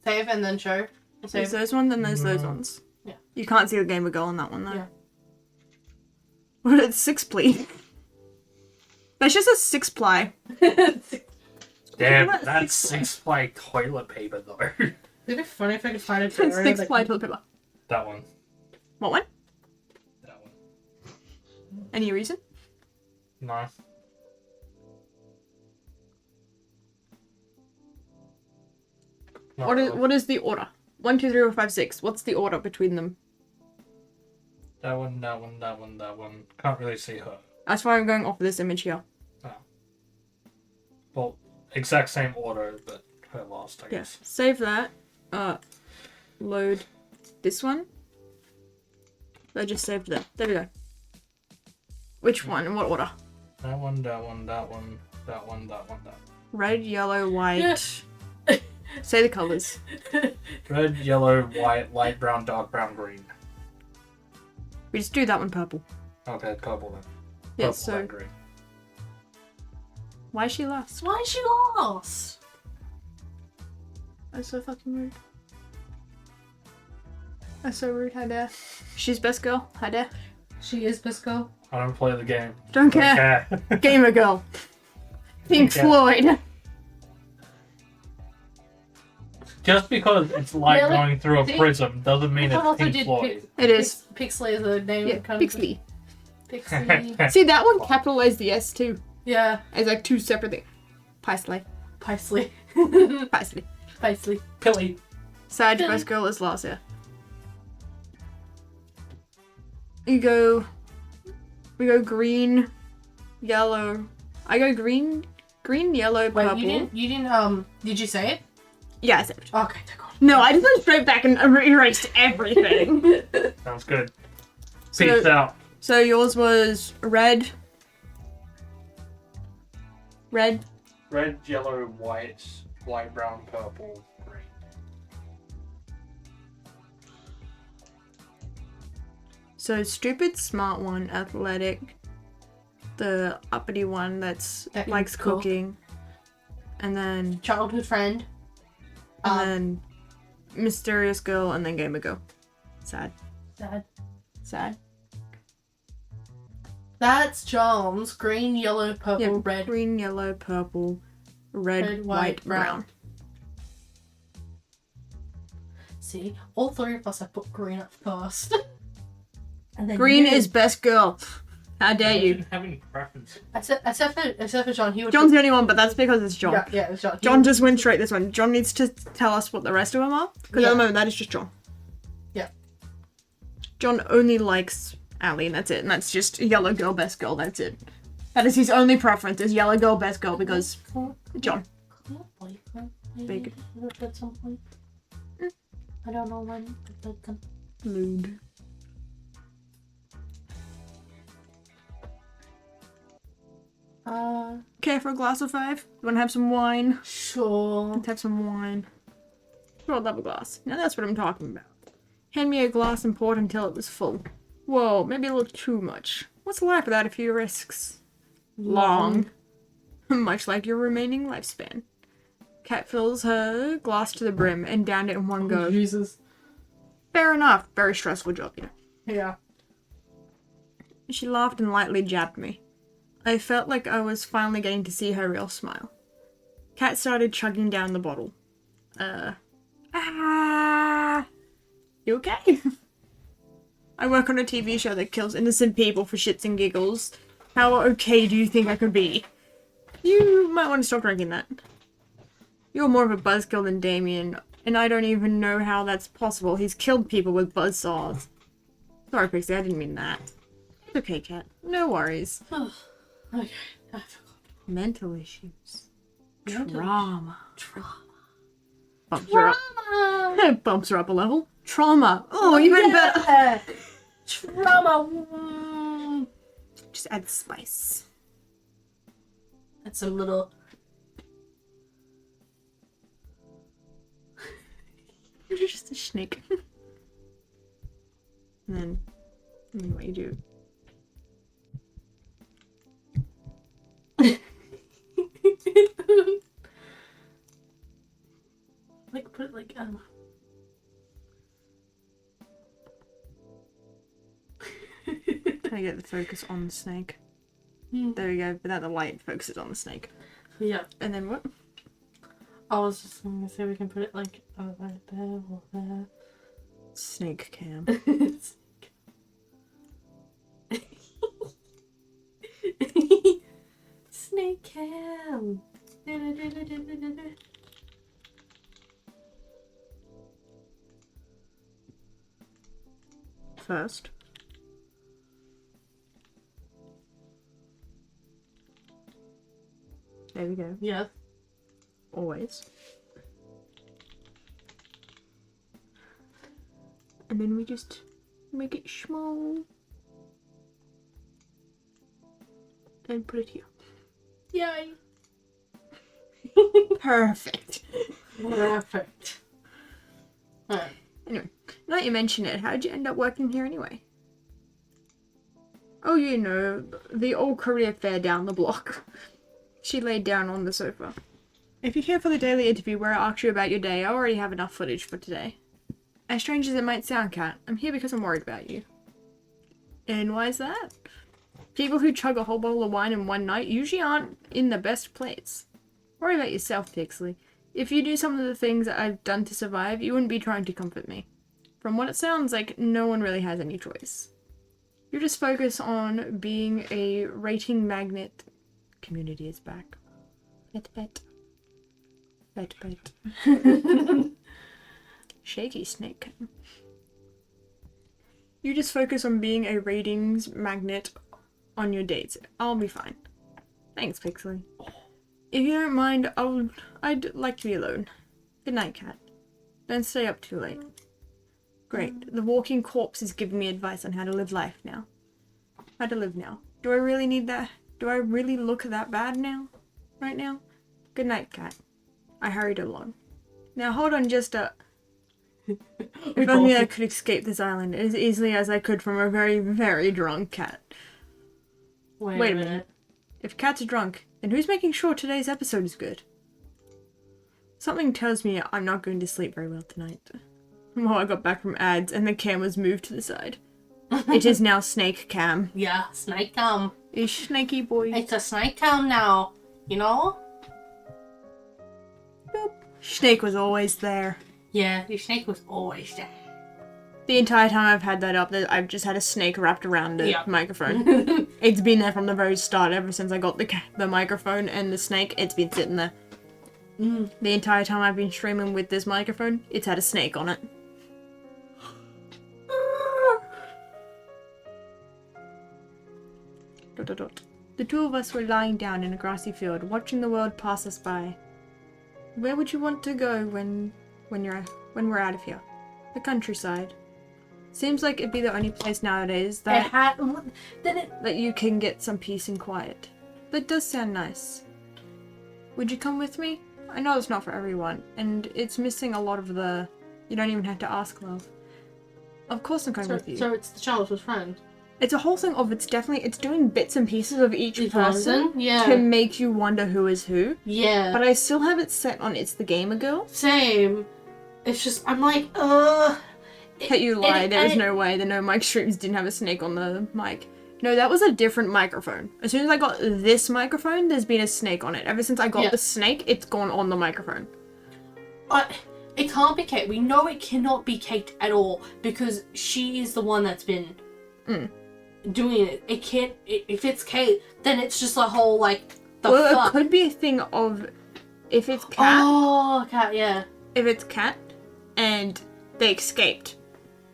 Save and then show. There's Save. those ones and there's those No. ones. Yeah. You can't see the gamer girl on that one, though. Yeah. What is 6 ply? That's just a 6 ply. Damn, about that's 6 6-ply toilet paper though. It'd be funny if I could find a It's area 6 that ply can- toilet paper. That one. What one? That one. Any reason? No. Not really. What is the order? 1, 2, 3, 4, 5, 6. What's the order between them? That one, that one, that one, that one. Can't really see her. That's why I'm going off of this image here. Well, exact same order, but her last, I Yeah. guess. Save that. Load this one. I just saved that. There we go. Which one? In what order? That one, that one, that one, that one, that one, that one. Red, yellow, white. Say the colors. Red, yellow, white, light brown, dark brown, green. We just do that one purple. Okay, purple then. Yeah, Purple, so then green. why is she last? Why is she lost? That's so fucking rude. That's so rude, how dare. She's best girl, how dare. She is best girl. I don't play the game. Don't care. care. Gamer girl. Pink Yeah. Floyd. Just because it's like Really? going through a See? prism doesn't mean I it's also Pink did Floyd. It is. Pixley is the name Yeah, of kind Pixley. of Pixley. See, that one capitalized the S too. Yeah. As like two separate things. Paisley. Paisley. Paisley. Paisley. Pilly. Sag, best girl is last, yeah. We go green, yellow. I go green, yellow, Wait, purple. you didn't, did you say it? Yeah, I said it. Okay, thank God. No, I just went straight back and erased everything. Sounds good. So- Peace out. So yours was red, Red, yellow, white, light brown, purple, green. so stupid, smart one, athletic, the uppity one that's That can likes cook. cooking, and then Childhood friend. mysterious girl, and then gamer girl. Sad. Sad. That's John's. Green, yellow, purple, Yeah, red. green, yellow, purple, red, Red, white, white, brown. brown. See, all three of us have put green up first. And then Green you- is best girl. How dare I you? didn't have any preference. except for John. He would. John's the only one, but that's because it's John. Yeah, it was John. He John would- just went straight this one. John needs to tell us what the rest of them are, because Yeah. at the moment that is just John. Yeah. John only likes Allie, and that's it. And that's just yellow girl, best girl. That's it. That is his only preference: is yellow girl, best girl, because John. Big. At some point. I don't know when. But Lewd. Care for a glass of 5? You want to have some wine? sure. Let's have some wine. Sure, I'll have a glass. Now that's what I'm talking about. Hand me a glass and poured until it was full. Whoa, maybe a little too much. What's life without a few risks? Long. Much like your remaining lifespan. Cat fills her glass to the brim and downed it in one go. Jesus. Fair enough. Very stressful job, you know. Yeah. She laughed and lightly jabbed me. I felt like I was finally getting to see her real smile. Cat started chugging down the bottle. You okay? I work on a TV show that kills innocent people for shits and giggles. How okay do you think I could be? You might want to stop drinking that. You're more of a buzzkill than Damien, and I don't even know how that's possible. He's killed people with buzzsaws. Sorry, Pixie, I didn't mean that. It's okay, Cat. No worries. Okay. I forgot. Mental issues. Mental Trauma. Trauma. Bumps her up. Bumps her up a level. Trauma. Oh, even better. Trauma. Just add spice. That's a little. You're just a snake. And then what you do? Like put it like Trying to get the focus on the snake. Hmm. There we go. But now the light focuses on the snake. Yeah. And then what? I was just gonna say we can put it like right there or there. Snake cam. Snake cam. First. There we go. Yes. Always. And then we just make it small. and put it here. Yay! Perfect. Perfect. Alright. Anyway, now that you mention it, how'd you end up working here anyway? Oh, you know, the old career fair down the block. She laid down on the sofa. If you're here for the daily interview where I ask you about your day, I already have enough footage for today. As strange as it might sound, Kat, I'm here because I'm worried about you. And why is that? People who chug a whole bottle of wine in one night usually aren't in the best place. Worry about yourself, Pixley. If you do some of the things that I've done to survive, you wouldn't be trying to comfort me. From what it sounds like, no one really has any choice. You just focus on being a rating magnet. Community is back. Pet pet. Pet pet. Shaky snake. You just focus on being a ratings magnet on your dates. I'll be fine. Thanks, Pixley. If you don't mind, I'd like to be alone. Good night, Kat. Don't stay up too late. Great. The walking corpse is giving me advice on how to live life now. How to live now. Do I really need that? Do I really look that bad now? Right now? Good night, Kat. I hurried along. Now hold on just a... If only I could escape this island as easily as I could from a very, very drunk cat. Wait a minute. If Kat's drunk, then who's making sure today's episode is good? Something tells me I'm not going to sleep very well tonight. Well, I got back from ads and the cam was moved to the side. It is now snake cam. Yeah, snake cam. Ish, snaky boy. It's a snake cam now, you know? Boop. Snake was always there. Yeah, the snake was always there. The entire time I've had that up, I've just had a snake wrapped around the microphone. It's been there from the very start, ever since I got the microphone and the snake, it's been sitting there. The entire time I've been streaming with this microphone, it's had a snake on it. Dot, dot, dot. The two of us were lying down in a grassy field, watching the world pass us by. Where would you want to go when we're out of here? The countryside. Seems like it'd be the only place nowadays that you can get some peace and quiet. That does sound nice. Would you come with me? I know it's not for everyone, and it's missing a lot of the... You don't even have to ask, love. Of course I'm coming with you. So it's the childhood friend. It's a whole thing of it's doing bits and pieces of each person yeah. to make you wonder who is who. Yeah. But I still have it set on it's the gamer girl. Same. It's just, I'm like, Hey, you lie, there was no way. The No Mic streams didn't have a snake on the mic. No, that was a different microphone. As soon as I got this microphone, there's been a snake on it. Ever since I got the snake, it's gone on the microphone. It can't be Kate. We know it cannot be Kate at all because she is the one that's been doing it. It can't. If it's Kate, then it's just a whole like. It could be a thing of if it's Cat. Oh, Cat. Yeah. If it's Cat, and they escaped,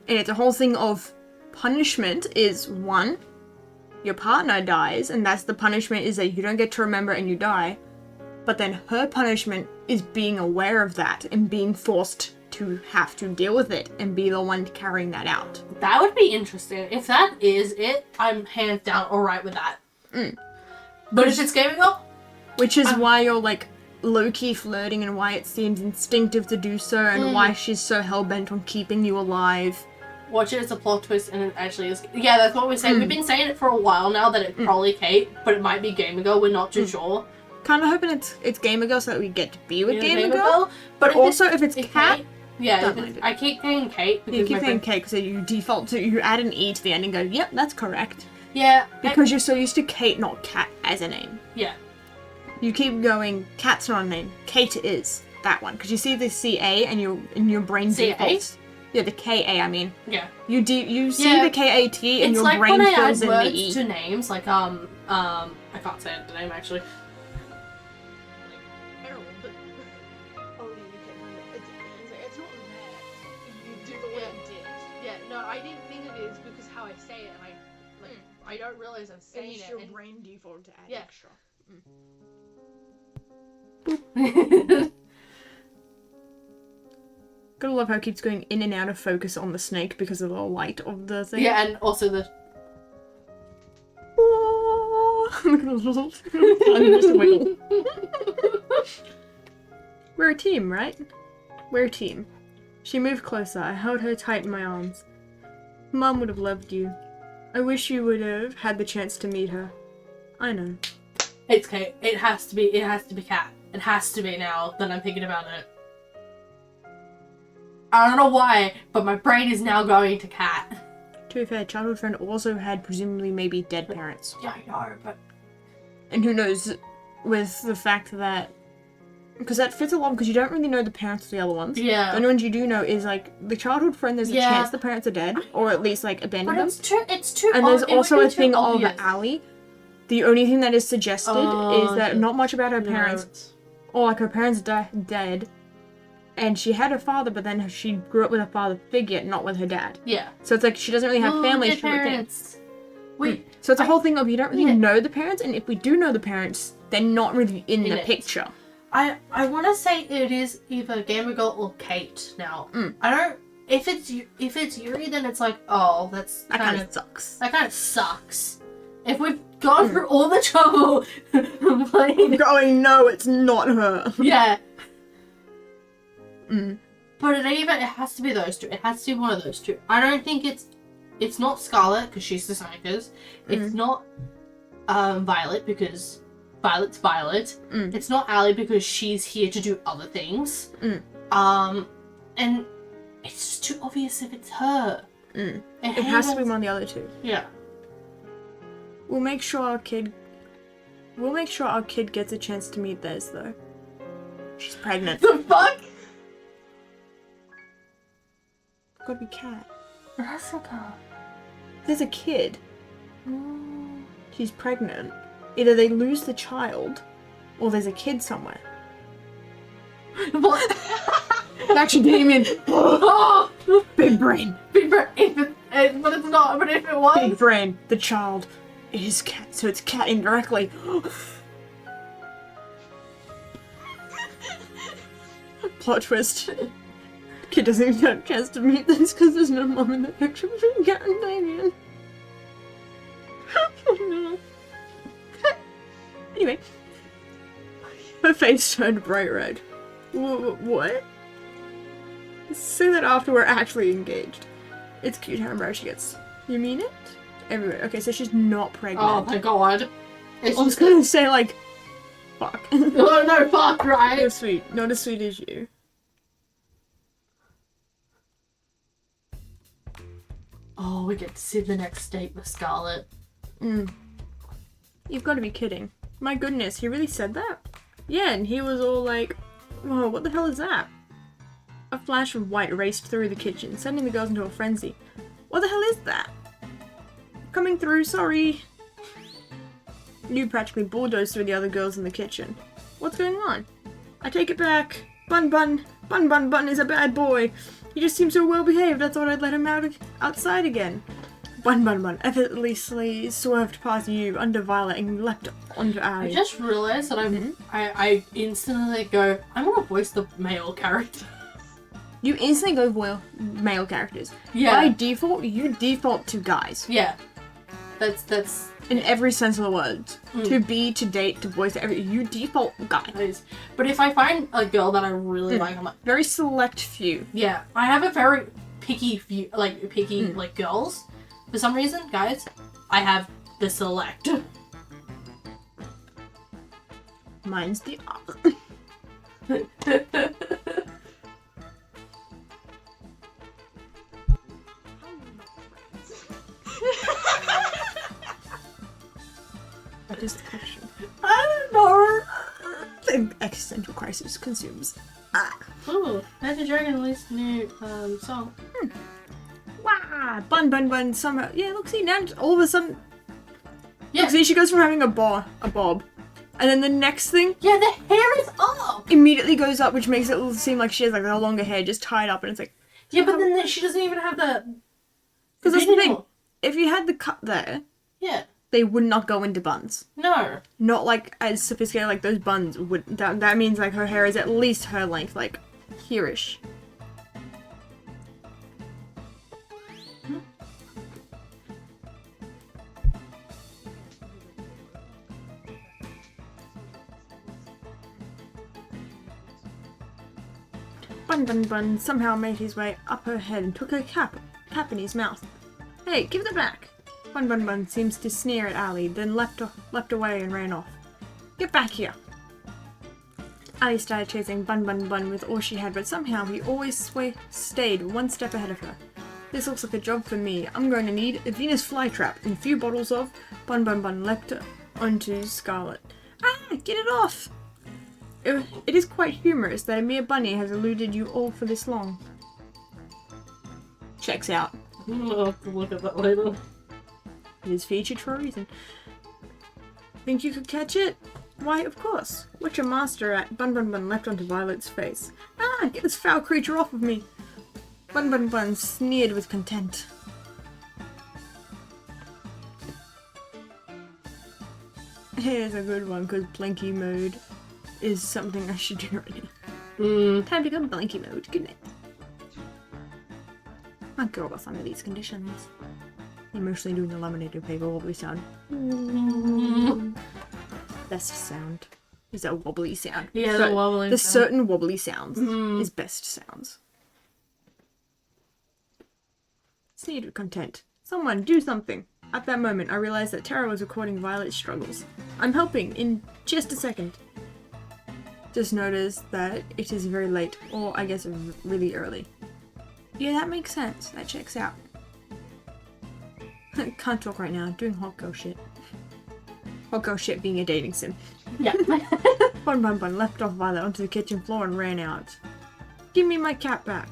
and it's a whole thing of punishment is one. Your partner dies, and that's the punishment is that you don't get to remember and you die. But then her punishment is being aware of that and being forced to have to deal with it and be the one carrying that out. That would be interesting. If that is it, I'm hands down alright with that. But if it's gaming up... Which is why you're like low-key flirting and why it seems instinctive to do so and why she's so hell-bent on keeping you alive. Watch it as a plot twist and it actually is... Yeah, that's what we're saying. We've been saying it for a while now that it's probably Kate, but it might be Gamer Girl. We're not too sure. Kind of hoping it's Gamer Girl so that we get to be with Gamer Girl. But also if it's Cat... I keep saying Kate because you keep saying Kate because you default to... You add an E to the end and go, yep, that's correct. Yeah. Because you're so used to Kate, not Cat as a name. Yeah. You keep going, Cat's not a name. Kate is that one. Because you see the CA and your brain defaults. Yeah, the KA, I mean. Yeah. You see the KAT and your brain fills in the E. It's like when I add words to names, like, I can't say the name, actually. Yeah, no, I didn't think it is because how I say it, and I don't realize I'm saying it. Your brain default to add extra. Gotta love how it keeps going in and out of focus on the snake because of the light of the thing. Yeah, and also the Just a wiggle. We're a team, right? We're a team. She moved closer. I held her tight in my arms. Mum would have loved you. I wish you would have had the chance to meet her. I know. It's okay. It has to be Cat. It has to be now that I'm thinking about it. I don't know why, but my brain is now going to Cat. To be fair, childhood friend also had presumably maybe dead parents. Yeah, I know, but... And who knows, with the fact that... Because that fits along, because you don't really know the parents of the other ones. Yeah. The only ones you do know is, like, the childhood friend, there's a chance the parents are dead, or at least, like, abandoned them. It's too And there's also a thing obvious. of Allie. The only thing that is suggested is that not much about her parents, or, like, her parents dead, and she had her father, but then she grew up with a father figure, not with her dad. Yeah. So it's like she doesn't really have family. She parents. Wait. So it's a whole thing of you don't really know the parents, and if we do know the parents, they're not really in the picture. I want to say it is either Gamer Girl or Kate now. I don't. If it's Yuri, then it's like, oh, that kind of sucks. That kind of sucks. If we've gone through all the trouble playing, going, no, it's not her. Yeah. But it has to be those two. It has to be one of those two. I don't think it's not Scarlet because she's the scientist. It's not Violet because Violet's Violet. It's not Allie because she's here to do other things. And it's just too obvious if it's her. It has to be one of the other two. Yeah. We'll make sure our kid gets a chance to meet theirs though. She's pregnant. The fuck? Gotta be Cat. Jessica. There's a kid. She's pregnant. Either they lose the child, or there's a kid somewhere. What? Actually, Damien. Oh! Big brain. Big brain. But it's not. But if it was. Big brain. The child is Cat, so it's Cat indirectly. Plot twist. Kid doesn't even get a chance to meet this because there's no mom in the picture between Cat and Damien. Oh no. Anyway. Her face turned bright red. What? Say that after we're actually engaged. It's cute how embarrassed she gets. You mean it? Everywhere. Okay, so she's not pregnant. Oh my god. I was gonna say, like, fuck. Oh no, fuck, right? Not sweet. Not as sweet as you. Oh, we get to see the next date with Scarlet. You've got to be kidding. My goodness, he really said that? Yeah, and he was all like, whoa, what the hell is that? A flash of white raced through the kitchen, sending the girls into a frenzy. What the hell is that? Coming through, sorry. You practically bulldozed through the other girls in the kitchen. What's going on? I take it back. Bun is a bad boy. He just seems so well behaved, I thought I'd let him outside again. Bun effortlessly swerved past you under Violet and leapt onto Allie. I just realised that I instantly go, I'm gonna voice the male character. You instantly go for male characters. Yeah. By default, you default to guys. Yeah. That's in every sense of the word. To be, to date, to voice, you default guy. But if I find a girl that I really like, I'm like, very select few. Yeah. I have a very picky few, like girls. For some reason, guys, I have the select. Mine's the opposite. What is the question? I don't know. The existential crisis consumes. Ooh, Magic Dragon released a new song. Wow, bun, somehow. Yeah, look, see, now all of a sudden. Yeah. Look, see, she goes from having a bob. And then the next thing. Yeah, the hair is up! Immediately goes up, which makes it seem like she has like a longer hair just tied up, and it's like. Yeah, but then she doesn't even have the. Because that's the thing. If you had the cut there. Yeah. They would not go into buns. No. Not like as sophisticated like those buns would. That means like her hair is at least her length, like here-ish. Bun Bun Bun somehow made his way up her head and took her cap in his mouth. Hey, give it back! Bun Bun Bun seems to sneer at Ali, then leapt away and ran off. Get back here! Ali started chasing Bun Bun Bun with all she had, but somehow he always stayed one step ahead of her. This looks like a job for me. I'm going to need a Venus flytrap and a few bottles of... Bun Bun Bun leapt onto Scarlet. Ah! Get it off! It is quite humorous that a mere bunny has eluded you all for this long. Checks out. I'll have to look at that later. It is featured for a reason. Think you could catch it? Why, of course. What's your master at? Bun Bun Bun leapt onto Violet's face. Ah, get this foul creature off of me! Bun Bun Bun sneered with contempt. Here's a good one, because Blinky mode is something I should do right now. Time to go Blinky mode. Good night. I go with some of these conditions. Emotionally doing the laminated paper wobbly sound. Best sound is a wobbly sound. Yeah, So the wobbling the sound. certain wobbly sounds is best sounds. Sneered with content. Someone do something. At that moment, I realized that Tara was recording Violet's struggles. I'm helping in just a second. Just noticed that it is very late, or I guess really early. Yeah, that makes sense. That checks out. Can't talk right now. Doing hot girl shit. Hot girl shit being a dating sim. Yeah. Bun Bun Bun left off Violet onto the kitchen floor and ran out. Give me my cat back.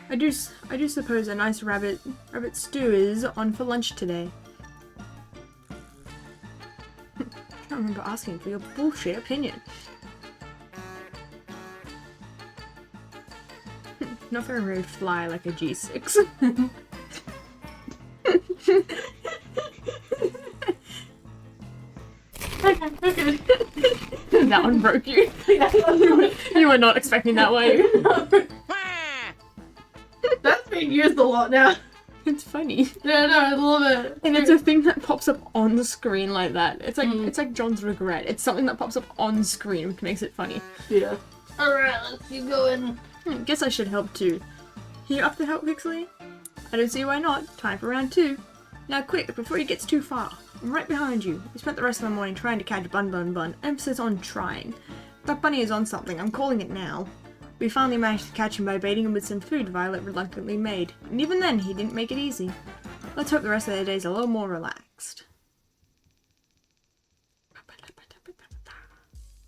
I do suppose a nice rabbit stew is on for lunch today. I can't remember asking for your bullshit opinion. Not very fly like a G6. Okay. That one broke you. You were not expecting that, were you? That's being used a lot now. It's funny. Yeah, no, I love it. And it's a thing that pops up on the screen like that. It's like John's regret. It's something that pops up on screen, which makes it funny. Yeah. Alright, let's keep going. Guess I should help too. You up to help, Pixley? I don't see why not. Time for round 2. Now quick, before he gets too far. I'm right behind you. We spent the rest of the morning trying to catch Bun Bun Bun. Emphasis on trying. That bunny is on something. I'm calling it now. We finally managed to catch him by baiting him with some food Violet reluctantly made. And even then, he didn't make it easy. Let's hope the rest of the day's a little more relaxed.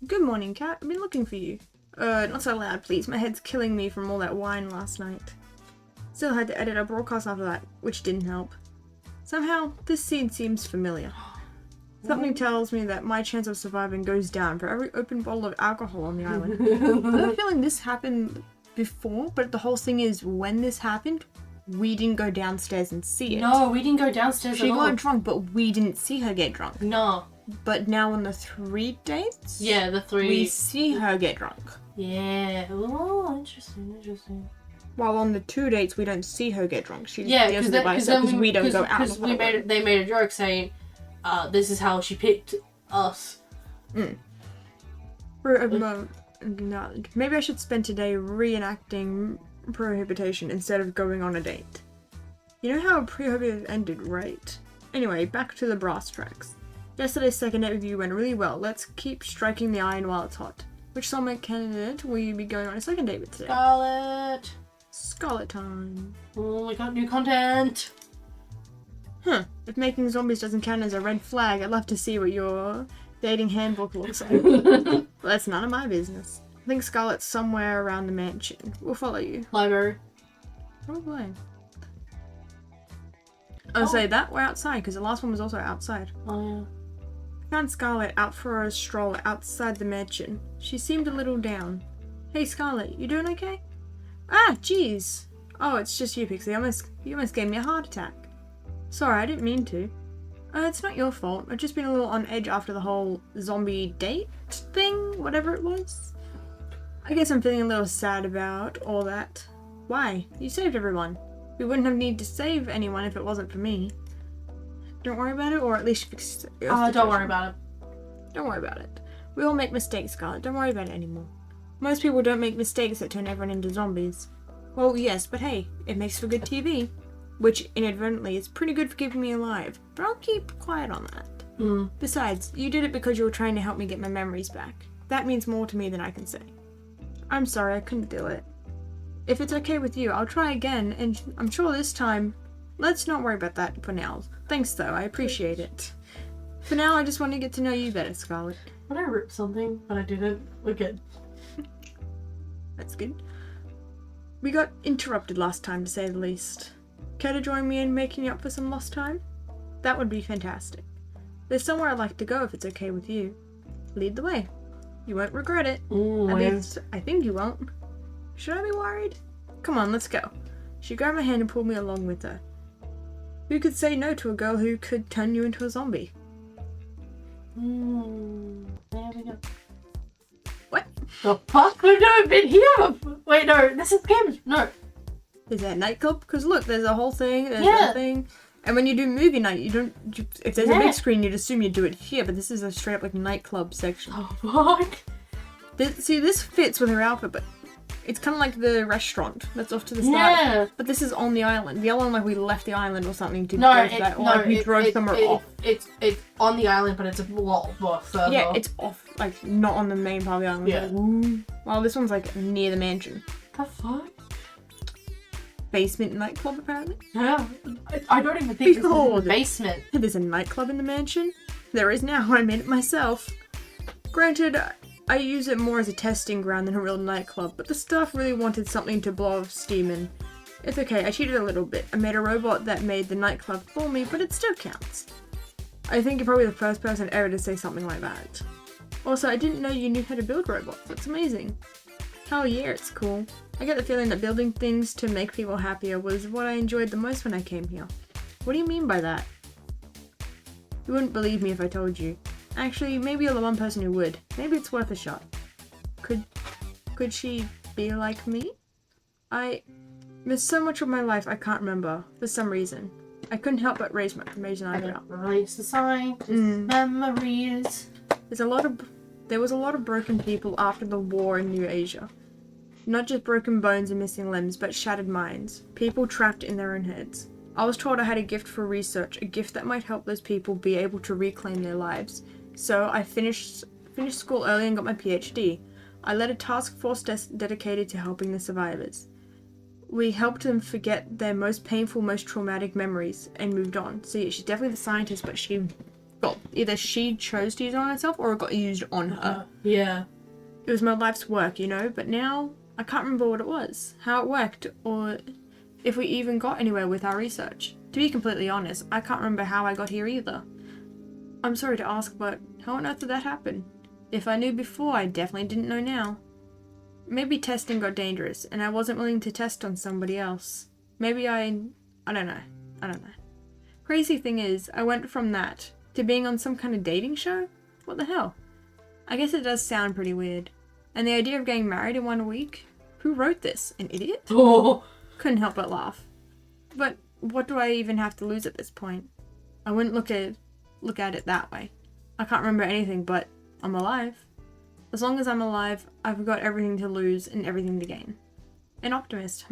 Good morning, cat. I've been looking for you. Not so loud, please. My head's killing me from all that wine last night. Still had to edit a broadcast after that, which didn't help. Somehow, this scene seems familiar. Something tells me that my chance of surviving goes down for every open bottle of alcohol on the island. I have a feeling this happened before, but the whole thing is when this happened, we didn't go downstairs and see it. No, we didn't go downstairs She at all. got drunk, but we didn't see her get drunk. No. But now on the 3 dates, Yeah, the 3. we see her get drunk. Yeah. Oh, interesting. While on the 2 dates, we don't see her get drunk. She Yeah, deals with it by herself because we don't go out. Because they made a joke saying, this is how she picked us. No, maybe I should spend today reenacting prohibition instead of going on a date. You know how prohibitive ended, right? Anyway, back to the brass tracks. Yesterday's second date with you went really well. Let's keep striking the iron while it's hot. Which soulmate candidate will you be going on a second date with today? Scarlet. Scarlet time. Oh, we got new content. Huh. If making zombies doesn't count as a red flag, I'd love to see what your dating handbook looks like. Well, that's none of my business. I think Scarlet's somewhere around the mansion. We'll follow you. Library. Probably. I'll say that we're outside, because the last one was also outside. Oh, yeah. I found Scarlet out for a stroll outside the mansion. She seemed a little down. Hey Scarlet, you doing okay? Ah, jeez. Oh, it's just you, Pixie. You almost gave me a heart attack. Sorry, I didn't mean to. It's not your fault. I've just been a little on edge after the whole zombie date thing, whatever it was. I guess I'm feeling a little sad about all that. Why? You saved everyone. We wouldn't have needed to save anyone if it wasn't for me. Don't worry about it, or at least fix it. Don't worry about it. Don't worry about it. We all make mistakes, Scarlet. Don't worry about it anymore. Most people don't make mistakes that turn everyone into zombies. Well, yes, but hey, it makes for good TV. Which, inadvertently, is pretty good for keeping me alive. But I'll keep quiet on that. Besides, you did it because you were trying to help me get my memories back. That means more to me than I can say. I'm sorry, I couldn't do it. If it's okay with you, I'll try again, and I'm sure this time... Let's not worry about that for now. Thanks, though. I appreciate it. For now, I just want to get to know you better, Scarlet. When I ripped something, but I didn't. We're good. That's good. We got interrupted last time, to say the least. Care to join me in making up for some lost time? That would be fantastic. There's somewhere I'd like to go if it's okay with you. Lead the way. You won't regret it. At least, I think you won't. Should I be worried? Come on, let's go. She grabbed my hand and pulled me along with her. Who could say no to a girl who could turn you into a zombie? There we go. What? The fuck? We've never been here! Wait, no, this is game. No. Is that a nightclub? Because look, there's a whole thing, there's Yeah. a thing. And when you do movie night, you don't... If there's a big screen, you'd assume you'd do it here, but this is a straight up like nightclub section. Oh, fuck. This fits with her outfit, but it's kind of like the restaurant that's off to the side. Yeah. But this is on the island. The other one, like we left the island or something to No, go to that, or like we drove somewhere off. It's on the island, but it's a lot more further. Yeah, it's off, like not on the main part of the island. Yeah. Like, ooh. Well, this one's like near the mansion. The fuck? Basement nightclub, apparently. Yeah. I don't even think this is in the Behold. basement. There's a nightclub in the mansion. There is now. I made it myself. Granted, I use it more as a testing ground than a real nightclub, but the staff really wanted something to blow off steam in. It's okay, I cheated a little bit. I made a robot that made the nightclub for me, but it still counts. I think you're probably the first person ever to say something like that. Also, I didn't know you knew how to build robots. That's amazing. Hell yeah, it's cool. I get the feeling that building things to make people happier was what I enjoyed the most when I came here. What do you mean by that? You wouldn't believe me if I told you. Actually, maybe you're the one person who would. Maybe it's worth a shot. Could she be like me? There's so much of my life I can't remember, for some reason. I couldn't help but raise an eyebrow. Release the sign, memories. There was a lot of broken people after the war in New Asia. Not just broken bones and missing limbs, but shattered minds. People trapped in their own heads. I was told I had a gift for research, a gift that might help those people be able to reclaim their lives. So I finished school early and got my PhD. I led a task force dedicated to helping the survivors. We helped them forget their most painful, most traumatic memories and moved on. So yeah, she's definitely the scientist, but either she chose to use it on herself or it got used on her. Yeah. It was my life's work, but now I can't remember what it was, how it worked, or if we even got anywhere with our research. To be completely honest, I can't remember how I got here either. I'm sorry to ask, but how on earth did that happen? If I knew before, I definitely didn't know now. Maybe testing got dangerous, and I wasn't willing to test on somebody else. Maybe I don't know. Crazy thing is, I went from that to being on some kind of dating show? What the hell? I guess it does sound pretty weird. And the idea of getting married in 1 week? Who wrote this? An idiot? Oh. Couldn't help but laugh. But what do I even have to lose at this point? I wouldn't look at it that way. I can't remember anything, but I'm alive. As long as I'm alive, I've got everything to lose and everything to gain. An optimist,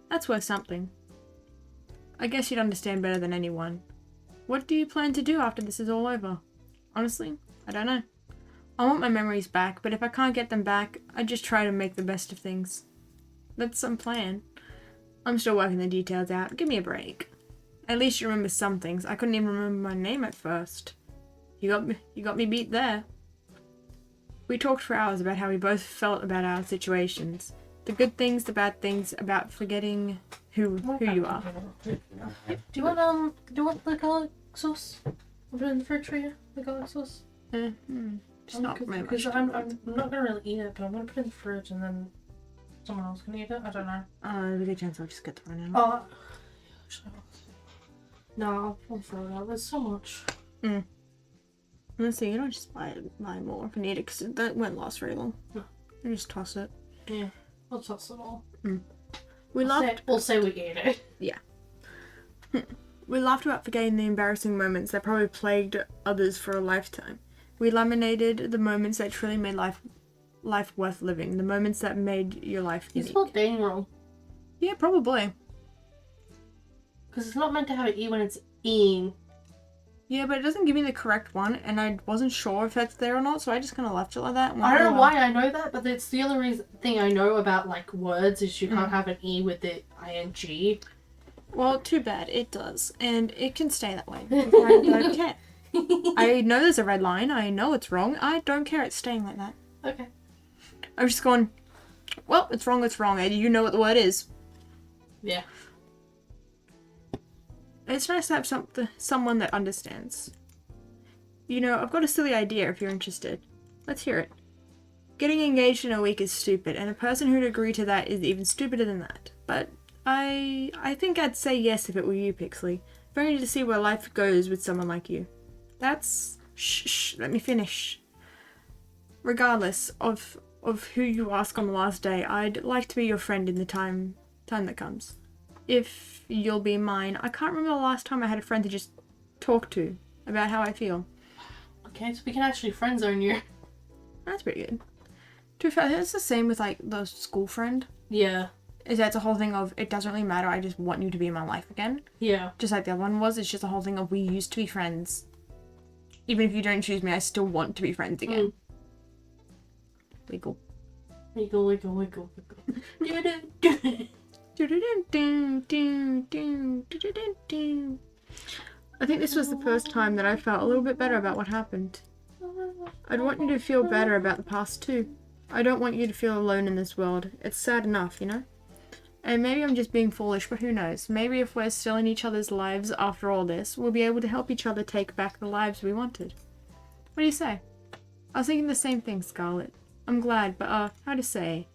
That's worth something. I guess you'd understand better than anyone. What do you plan to do after this is all over? Honestly, I don't know. I want my memories back, but if I can't get them back, I just try to make the best of things. That's some plan. I'm still working the details out. Give me a break. At least you remember some things. I couldn't even remember my name at first. You got me beat there. We talked for hours about how we both felt about our situations. The good things, the bad things, about forgetting who you are. Do you want the garlic sauce? I'll put it in the fridge for you. The garlic sauce. Just not very much. Because I'm not gonna really eat it, but I'm gonna put it in the fridge and then someone else can eat it. I don't know. There's a good chance I'll just get the one out. Oh. No, I'll throw it out. There's so much. Let's see, you don't just buy more if you need it, because that won't last very long. No. You just toss it. Yeah, we'll toss it all. We laughed. We'll say we ate it. Yeah. We laughed about forgetting the embarrassing moments that probably plagued others for a lifetime. We laminated the moments that truly made life life worth living, the moments that made your life You unique. spelled dating wrong. Yeah, probably. Because it's not meant to have an E when it's "een." Yeah, but it doesn't give me the correct one, and I wasn't sure if that's there or not, so I just kind of left it like that. and went, I don't "Oh, know well." why I know that, but it's the only thing I know about, like, words is you can't have an E with the ing. Well, too bad. It does. And it can stay that way. I don't care. I know there's a red line. I know it's wrong. I don't care. It's staying like that. Okay. I'm just going, well, it's wrong. It's wrong. You know what the word is. Yeah. It's nice to have someone that understands. You know, I've got a silly idea if you're interested. Let's hear it. Getting engaged in a week is stupid, and a person who'd agree to that is even stupider than that. But I think I'd say yes if it were you, Pixley. If only to see where life goes with someone like you. That's... Shh, let me finish. Regardless of who you ask on the last day, I'd like to be your friend in the time that comes. If you'll be mine. I can't remember the last time I had a friend to just talk to about how I feel. Okay, so we can actually friend zone you. That's pretty good. To be fair, it's the same with, like, the school friend. Yeah. Is that it's a whole thing of, it doesn't really matter, I just want you to be in my life again. Yeah. Just like the other one was, it's just a whole thing of, we used to be friends. Even if you don't choose me, I still want to be friends again. Wiggle. Wiggle, wiggle, wiggle, wiggle. I think this was the first time that I felt a little bit better about what happened. I'd want you to feel better about the past too. I don't want you to feel alone in this world. It's sad enough, you know? And maybe I'm just being foolish, but who knows? Maybe if we're still in each other's lives after all this, we'll be able to help each other take back the lives we wanted. What do you say? I was thinking the same thing, Scarlett. I'm glad, but how to say?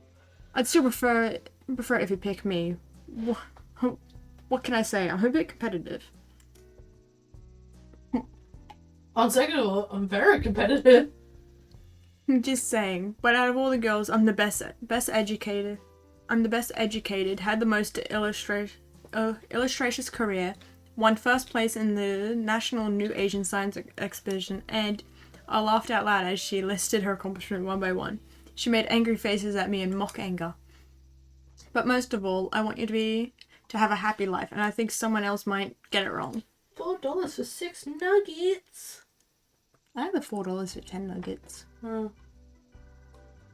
I'd still prefer it if you pick me. What can I say? I'm a bit competitive. On second of all, I'm very competitive. I'm just saying. But out of all the girls, I'm the best educated. I'm the best educated, had the most illustrious career, won first place in the National New Asian Science Exhibition, and I laughed out loud as she listed her accomplishments one by one. She made angry faces at me in mock anger. But most of all, I want you to have a happy life, and I think someone else might get it wrong. $4 for 6 nuggets. I have the $4 for 10 nuggets. I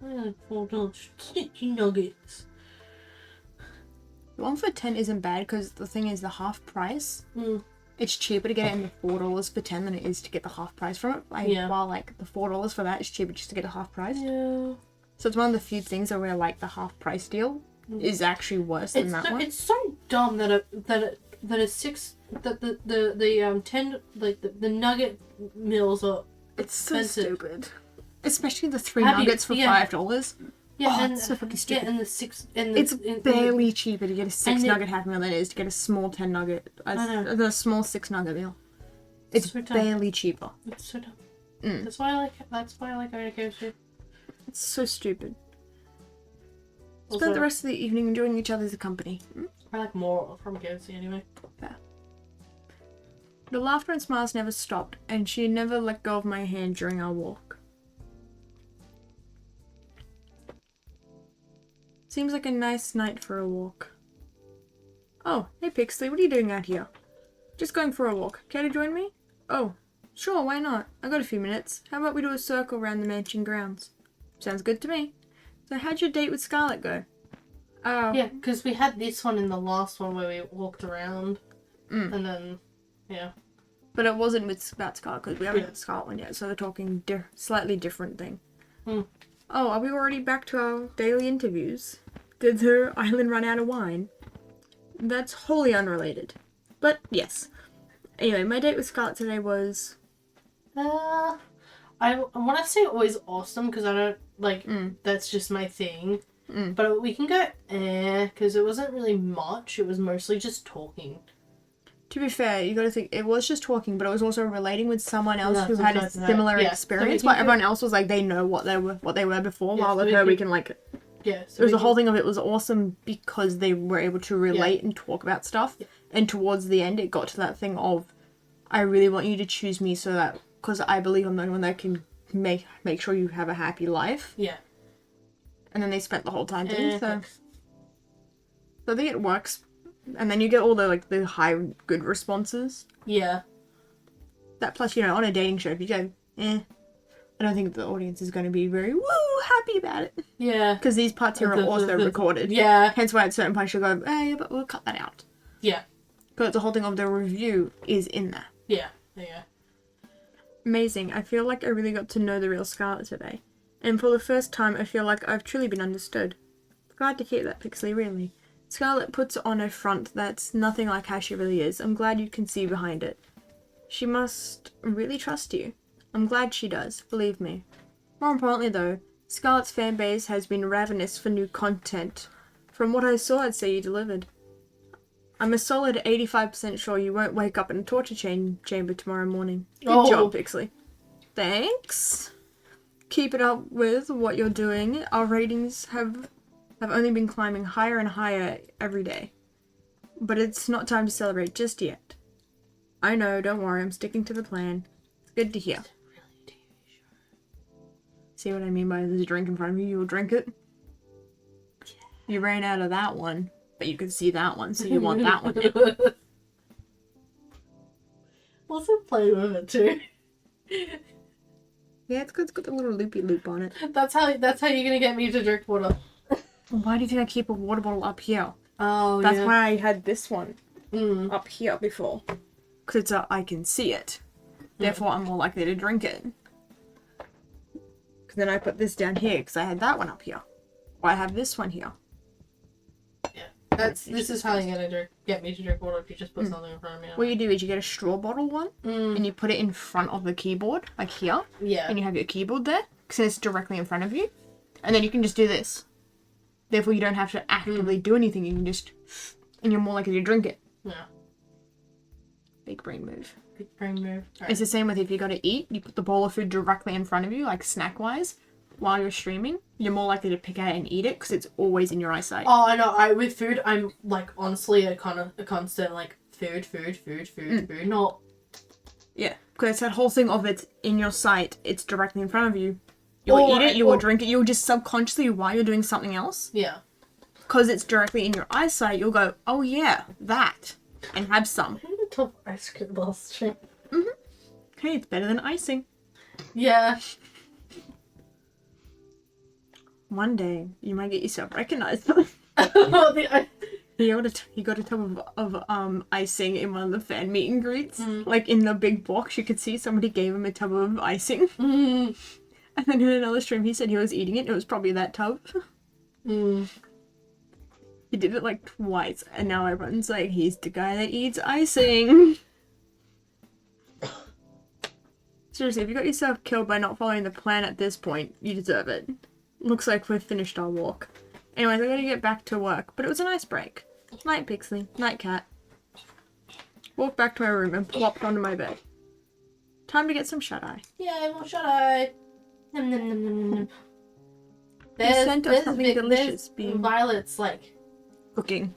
had $4 for 60 nuggets. The one for 10 isn't bad because the thing is the half price. It's cheaper to get it in the $4 for 10 than it is to get the half price from it. While like the $4 for that is cheaper just to get the half price. Yeah. So it's one of the few things where like the half price deal is actually worse than that one. It's so dumb that it's 6 that the 10 like the nugget meals are It's so expensive. stupid. Especially the 3 Abby, nuggets for yeah. $5. Yeah, Oh, and it's so fucking stupid. Yeah, and the 6 and the It's barely cheaper to get a 6 and nugget Happy Meal than it is to get a small 10 nugget. I know. The small 6 nugget meal. It's so dumb. barely cheaper. It's so dumb. That's why I like going to KFC. It's so stupid. Also, Spend the rest of the evening enjoying each other's company. I like more from KFC anyway. Fair. The laughter and smiles never stopped, and she never let go of my hand during our walk. Seems like a nice night for a walk. Oh, hey Pixley, what are you doing out here? Just going for a walk. Care to join me? Oh, sure, why not? I got a few minutes. How about we do a circle around the mansion grounds? Sounds good to me. So how'd your date with Scarlett go? Oh. Yeah, because we had this one in the last one where we walked around, and then, yeah. But it wasn't about Scarlett, because we haven't had Scarlett one yet, so they're talking slightly different thing. Oh, are we already back to our daily interviews? Did her island run out of wine? That's wholly unrelated. But, yes. Anyway, my date with Scarlett today was... I want to say always awesome, because I don't, like, that's just my thing. But we can go, because it wasn't really much, it was mostly just talking. To be fair, you gotta think, it was just talking, but it was also relating with someone else who had a that's right. similar Yeah, experience, so we but can everyone else was like, they know what they were before, while so with we her, we can- can like... Yeah, so It was the whole thing of it was awesome because they were able to relate Yeah. and talk about stuff. Yeah. And towards the end, it got to that thing of, I really want you to choose me so that, because I believe I'm the only one that can make sure you have a happy life. Yeah. and then they spent the whole time doing so. Eh. So I think it works, and then you get all the like the high good responses. Yeah. That plus, you know, on a dating show, if you go, I don't think the audience is going to be very woo happy about it Yeah. because these parts here are also recorded. Yeah. Hence why at certain points you'll go, yeah, but we'll cut that out. Yeah. Because the whole thing of the review is in there. Yeah. Yeah. Amazing. I feel like I really got to know the real Scarlett today. And for the first time, I feel like I've truly been understood. Glad to hear that, Pixley, really. Scarlett puts on a front that's nothing like how she really is. I'm glad you can see behind it. She must really trust you. I'm glad she does, believe me. More importantly though, Scarlett's fanbase has been ravenous for new content. From what I saw, I'd say you delivered. I'm a solid 85% sure you won't wake up in a torture chamber tomorrow morning. Good job, Pixley. Thanks. Keep it up with what you're doing. Our ratings have only been climbing higher and higher every day. But it's not time to celebrate just yet. I know, don't worry, I'm sticking to the plan. It's good to hear. See what I mean by there's a drink in front of you, you'll drink it? You ran out of that one, but you could see that one, so you want that one. Also play with it too. Yeah, it's good. It's got the little loopy loop on it. That's how you're gonna get me to drink water. Why do you think I keep a water bottle up here? Oh, That's why I had this one Mm. up here before. Because I can see it. Therefore, I'm more likely to drink it. Because then I put this down here because I had that one up here. Or I have this one here. Yeah. This is how you're gonna get me to drink water if you just put something in front of me. What you do is you get a straw bottle one and you put it in front of the keyboard, like here. Yeah. And you have your keyboard there because it's directly in front of you. And then you can just do this. Therefore, you don't have to actively do anything. You can just... And you're more likely to drink it. Yeah. Big brain move. Big brain move. It's the same with if you got to eat, you put the bowl of food directly in front of you, like snack-wise, while you're streaming. You're more likely to pick out and eat it because it's always in your eyesight. Oh, I know. With food, I'm like honestly a constant like food. Not. Yeah, because it's that whole thing of it's in your sight, it's directly in front of you. You'll eat it, you will drink it, you'll just subconsciously, while you're doing something else, Yeah. because it's directly in your eyesight, you'll go, oh yeah, that, and have some. I had a top ice cream last stream. Hey, it's better than icing. Yeah. One day, you might get yourself recognized. He got a tub of icing in one of the fan meet and greets. Like in the big box, you could see somebody gave him a tub of icing. And then in another stream, he said he was eating it. It was probably that tub. He did it like twice, and now everyone's like, he's the guy that eats icing. Seriously, if you got yourself killed by not following the plan at this point, you deserve it. Looks like we've finished our walk. Anyways, I gotta get back to work, but it was a nice break. Night, Pixley. Night, cat. Walked back to my room and plopped onto my bed. Time to get some shut-eye. Yeah, well, shut I? Nom, nom, nom, nom, nom. The scent of something delicious being... Violet's like Cooking.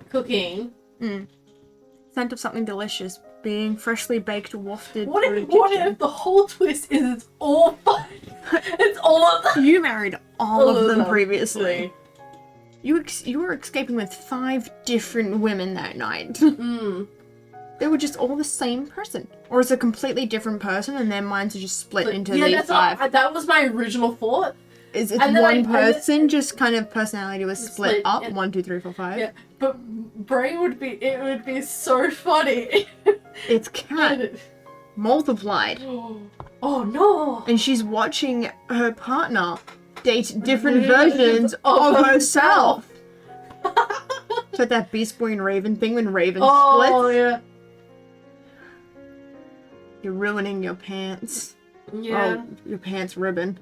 Scent of something delicious being freshly baked, wafted What through if, the kitchen. the whole twist is it's all fun? It's all of them. You married all of them previously. You were escaping with 5 different women that night. They were just all the same person. Or it's a completely different person and their minds are just split into these 5. That was my original thought. Is it And one person, just kind of personality was split up? yeah. 1, 2, 3, 4, 5. Yeah, but Brain would be so funny. It's Cat multiplied. Oh no! And she's watching her partner date different versions of herself. So that Beast Boy and Raven thing when Raven splits. Yeah. You're ruining your pants. Yeah. Oh, your pants ribbon.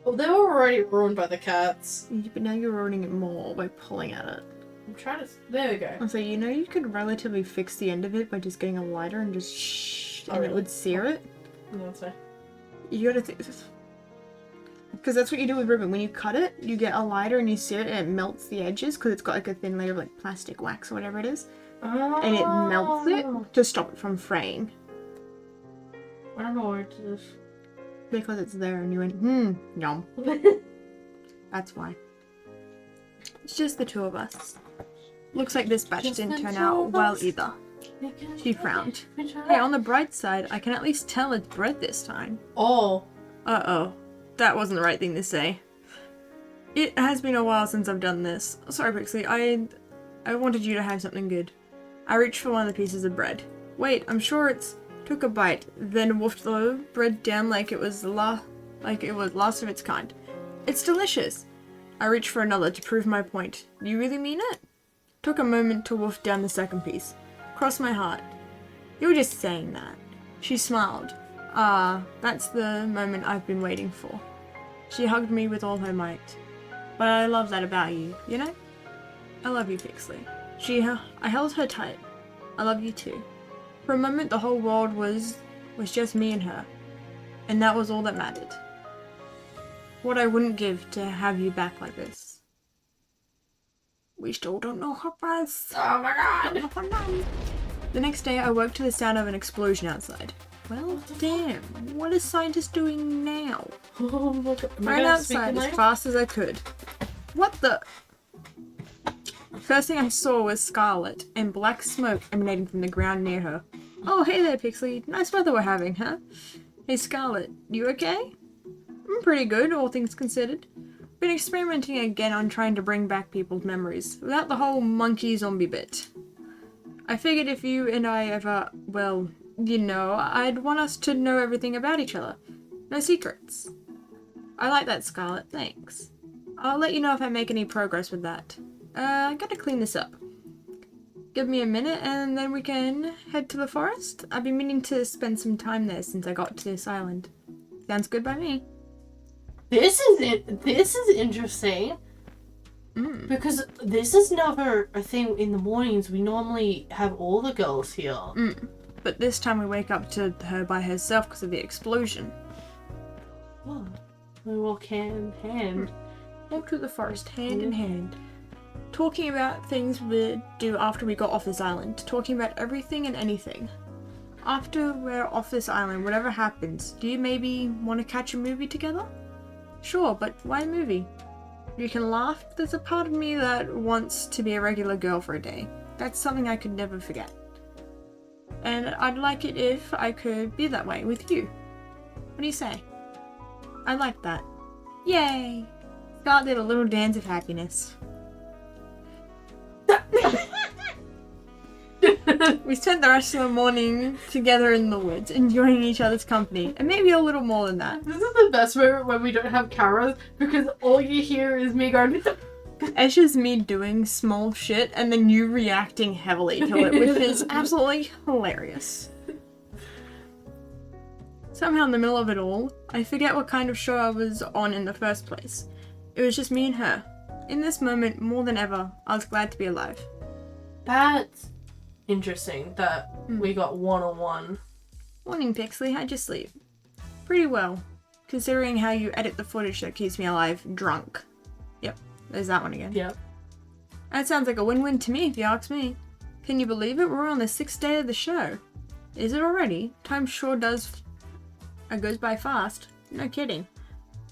Oh, they were already ruined by the cats. Yeah, but now you're ruining it more by pulling at it. I'm trying to. There we go. So you know you could relatively fix the end of it by just getting a lighter and just shh, and it really? would sear it. No, sorry. You gotta think. Because that's what you do with ribbon. When you cut it, you get a lighter and you sear it and it melts the edges because it's got like a thin layer of like plastic wax or whatever it is. And it melts it to stop it from fraying. I don't know where it is. Because it's there and you went, yum. That's why. It's just the two of us. Looks like this batch Just didn't the turn two out of well us. either. She frowned. Hey, on the bright side, I can at least tell it's bread this time. Oh. Uh-oh. That wasn't the right thing to say. It has been a while since I've done this. Sorry, Pixie. I wanted you to have something good. I reached for one of the pieces of bread. Wait, I'm sure it's... Took a bite, then wolfed the bread down like it was last of its kind. It's delicious. I reached for another to prove my point. You really mean it? Took a moment to wolf down the second piece. Crossed my heart. You were just saying that. She smiled. Ah, that's the moment I've been waiting for. She hugged me with all her might. But I love that about you, you know? I love you, Pixley. I held her tight. I love you too. For a moment, the whole world was just me and her. And that was all that mattered. What I wouldn't give to have you back like this. We still don't know her price. Oh my god. The next day, I woke to the sound of an explosion outside. Well, damn. What is scientist doing now? Oh my god. Ran outside as fast as I could. What the? First thing I saw was Scarlet and black smoke emanating from the ground near her. Oh, hey there, Pixie. Nice weather we're having, huh? Hey, Scarlet, you okay? I'm pretty good, all things considered. Been experimenting again on trying to bring back people's memories, without the whole monkey zombie bit. I figured if you and I ever, well, you know, I'd want us to know everything about each other. No secrets. I like that, Scarlet, thanks. I'll let you know if I make any progress with that. I gotta clean this up. Give me a minute and then we can head to the forest. I've been meaning to spend some time there since I got to this island. Sounds good by me. This is interesting. Because this is never a thing in the mornings. We normally have all the girls here. But this time we wake up to her by herself because of the explosion. Oh, we walk hand in hand. Walk through the forest hand in hand. Talking about things we'd do after we got off this island. Talking about everything and anything. After we're off this island, whatever happens, do you maybe want to catch a movie together? Sure, but why a movie? You can laugh. There's a part of me that wants to be a regular girl for a day. That's something I could never forget. And I'd like it if I could be that way with you. What do you say? I like that. Yay! Scott did a little dance of happiness. We spent the rest of the morning together in the woods, enjoying each other's company, and maybe a little more than that. This is the best moment when we don't have cameras because all you hear is me going. It's just me doing small shit and then you reacting heavily to it, which is absolutely hilarious. Somehow in the middle of it all, I forget what kind of show I was on in the first place. It was just me and her. In this moment, more than ever, I was glad to be alive. That's interesting that we got one-on-one. Morning, Pixley. How'd you sleep? Pretty well, considering how you edit the footage that keeps me alive drunk. Yep, there's that one again. Yep. That sounds like a win-win to me, if you ask me. Can you believe it? We're on the 6th day of the show. Is it already? Time sure does... goes by fast. No kidding.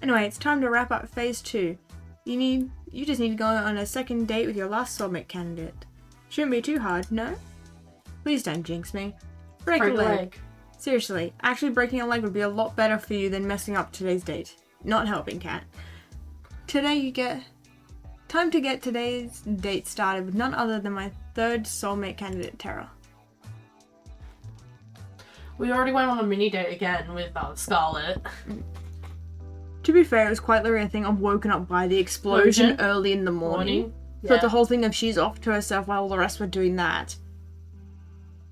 Anyway, it's time to wrap up phase 2. You just need to go on a second date with your last soulmate candidate. Shouldn't be too hard, no? Please don't jinx me. Break a leg. Seriously, actually breaking a leg would be a lot better for you than messing up today's date. Not helping, Cat. Today you get... Time to get today's date started with none other than my 3rd soulmate candidate, Tara. We already went on a mini date again with Scarlet. To be fair, it was quite literally a thing of woken up by the explosion early in the morning. So the whole thing of she's off to herself while all the rest were doing that.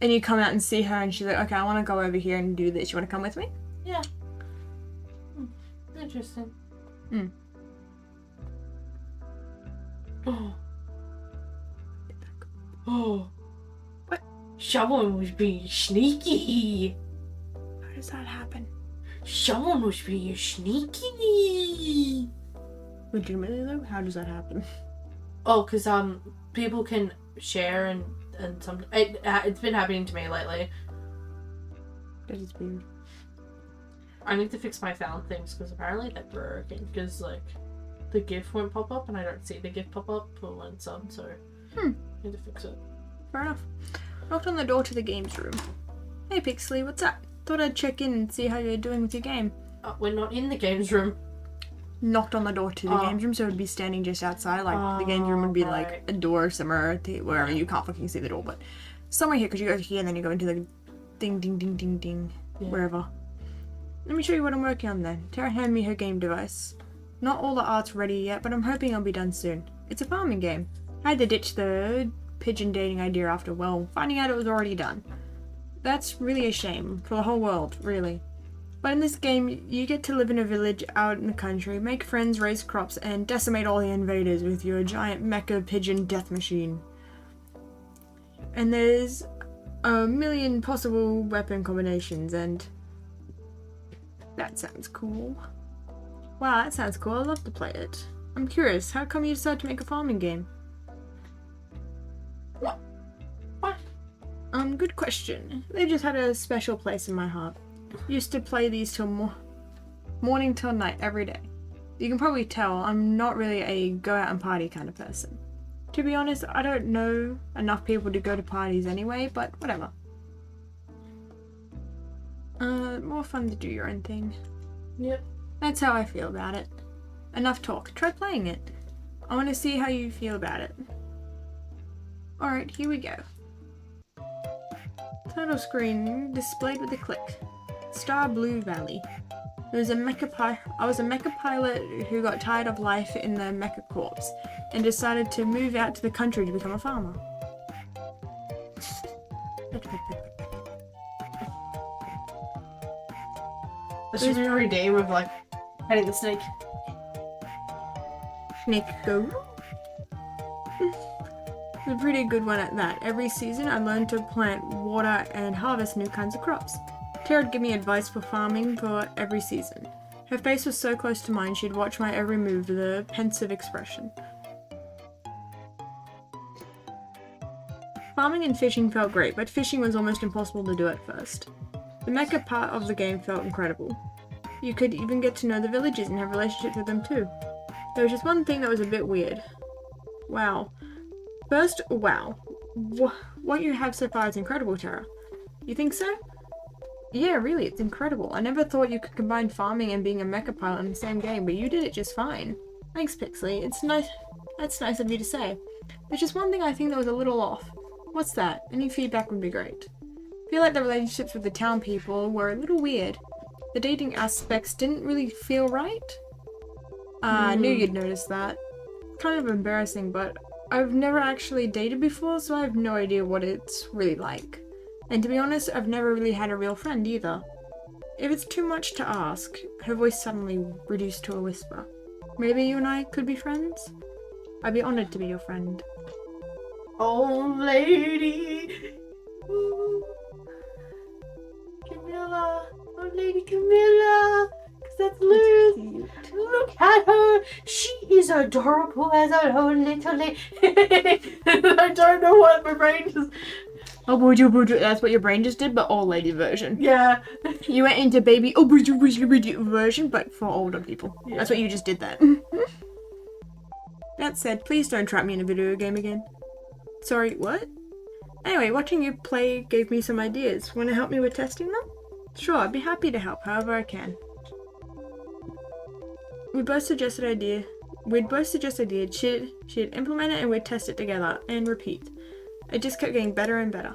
And you come out and see her and she's like, okay, I want to go over here and do this. You want to come with me? Yeah. Interesting. Oh. Oh. What? Someone was being sneaky. How does that happen? Someone was being sneaky. Legitimately though, how does that happen? Oh, because people can share and some it's been happening to me lately. That is weird. I need to fix my found things because apparently they're broken. Because like the GIF won't pop up, and I don't see the GIF pop up when it's on, so need to fix it. Fair enough. Knocked on the door to the games room. Hey Pixley, what's up? Thought I'd check in and see how you're doing with your game. We're not in the games room. Knocked on the door to the games room, so it would be standing just outside. Like, the games room would be like a door somewhere, wherever you can't fucking see the door, but somewhere here, because you go here and then you go into the ding, ding, ding, ding, ding, wherever. Let me show you what I'm working on then. Tara handed me her game device. Not all the art's ready yet, but I'm hoping it'll be done soon. It's a farming game. I had to ditch the pigeon dating idea after, well, finding out it was already done. That's really a shame, for the whole world, really. But in this game, you get to live in a village out in the country, make friends, raise crops, and decimate all the invaders with your giant mecha pigeon death machine. And there's a million possible weapon combinations, and that sounds cool. Wow, that sounds cool. I'd love to play it. I'm curious, how come you decided to make a farming game? What? Good question. They just had a special place in my heart. Used to play these till morning till night every day. You can probably tell I'm not really a go out and party kind of person. To be honest, I don't know enough people to go to parties anyway, but whatever. More fun to do your own thing. Yep. That's how I feel about it. Enough talk. Try playing it. I want to see how you feel about it. Alright, here we go. Title screen displayed with a click. Star Blue Valley. I was a mecha pilot who got tired of life in the mecha corps and decided to move out to the country to become a farmer. This should be every day with like petting the snake. Snake go. It's a pretty good one at that. Every season I learned to plant, water, and harvest new kinds of crops. Tara would give me advice for farming for every season. Her face was so close to mine she'd watch my every move with a pensive expression. Farming and fishing felt great, but fishing was almost impossible to do at first. The mecha part of the game felt incredible. You could even get to know the villagers and have relationships with them too. There was just one thing that was a bit weird. Wow. First, wow. What you have so far is incredible, Tara. You think so? Yeah, really, it's incredible. I never thought you could combine farming and being a mecha pilot in the same game, but you did it just fine. Thanks, Pixley. It's nice. That's nice of you to say. There's just one thing I think that was a little off. What's that? Any feedback would be great. I feel like the relationships with the town people were a little weird. The dating aspects didn't really feel right. I knew you'd notice that. Kind of embarrassing, but I've never actually dated before, so I have no idea what it's really like. And to be honest, I've never really had a real friend either. If it's too much to ask, her voice suddenly reduced to a whisper. Maybe you and I could be friends? I'd be honored to be your friend. Oh, lady. Ooh. Camilla. Oh, Lady Camilla. Because that's Liz. Look at her. She is adorable as a whole little lady. I don't know what my brain just... That's what your brain just did, but old lady version. Yeah. You went into baby version, but for older people. Yeah. That's what you just did that. That said, please don't trap me in a video game again. Sorry, what? Anyway, watching you play gave me some ideas. Want to help me with testing them? Sure, I'd be happy to help however I can. We'd both suggest ideas. She'd implement it and we'd test it together, and repeat. It just kept getting better and better.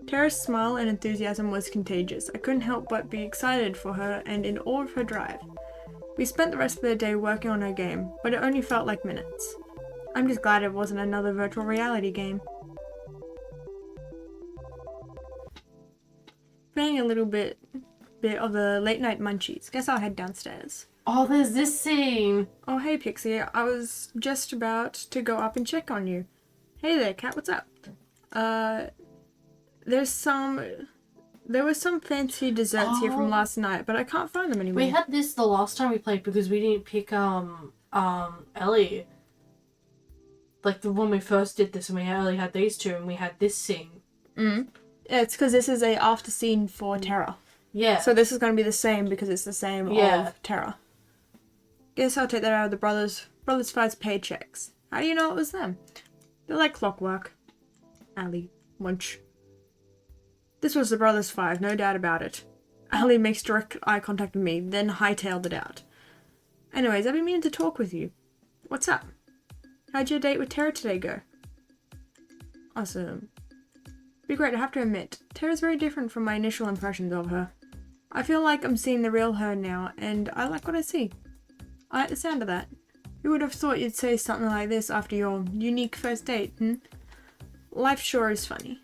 Tara's smile and enthusiasm was contagious. I couldn't help but be excited for her and in awe of her drive. We spent the rest of the day working on her game, but it only felt like minutes. I'm just glad it wasn't another virtual reality game. Feeling a little bit of the late night munchies. Guess I'll head downstairs. Oh, there's this scene. Oh, hey Pixie. I was just about to go up and check on you. Hey there, Kat. What's up? There was some fancy desserts here from last night, but I can't find them anymore. We had this the last time we played because we didn't pick Ellie. Like the when we first did this, and we only had these two, and we had this scene. Yeah, it's because this is a after scene for Terra. Yeah. So this is going to be the same because it's the same of Terra. Guess I'll take that out of the Brothers 5's paychecks. How do you know it was them? They're like clockwork. Ali, munch. This was the Brothers 5, no doubt about it. Ali makes direct eye contact with me, then hightailed it out. Anyways, I've been meaning to talk with you. What's up? How'd your date with Tara today go? Awesome. Be great, I have to admit, Tara's very different from my initial impressions of her. I feel like I'm seeing the real her now, and I like what I see. I like the sound of that. Who would have thought you'd say something like this after your unique first date, Life sure is funny.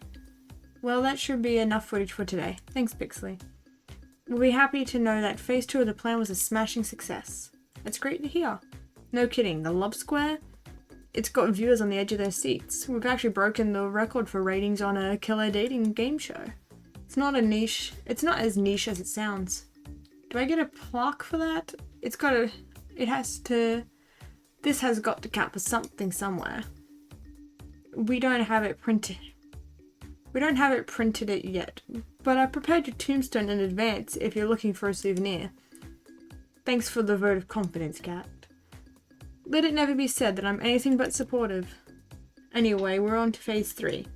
Well, that should be enough footage for today. Thanks, Pixley. We'll be happy to know that phase 2 of the plan was a smashing success. It's great to hear. No kidding, the Love Square? It's got viewers on the edge of their seats. We've actually broken the record for ratings on a killer dating game show. It's not as niche as it sounds. Do I get a plaque for that? This has got to count for something somewhere. We don't have it printed it yet, but I prepared your tombstone in advance if you're looking for a souvenir. Thanks for the vote of confidence, Kat. Let it never be said that I'm anything but supportive. Anyway, we're on to phase 3.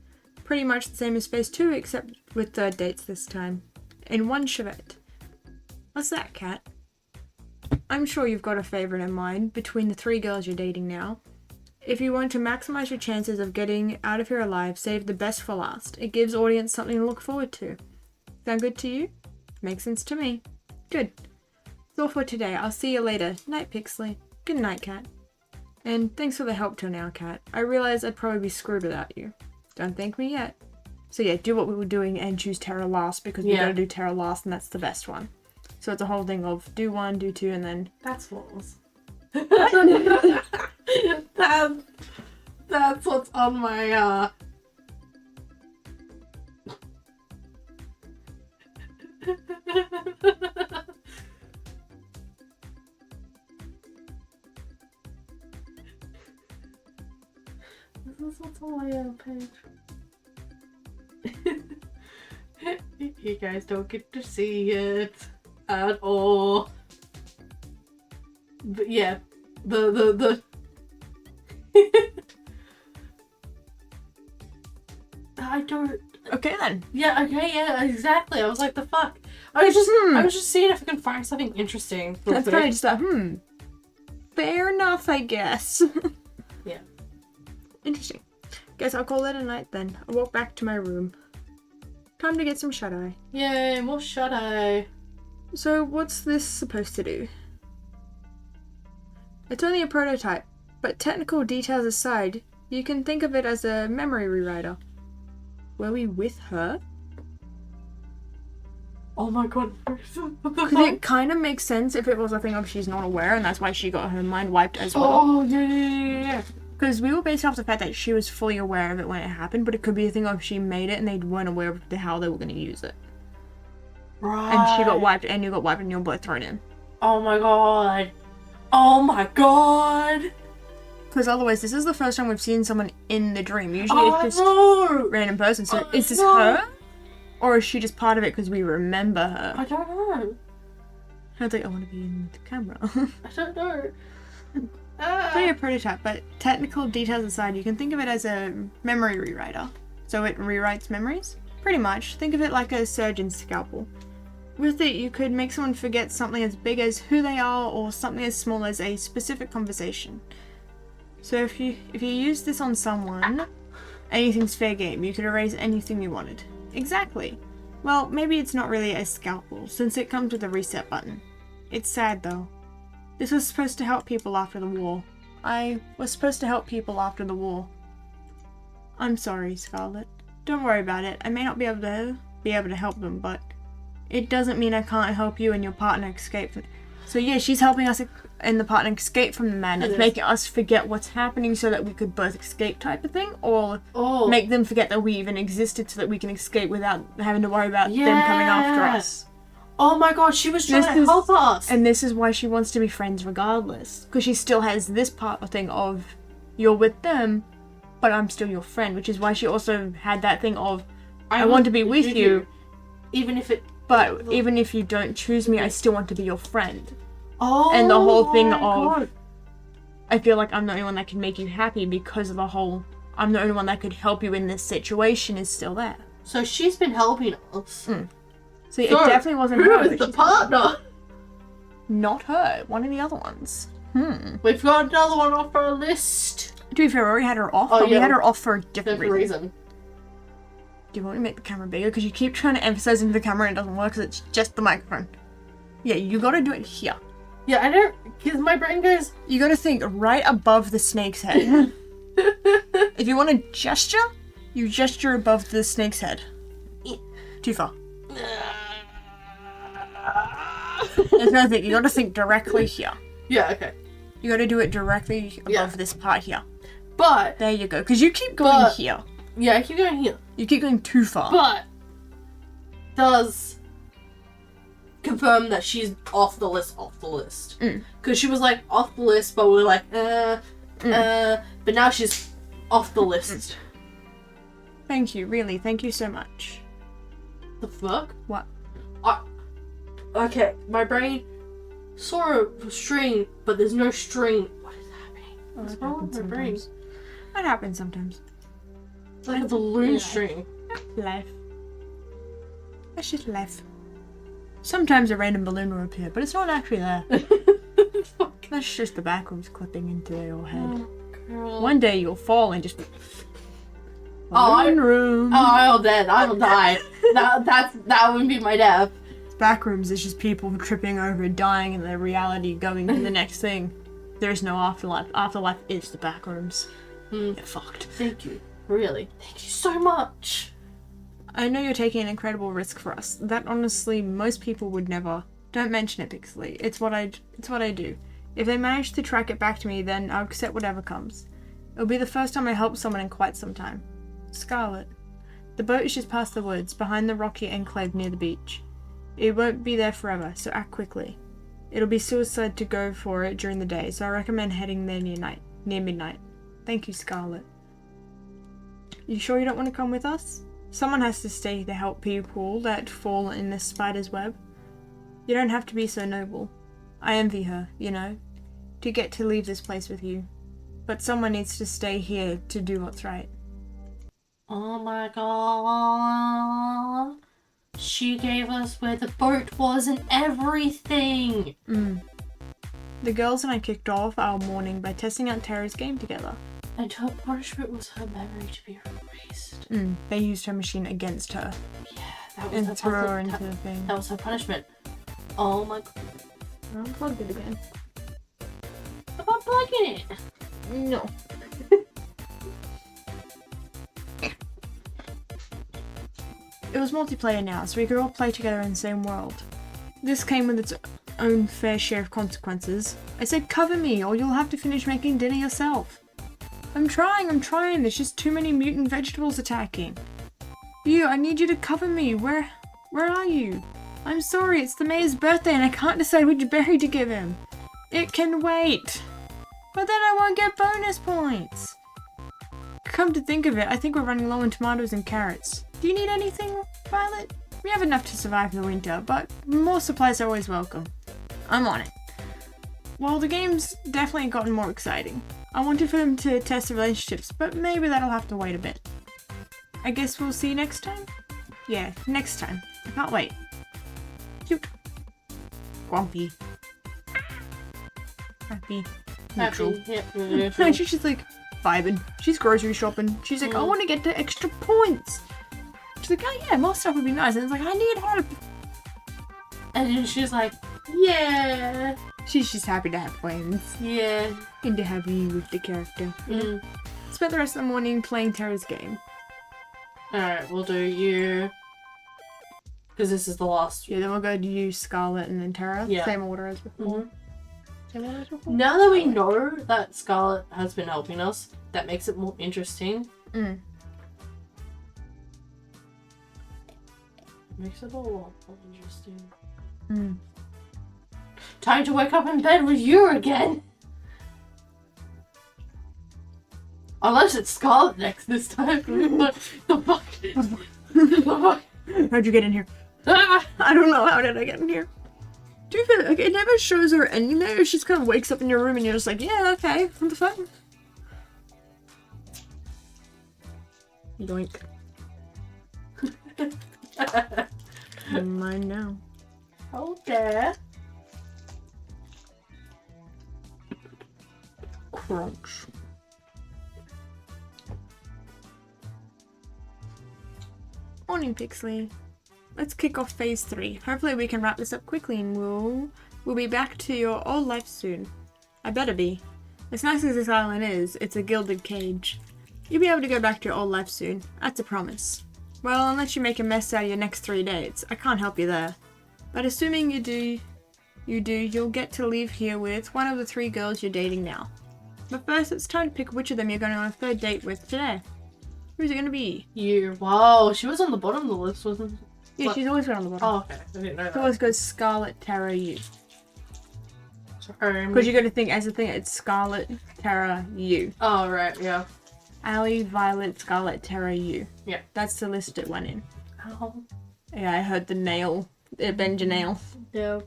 Pretty much the same as phase 2, except with third dates this time. In one Chevette. What's that, Kat? I'm sure you've got a favourite in mind between the 3 girls you're dating now. If you want to maximise your chances of getting out of here alive, save the best for last. It gives audience something to look forward to. Sound good to you? Makes sense to me. Good. That's all for today. I'll see you later. Night, Pixley. Good night, Kat. And thanks for the help till now, Kat. I realise I'd probably be screwed without you. Don't thank me yet. So yeah, do what we were doing and choose Tara last because we gotta do Tara last and that's the best one. So it's a whole thing of do 1, do 2, and then... That's flaws. That's what's on my, This is what's on my page. You guys don't get to see it at all. But yeah, the I don't. Okay then. Yeah. Okay. Yeah. Exactly. I was like, the fuck. I was just seeing if I can find something interesting. That's kind of just like, fair enough, I guess. Yeah. Interesting. Guess I'll call it a night then. I'll walk back to my room. Time to get some shut-eye. Yay, more shut-eye. So what's this supposed to do? It's only a prototype, but technical details aside, you can think of it as a memory rewriter. Were we with her? Oh my god. Because it kind of makes sense if it was a thing of she's not aware and that's why she got her mind wiped as well. Oh, yeah. Because we were based off the fact that she was fully aware of it when it happened, but it could be a thing of she made it and they weren't aware of how they were going to use it. Right. And she got wiped and you got wiped and you were both thrown in. Oh my god. Oh my god. Because otherwise, this is the first time we've seen someone in the dream. Usually it's just a random person. So is this her? Or is she just part of it because we remember her? I don't know. I was like, I want to be in the camera. I don't know. It's only a prototype, but technical details aside, you can think of it as a memory rewriter. So it rewrites memories? Pretty much. Think of it like a surgeon's scalpel. With it, you could make someone forget something as big as who they are or something as small as a specific conversation. So if you use this on someone, anything's fair game. You could erase anything you wanted. Exactly. Well, maybe it's not really a scalpel, since it comes with a reset button. It's sad though. This was supposed to help people after the war. I was supposed to help people after the war. I'm sorry, Scarlett. Don't worry about it. I may not be able to help them, but it doesn't mean I can't help you and your partner escape. So yeah, she's helping us and the partner escape from the madness, making us forget what's happening so that we could both escape type of thing, or make them forget that we even existed so that we can escape without having to worry about them coming after us. Oh my god, she was trying to help us! And this is why she wants to be friends regardless. Because she still has this part of thing of, you're with them, but I'm still your friend, which is why she also had that thing of, I want to be with you. Even if it... But even if you don't choose me, I still want to be your friend. Oh, And the whole thing my of- God. I feel like I'm the only one that can make you happy because of the whole I'm the only one that could help you in this situation is still there. So she's been helping us. So it So, definitely wasn't who her. is but the she's- partner? Not her. One of the other ones. We've got another one off our list. To be fair, we already had her off, Oh, but we yeah. had her off for a different Different reason. reason. Do you want me to make the camera bigger? Because you keep trying to emphasize into the camera and it doesn't work because it's just the microphone. Yeah, you gotta do it here. Yeah, I don't. Because my brain goes. You gotta think right above the snake's head. If you want to gesture, you gesture above the snake's head. Too far. There's no thing. You gotta think directly here. Yeah, okay. You gotta do it directly above Yeah. this part here. But There you go. Because you keep going But- here. yeah, I keep going here. You keep going too far. But does confirm that she's off the list. Because she was like off the list, but we're like, but now she's off the list. Thank you, really. Thank you so much. The fuck? What? Okay, my brain saw a string, but there's no string. What is happening? What's that wrong with my happens brain? sometimes. That happens sometimes. It's like a balloon Yeah. string. Life. That's just life. Sometimes a random balloon will appear, but it's not actually there. Fuck. That's just the backrooms clipping into your head. Girl. One day you'll fall and just. Oh, Balloon room. I'll dead. I'll die. That would be my death. Backrooms is just people tripping over, dying, and their reality going to the next thing. There's no afterlife. Afterlife is the backrooms. You're fucked. Thank you. Really. Thank you so much. I know you're taking an incredible risk for us. That honestly, most people would never. Don't mention it, Pixley. It's what I do. If they manage to track it back to me, then I'll accept whatever comes. It'll be the first time I help someone in quite some time. Scarlet. The boat is just past the woods, behind the rocky enclave near the beach. It won't be there forever, so act quickly. It'll be suicide to go for it during the day, so I recommend heading there near midnight. Thank you, Scarlet. You sure you don't want to come with us? Someone has to stay to help people that fall in this spider's web. You don't have to be so noble. I envy her, you know, to get to leave this place with you. But someone needs to stay here to do what's right. Oh my god. She gave us where the boat was and everything. The girls and I kicked off our morning by testing out Tara's game together. And her punishment was her memory to be erased. They used her machine against her Yeah, that was and her threw her punishment. into the thing. That was her punishment. Oh my god. I unplugged it again. I'm unplugging it. No. It was multiplayer now, so we could all play together in the same world. This came with its own fair share of consequences. I said cover me, or you'll have to finish making dinner yourself. I'm trying, there's just too many mutant vegetables attacking. I need you to cover me, where are you? I'm sorry, it's the mayor's birthday and I can't decide which berry to give him. It can wait. But then I won't get bonus points. Come to think of it, I think we're running low on tomatoes and carrots. Do you need anything, Violet? We have enough to survive the winter, but more supplies are always welcome. I'm on it. Well, the game's definitely gotten more exciting. I wanted for them to test the relationships, but maybe that'll have to wait a bit. I guess we'll see you next time? Yeah, next time. I can't wait. Cute. Grumpy. Happy. Neutral. And she's just like vibing. She's grocery shopping. She's like, I want to get the extra points. She's like, oh yeah, more stuff would be nice. And it's like, I need help. And then she's like, yeah. She's just happy to have friends Yeah. and to have you with the character. Spent the rest of the morning playing Tara's game. Alright, we'll do you. Because this is the last. Yeah, then we'll go to you, Scarlet, and then Tara. Yeah. Same order as before. Same order as before. Now that we know that Scarlet has been helping us, that makes it more interesting. Makes it a lot more interesting. Time to wake up in bed with you again! Unless it's Scarlet next this time. What the fuck? The fuck? How'd you get in here? Ah! I don't know. How did I get in here? Do you feel like it never shows her ending there? She just kind of wakes up in your room and you're just like, yeah, okay, what the fuck? Yoink. Mine now. Okay. Crunch. Morning, Pixley. Let's kick off phase 3. Hopefully we can wrap this up quickly and we'll be back to your old life soon. I better be. As nice as this island is, it's a gilded cage. You'll be able to go back to your old life soon. That's a promise. Well, unless you make a mess out of your next 3 dates, I can't help you there. But assuming you do, you'll get to leave here with one of the 3 girls you're dating now. But first, it's time to pick which of them you're going on a 3rd date with today. Who's it going to be? You. Wow, she was on the bottom of the list, wasn't she? Yeah, she's always been on the bottom. Oh, okay. I didn't know It that. always goes Scarlet, Terra, you. Sorry. Because you got to think, as a thing, it's Scarlet, Terra, you. Oh, right, yeah. Ali, Violet, Scarlet, Terra, you. Yeah. That's the list it went in. Ow. Yeah, I heard the nail. Bend your nail. Yeah.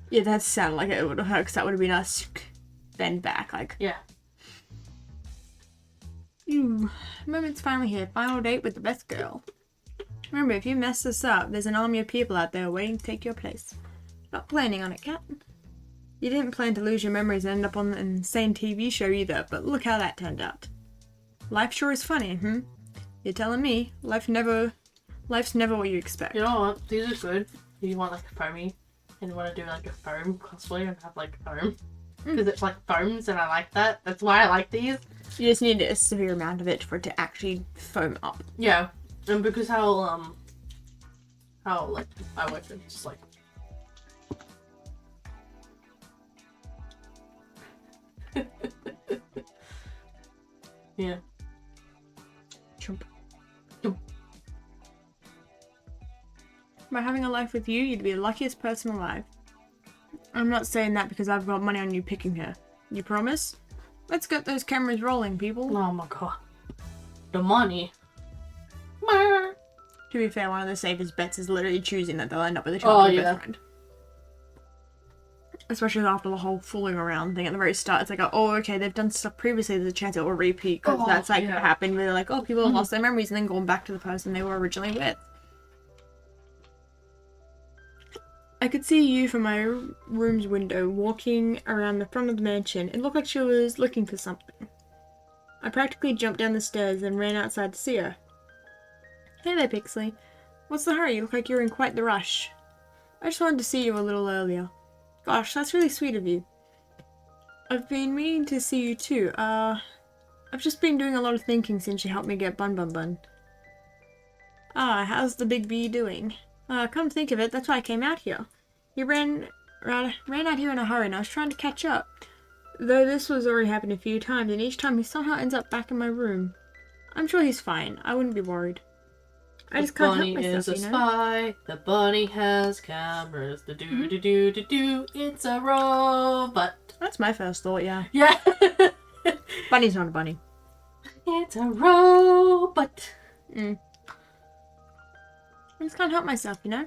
Yeah, that sounded like it would have hurt, because that would have been us bend back, like. Yeah. Moment's finally here. Final date with the best girl. Remember, if you mess this up, there's an army of people out there waiting to take your place. Not planning on it, Cat. You didn't plan to lose your memories and end up on an insane TV show either, but look how that turned out. Life sure is funny, You're telling me, life's never what you expect. You know what? These are good. You want like a foamy, and you want to do like a foam cosplay and have like foam. Because it's like foams and I like that. That's why I like these. You just need a severe amount of it for it to actually foam up. Yeah. And because how like I work it's just like yeah. Chomp. Chomp. By having a life with you, you'd be the luckiest person alive. I'm not saying that because I've got money on you picking her. You promise? Let's get those cameras rolling, people. Oh my god. The money. To be fair, one of the safest bets is literally choosing that they'll end up with a childhood best friend. Especially after the whole fooling around thing at the very start. It's like, oh, okay, they've done stuff previously, there's a chance it will repeat. Because that's like what happened where they're like, oh, people have lost their memories and then gone back to the person they were originally with. I could see you from my room's window walking around the front of the mansion. It looked like she was looking for something. I practically jumped down the stairs and ran outside to see her. Hey there, Pixley. What's the hurry? You look like you're in quite the rush. I just wanted to see you a little earlier. Gosh, that's really sweet of you. I've been meaning to see you too. I've just been doing a lot of thinking since you helped me get Bun Bun Bun. How's the big bee doing? Come to think of it, that's why I came out here. He ran out here in a hurry and I was trying to catch up. Though this was already happened a few times and each time he somehow ends up back in my room. I'm sure he's fine. I wouldn't be worried. I just can't help myself, is a spy. The bunny has cameras. The do. It's a robot. That's my first thought, yeah. Yeah. Bunny's not a bunny. It's a robot. I just can't help myself, you know?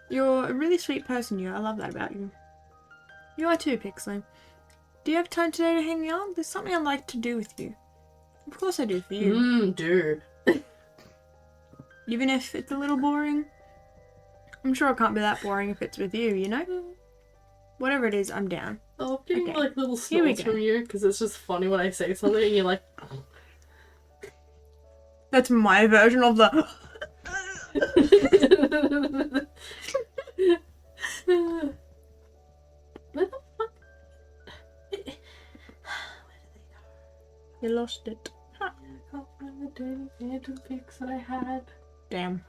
You're a really sweet person, you. I love that about you. You are too, Pixley. Do you have time today to hang out? There's something I'd like to do with you. Of course I do for you. Dude. Even if it's a little boring. I'm sure it can't be that boring if it's with you, you know? Whatever it is, I'm down. Oh, I'm getting Okay. like little Here we snorts go. from you because it's just funny when I say something and you're like. That's my version of the... Where the fuck? You lost it. I can't find the dirty phantom pics that I had. Damn.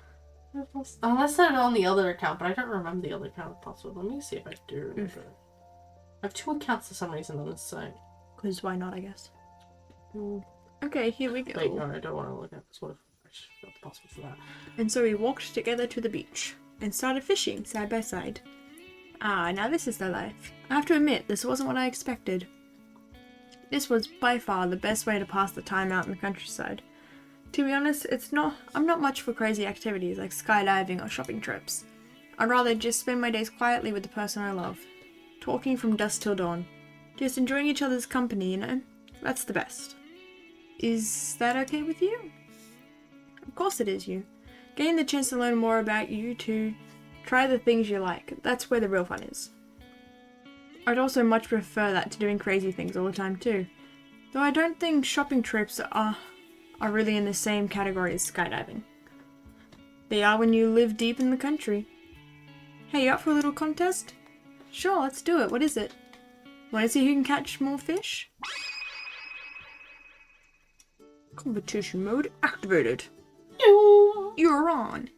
Unless they're on the other account, but I don't remember the other account password. Let me see if I do remember. I have 2 accounts for some reason on this site. Because why not, I guess. Mm. Okay, here we go. Wait, no, I don't want to look at this. What if I just got the password for that? And so we walked together to the beach and started fishing side by side. Now this is the life. I have to admit, this wasn't what I expected. This was by far the best way to pass the time out in the countryside. To be honest, I'm not much for crazy activities like skydiving or shopping trips. I'd rather just spend my days quietly with the person I love. Talking from dusk till dawn. Just enjoying each other's company, you know? That's the best. Is that okay with you? Of course it is, you. Getting the chance to learn more about you, to try the things you like. That's where the real fun is. I'd also much prefer that to doing crazy things all the time too. Though I don't think shopping trips are really in the same category as skydiving. They are when you live deep in the country. Hey, you up for a little contest? Sure, let's do it. What is it? Want to see who can catch more fish? Competition mode activated. You're on.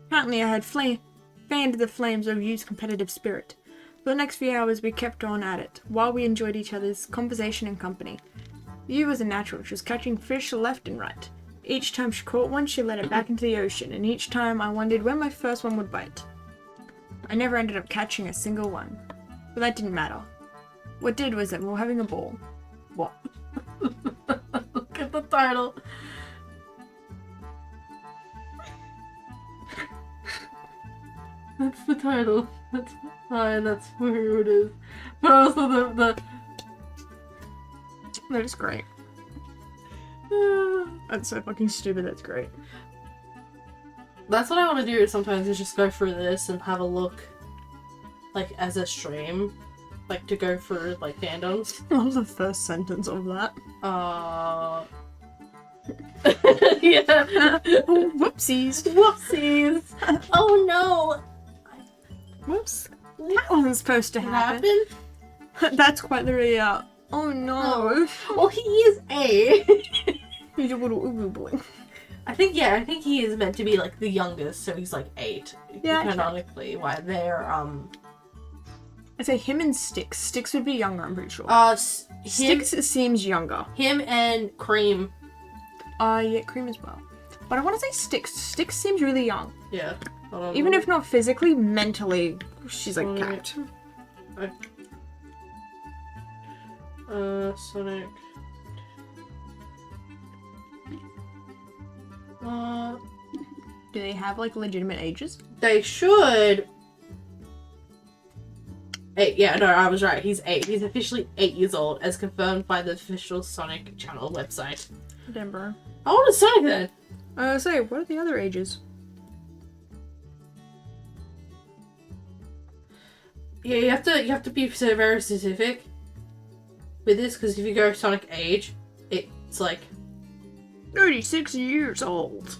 Apparently I had fanned the flames of youth's competitive spirit. For the next few hours we kept on at it, while we enjoyed each other's conversation and company. You was a natural. She was catching fish left and right. Each time she caught one, she let it back into the ocean, and each time I wondered when my first one would bite. I never ended up catching a single one. But that didn't matter. What did was that we were having a ball. What? Look at the title. That's the title. That's fine. That's who it is. But also the. That is great. That's so fucking stupid. That's great. That's what I want to do sometimes, is just go through this and have a look, like, as a stream. Like, to go through, like, fandoms. What was the first sentence of that? Yeah. Oh, whoopsies. Whoopsies. Oh no. Whoops. That wasn't supposed to What happen. happened? That's quite literally oh no. Well, he is A. He's a little ubu boy. I think he is meant to be, like, the youngest, so he's, like, 8. Yeah, canonically, why they're, I'd say him and Styx. Styx would be younger, I'm pretty sure. Styx seems younger. Him and Cream. Yeah, Cream as well. But I want to say Styx. Styx seems really young. Yeah. Even if not physically, mentally, she's like capped. Sonic. Do they have like legitimate ages? They should. 8, yeah, no, I was right. He's 8. He's officially 8 years old, as confirmed by the official Sonic channel website. Damn, bro. How old is Sonic then? Say, what are the other ages? Yeah, you have to be so very specific with this, because if you go Sonic age, it's like 36 years old.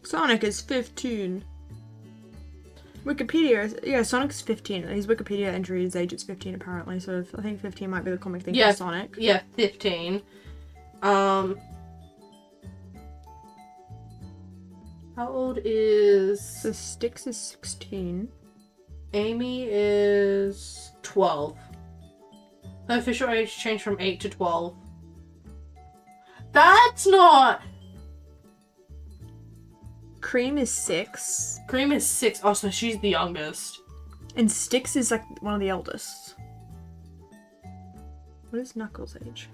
Sonic is 15. Wikipedia, Sonic's 15. His Wikipedia entry, his age is 15 apparently, so I think 15 might be the comic thing for Sonic. Yeah, 15. How old is... So Styx is 16. Amy is 12. Her official age changed from 8 to 12. That's not... Cream is 6. Cream is 6. Oh, so she's the youngest. And Styx is like one of the eldest. What is Knuckles' age?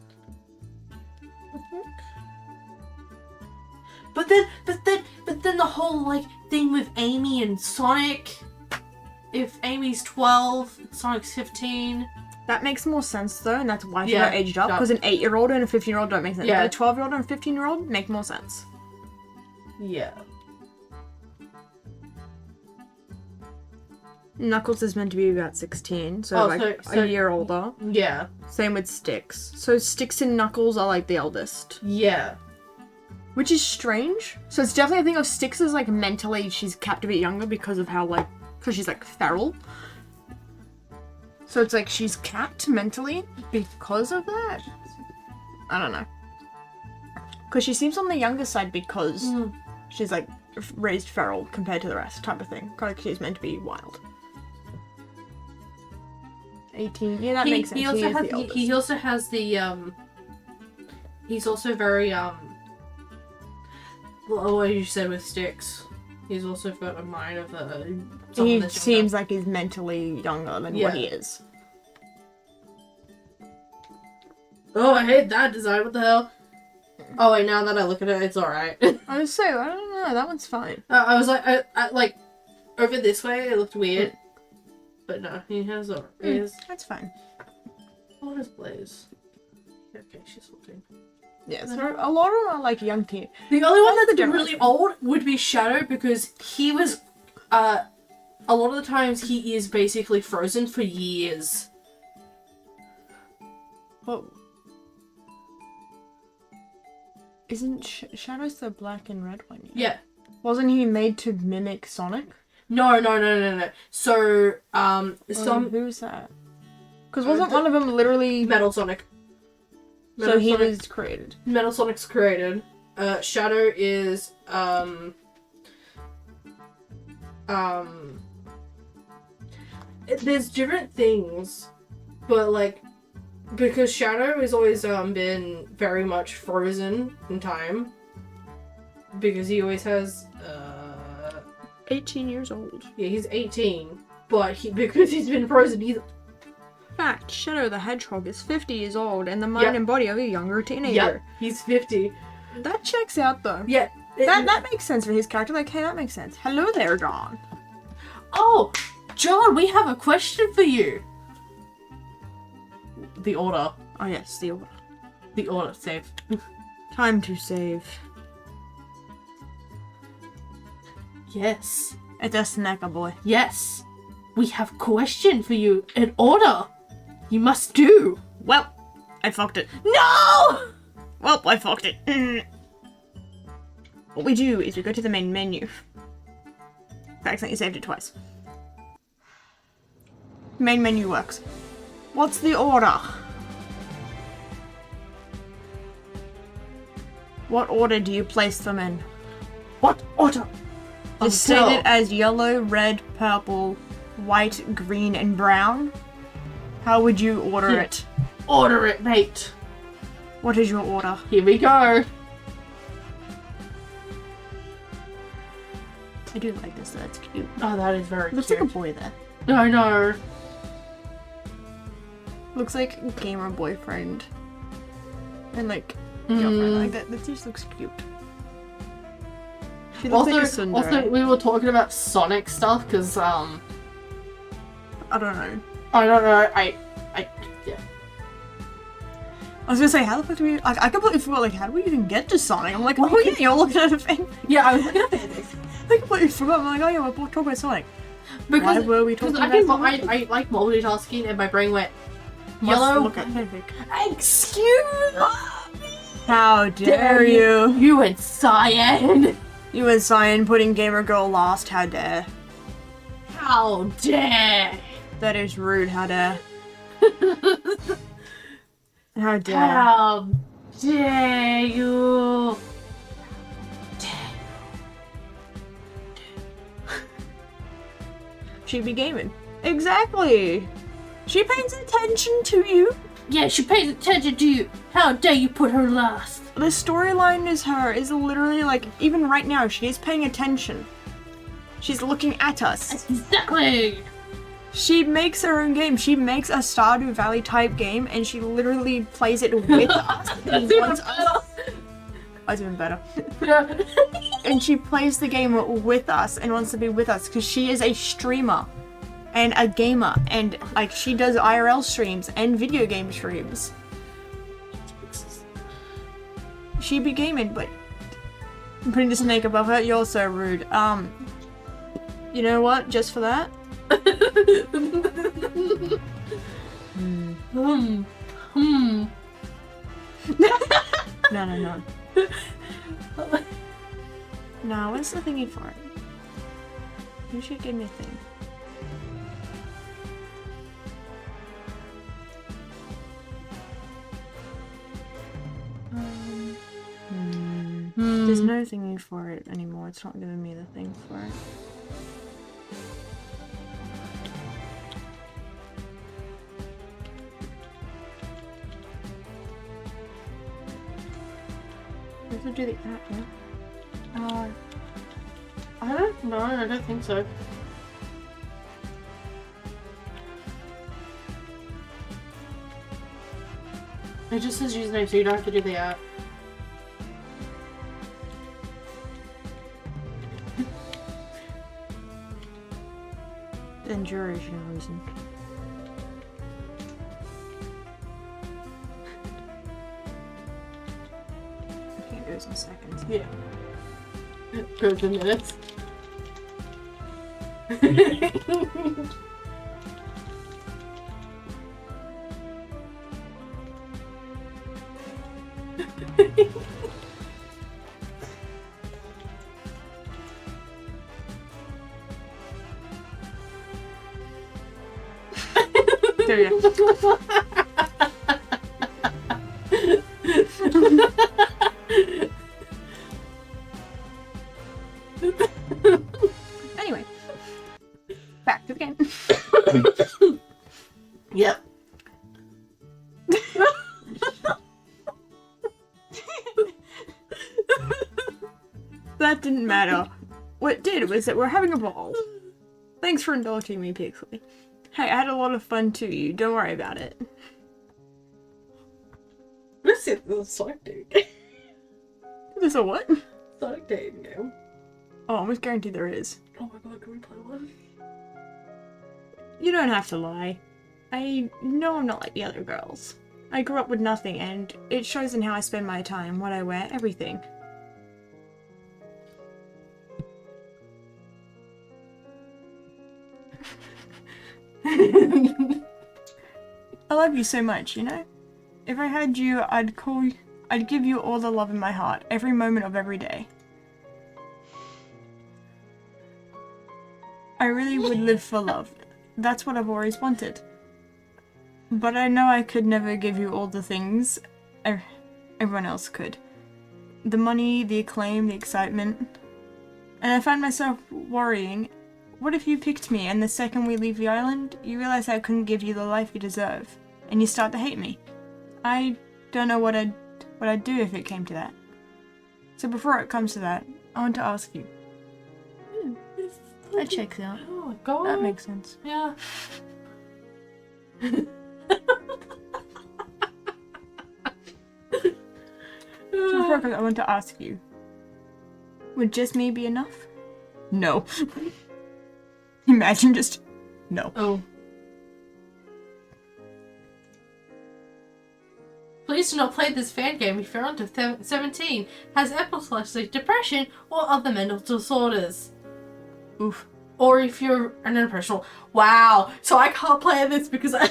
But then the whole, like, thing with Amy and Sonic. If Amy's 12, Sonic's 15. That makes more sense though, and that's why she Yeah, got aged up. Because an 8-year-old and a 15-year-old don't make sense. Yeah. But a 12-year-old and a 15-year-old make more sense. Yeah. Knuckles is meant to be about 16, so a year older. Yeah. Same with Styx. So Styx and Knuckles are like the eldest. Yeah. Which is strange. So it's definitely a thing of Styx is like mentally she's capped a bit younger because of how because she's like feral. So it's like she's capped mentally because of that. I don't know. Because she seems on the younger side because she's like raised feral compared to the rest type of thing. Like she's meant to be wild. 18. Yeah, that makes sense. He also has the he's also very what you said with Styx. He's also got a mind of a. He seems like he's mentally younger than what he is. Oh, I hate that design. What the hell? Oh wait, now that I look at it, it's alright. I was saying, I don't know, that one's fine. I was like, I like, over this way it looked weird. But no, he has That's fine. What is Blaze? Okay, she's looking. Yeah, so a lot of them are like young teen. The only one That's that's the really old would be Shadow because he was, a lot of the times he is basically frozen for years. Well, isn't Shadow's the black and red one? Yeah. Wasn't he made to mimic Sonic? No. So, Who's that? Because wasn't one of them literally... Metal Sonic. So he was created. Metal Sonic's created. Shadow is, there's different things, but like, because Shadow has always been very much frozen in time, because he always has 18 years old. yeah, he's 18, but because he's been frozen, he's Fact, Shadow the Hedgehog is 50 years old and the mind Yep. and body of a younger teenager. yeah, he's 50. That checks out though. Yeah. That makes sense for his character. Like, hey, that makes sense. Hello there, John. Oh, John, we have a question for you. The order. Oh yes, the order. The order, save. Time to save. Yes. It's a snacker boy. Yes. We have question for you. An order. You must do. Well, I fucked it. No! Well, I fucked it. What we do is we go to the main menu. I accidentally saved it twice. Main menu works. What's the order? What order do you place them in? What order? Just state it as yellow, red, purple, white, green, and brown. How would you order it? Order it, mate. What is your order? Here we go. I do like this, that's cute. Oh, that is very Looks cute. like a boy there. I know. Looks like gamer boyfriend. And like girlfriend. Like that just looks cute. She looks like a tsundere. Also, we were talking about Sonic stuff because I don't know. I don't know. Yeah. I was gonna say, how the fuck do we? I completely forgot. Like, how do we even get to Sonic? I'm like, oh yeah, you're looking at a thing. Yeah, I was looking at it. I completely forgot. I'm like, oh yeah, we're talking about Sonic. Because Why were we talking I about think Sonic? I like multitasking, and my brain went Must yellow. Look at fanfic. Excuse me. How dare you? You and Cyan. You and Cyan putting gamer girl last. How dare? How dare? That is rude. How dare? How dare? How dare you? She be gaming. Exactly. She pays attention to you. Yeah, she pays attention to you. How dare you put her last? The storyline is literally like, even right now, she is paying attention. She's looking at us. Exactly. She makes her own game. She makes a Stardew Valley type game, and she literally plays it with us. That's even better. That's even better. Yeah. And she plays the game with us and wants to be with us because she is a streamer and a gamer, and like she does IRL streams and video game streams. She be gaming, but I'm putting the snake above her. You're so rude. You know what? Just for that. No. No, what's the thingy for it? You should give me a thing. There's no thingy for it anymore. It's not giving me the thing for it. We have to do the app, yeah? I don't know. I don't think so. It just says username, so you don't have to do the app. duration reason. I think it goes in seconds. Yeah. Goes in minutes. There you go. Anyway, back to the game. Yep. That didn't matter. What did was that we're having a ball. Thanks for indulging me, Pixley. Hey, I had a lot of fun too. You don't worry about it. This is the Sonic game. There's a what? Sonic game. Oh, I'm almost guaranteed there is. Oh my god, can we play one? You don't have to lie. I know I'm not like the other girls. I grew up with nothing, and it shows in how I spend my time, what I wear, everything. I love you so much, you know? If I had you, I'd give you all the love in my heart, every moment of every day. I really would live for love. That's what I've always wanted. But I know I could never give you all the things everyone else could. The money, the acclaim, the excitement. And I find myself worrying, what if you picked me and the second we leave the island, you realize I couldn't give you the life you deserve, and you start to hate me? I don't know what I'd do if it came to that. So before it comes to that, I want to ask you. That checks out. Oh my god. That makes sense. Yeah. So before it comes, I want to ask you. Would just me be enough? No. Imagine just... No. Oh. Please do not play this fan game if you're under 17, has epilepsy, depression, or other mental disorders. Oof. Or if you're an impressionable. Wow. So I can't play this because I...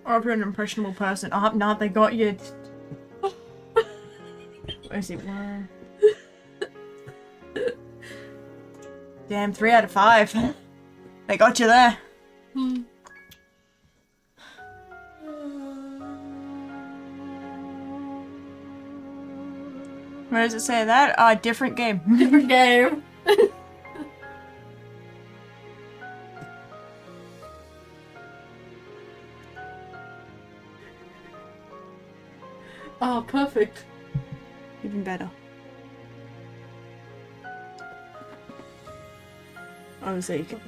Or if you're an impressionable person. Oh, no, they got you. Where is it? Damn, 3 out of 5. They got you there. Where does it say that? Different game. Different game. Oh, perfect. Even better. Honestly, you can...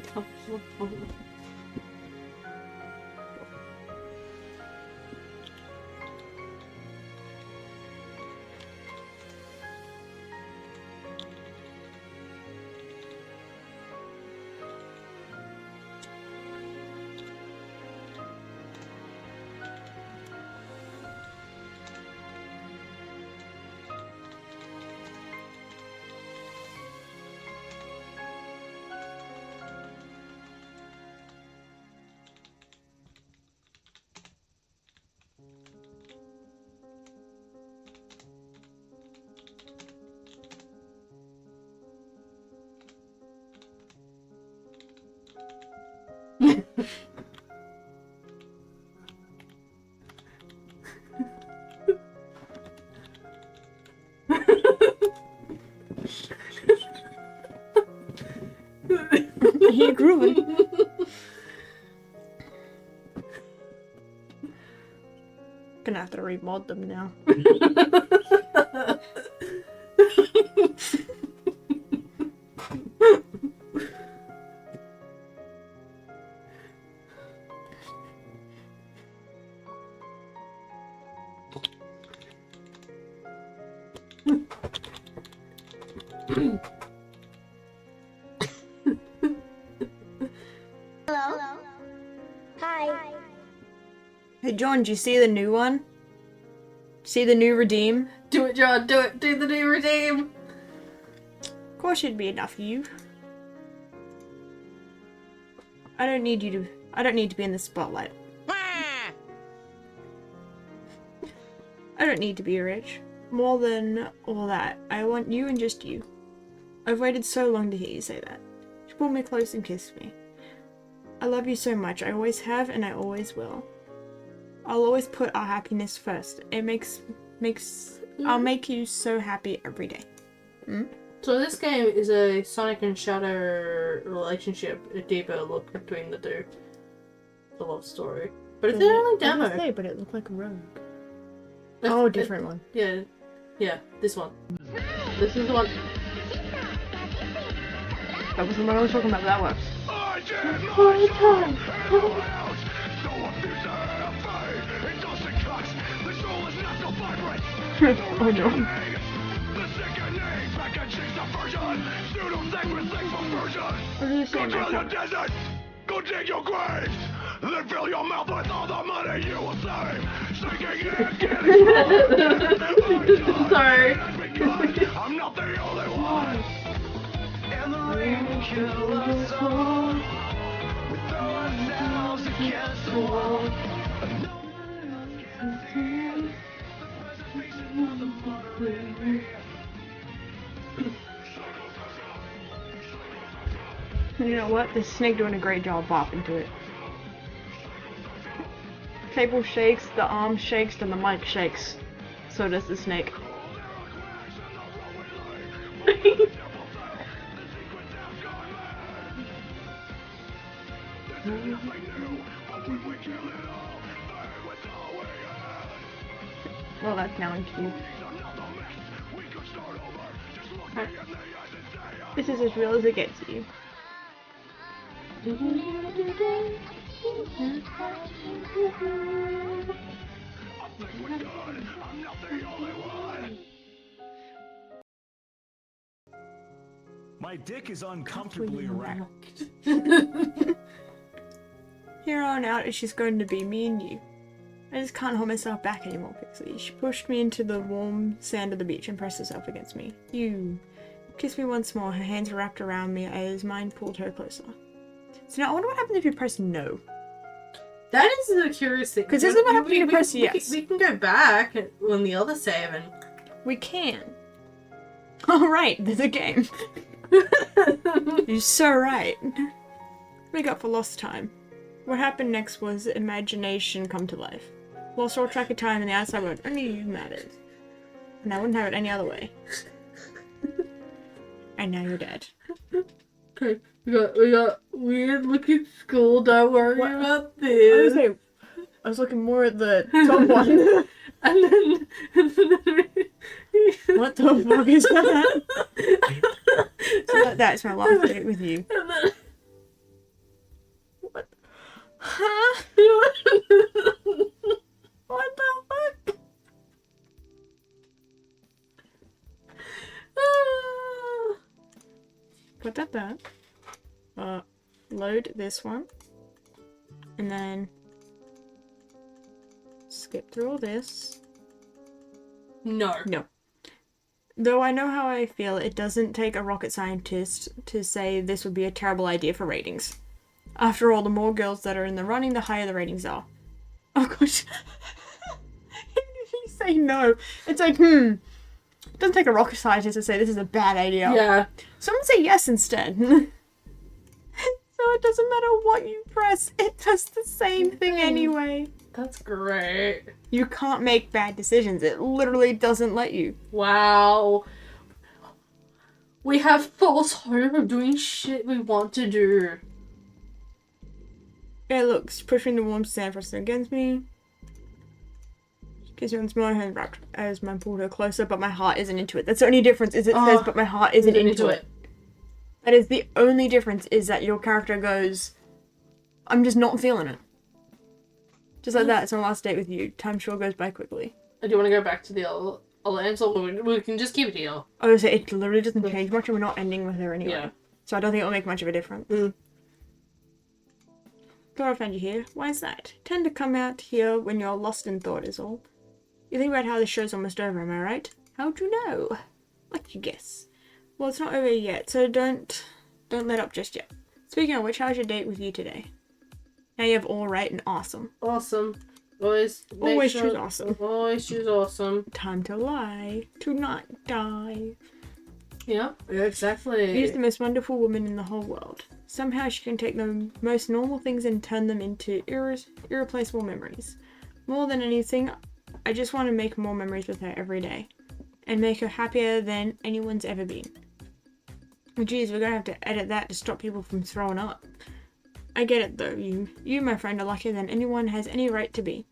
He grooving. Gonna have to remod them now. Hey John, do you see the new one? See the new redeem? Do it, John. Do it. Do the new redeem. Of course it'd be enough for you. I don't need to be in the spotlight. I don't need to be rich. More than all that, I want you and just you. I've waited so long to hear you say that. She pulled me close and kissed me. I love you so much. I always have and I always will. I'll always put our happiness first. I'll make you so happy every day. So this game is a Sonic and Shadow relationship, a deeper look between the two. The love story. But it's only demo. Say, but it looked like a rogue. Different one. Yeah. Yeah, this one. This is the one. That was the one I was talking about, that works. Oh no. What are you saying, Michael? Go dig your graves, then fill your mouth with all the money you will save. Sinking in, getting Sorry. I'm not the only one. And the rain kill us all. We throw ourselves against the wall. No one else can see the preservation of the mother. You know what? The snake doing a great job bopping to it. The table shakes, the arm shakes, and the mic shakes. So does the snake. Well, that's now in queue. This is as real as it gets you. My dick is uncomfortably erect. Here on out, it's just going to be me and you. I just can't hold myself back anymore, Pixie. She pushed me into the warm sand of the beach and pressed herself against me. You kissed me once more, her hands wrapped around me as mine pulled her closer. So now I wonder what happens if you press no. That is the curious thing. Because this is what happens when you press yes. We can go back on the other save and... We can. Alright, there's a game. You're so right. We got for lost time. What happened next was imagination come to life. Lost all track of time and the outside world only you mattered. And I wouldn't have it any other way. And now you're dead. Okay, we got weird looking school, don't worry about this. I was looking more at the top one. and then What the fuck is that? So that's my last date with you. What? Huh? What the fuck? Put that there. Load this one. And then skip through all this. No. No. Though I know how I feel, it doesn't take a rocket scientist to say this would be a terrible idea for ratings. After all, the more girls that are in the running, the higher the ratings are. Oh gosh. Even if you say no, it's like, It doesn't take a rocket scientist to say this is a bad idea. Yeah. Someone say yes instead. So it doesn't matter what you press, it does the same thing anyway. That's great. You can't make bad decisions. It literally doesn't let you. Wow. We have false hope of doing shit we want to do. Yeah, look, she's pushing the warm sand for against me. Kiss her once more, hand wrapped as mine pulled her closer, but my heart isn't into it. That's the only difference, is it says, but my heart isn't into it. That is the only difference, is that your character goes, I'm just not feeling it. Just like that, it's my last date with you. Time sure goes by quickly. Do you want to go back to the other answer, or we can just keep it here? I would say it literally doesn't change much, and we're not ending with her anyway. Yeah. So I don't think it'll make much of a difference. Thought I'd find you here. Why is that? Tend to come out here when you're lost in thought is all. You think about how the show's almost over, am I right? How'd you know? Like you guess. Well, it's not over yet, so don't let up just yet. Speaking of which, how's your date with you today? Now you have alright and awesome. Awesome. Always choose awesome. Always choose awesome. Time to lie. To not die. Yeah, exactly. She's the most wonderful woman in the whole world. Somehow she can take the most normal things and turn them into irreplaceable memories. More than anything, I just want to make more memories with her every day. And make her happier than anyone's ever been. Geez, we're gonna have to edit that to stop people from throwing up. I get it though, you my friend are luckier than anyone has any right to be.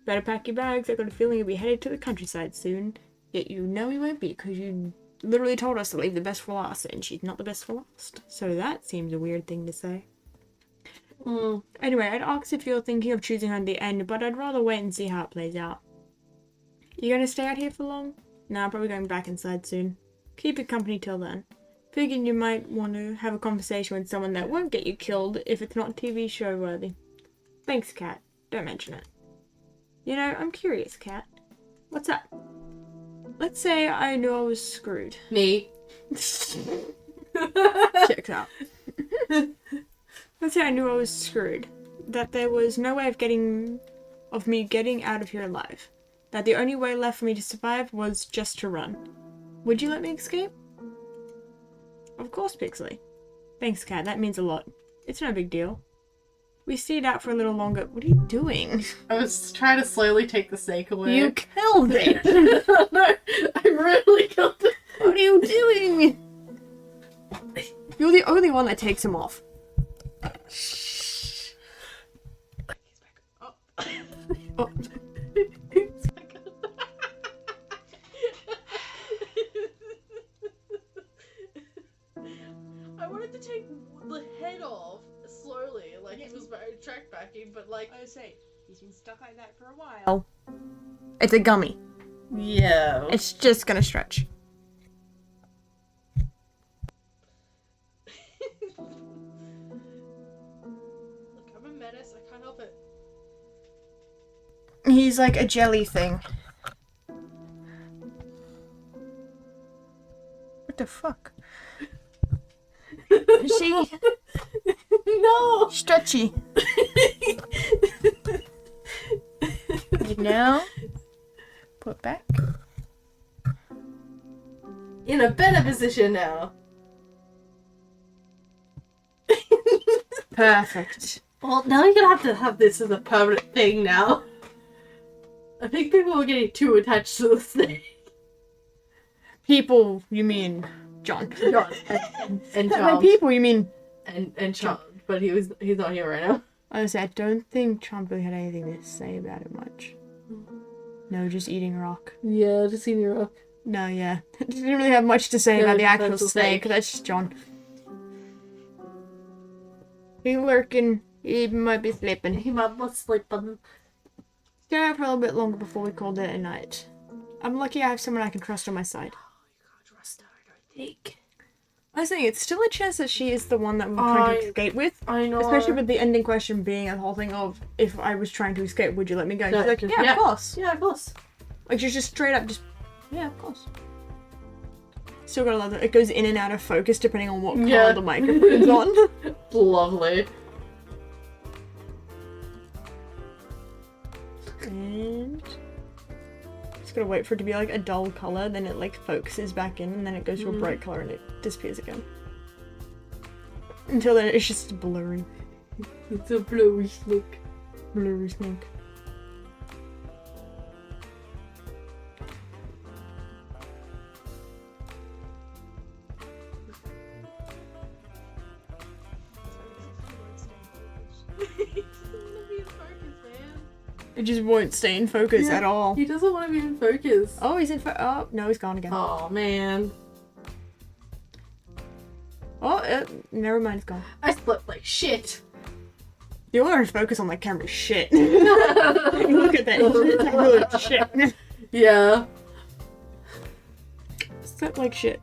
Better pack your bags, I got a feeling you'll be headed to the countryside soon. Yet you know you won't be, because you literally told us to leave the best for last, and she's not the best for last. So that seems a weird thing to say. Anyway, I'd ask if you're thinking of choosing her in the end, but I'd rather wait and see how it plays out. You gonna stay out here for long? Nah, probably going back inside soon. Keep it company till then. Figured you might want to have a conversation with someone that won't get you killed if it's not TV show worthy. Thanks, Kat. Don't mention it. You know, I'm curious, Kat. What's up? Let's say I knew I was screwed. Me. Checks out. Let's say I knew I was screwed. That there was no way of me getting out of here alive. That the only way left for me to survive was just to run. Would you let me escape? Of course, Pixley. Thanks, Kat. That means a lot. It's no big deal. We stayed out for a little longer. What are you doing? I was trying to slowly take the snake away. You killed it! No, I really killed it. What are you doing? You're the only one that takes him off. Oh. I wanted to take the head off slowly, like it was very track backing, but like I say, he's been stuck like that for a while. It's a gummy. yeah. It's just gonna stretch. Look, I'm a menace. I can't help it. He's like a jelly thing. What the fuck? See? No. Stretchy. You know? Put back. In a better position now. Perfect. Well, now you're gonna have to have this as a permanent thing now. I think people are getting too attached to the snake. People, you mean John. John and By Charles. people, you mean... And Charles, but he's not here right now. Honestly, I don't think Chomp really had anything to say about it much. No, just eating rock. Yeah, just seen your rock. No, yeah. Didn't really have much to say Yeah, about the just actual that's the snake. snake. That's just John. He lurking. He might be sleeping. He might be sleeping. Stay out for a little bit longer before we called it a night. I'm lucky I have someone I can trust on my side. Trust her, I don't think. I was saying, it's still a chance that she is the one that we're trying to escape with. I know. Especially with the ending question being a whole thing of, if I was trying to escape, would you let me go? No, She's like, just- yeah, yeah. of course. Yeah, of course. Like, she's just straight up just, yeah, of course. Still gotta love that. It goes in and out of focus depending on what Yeah. color the microphone's on. Lovely. And just gotta wait for it to be like a dull color, then it like focuses back in, and then it goes to a bright color and it disappears again. Until then it's just blurry. It's a blurry snake. Blurry snake. It just won't stay in focus Yeah. at all. He doesn't want to be in focus. Oh, he's in oh, no, he's gone again. Oh man. Oh, never mind, it's gone. I slept like shit. The orange focus on the camera is shit. Look at that. It's really shit. Yeah. Slept like shit.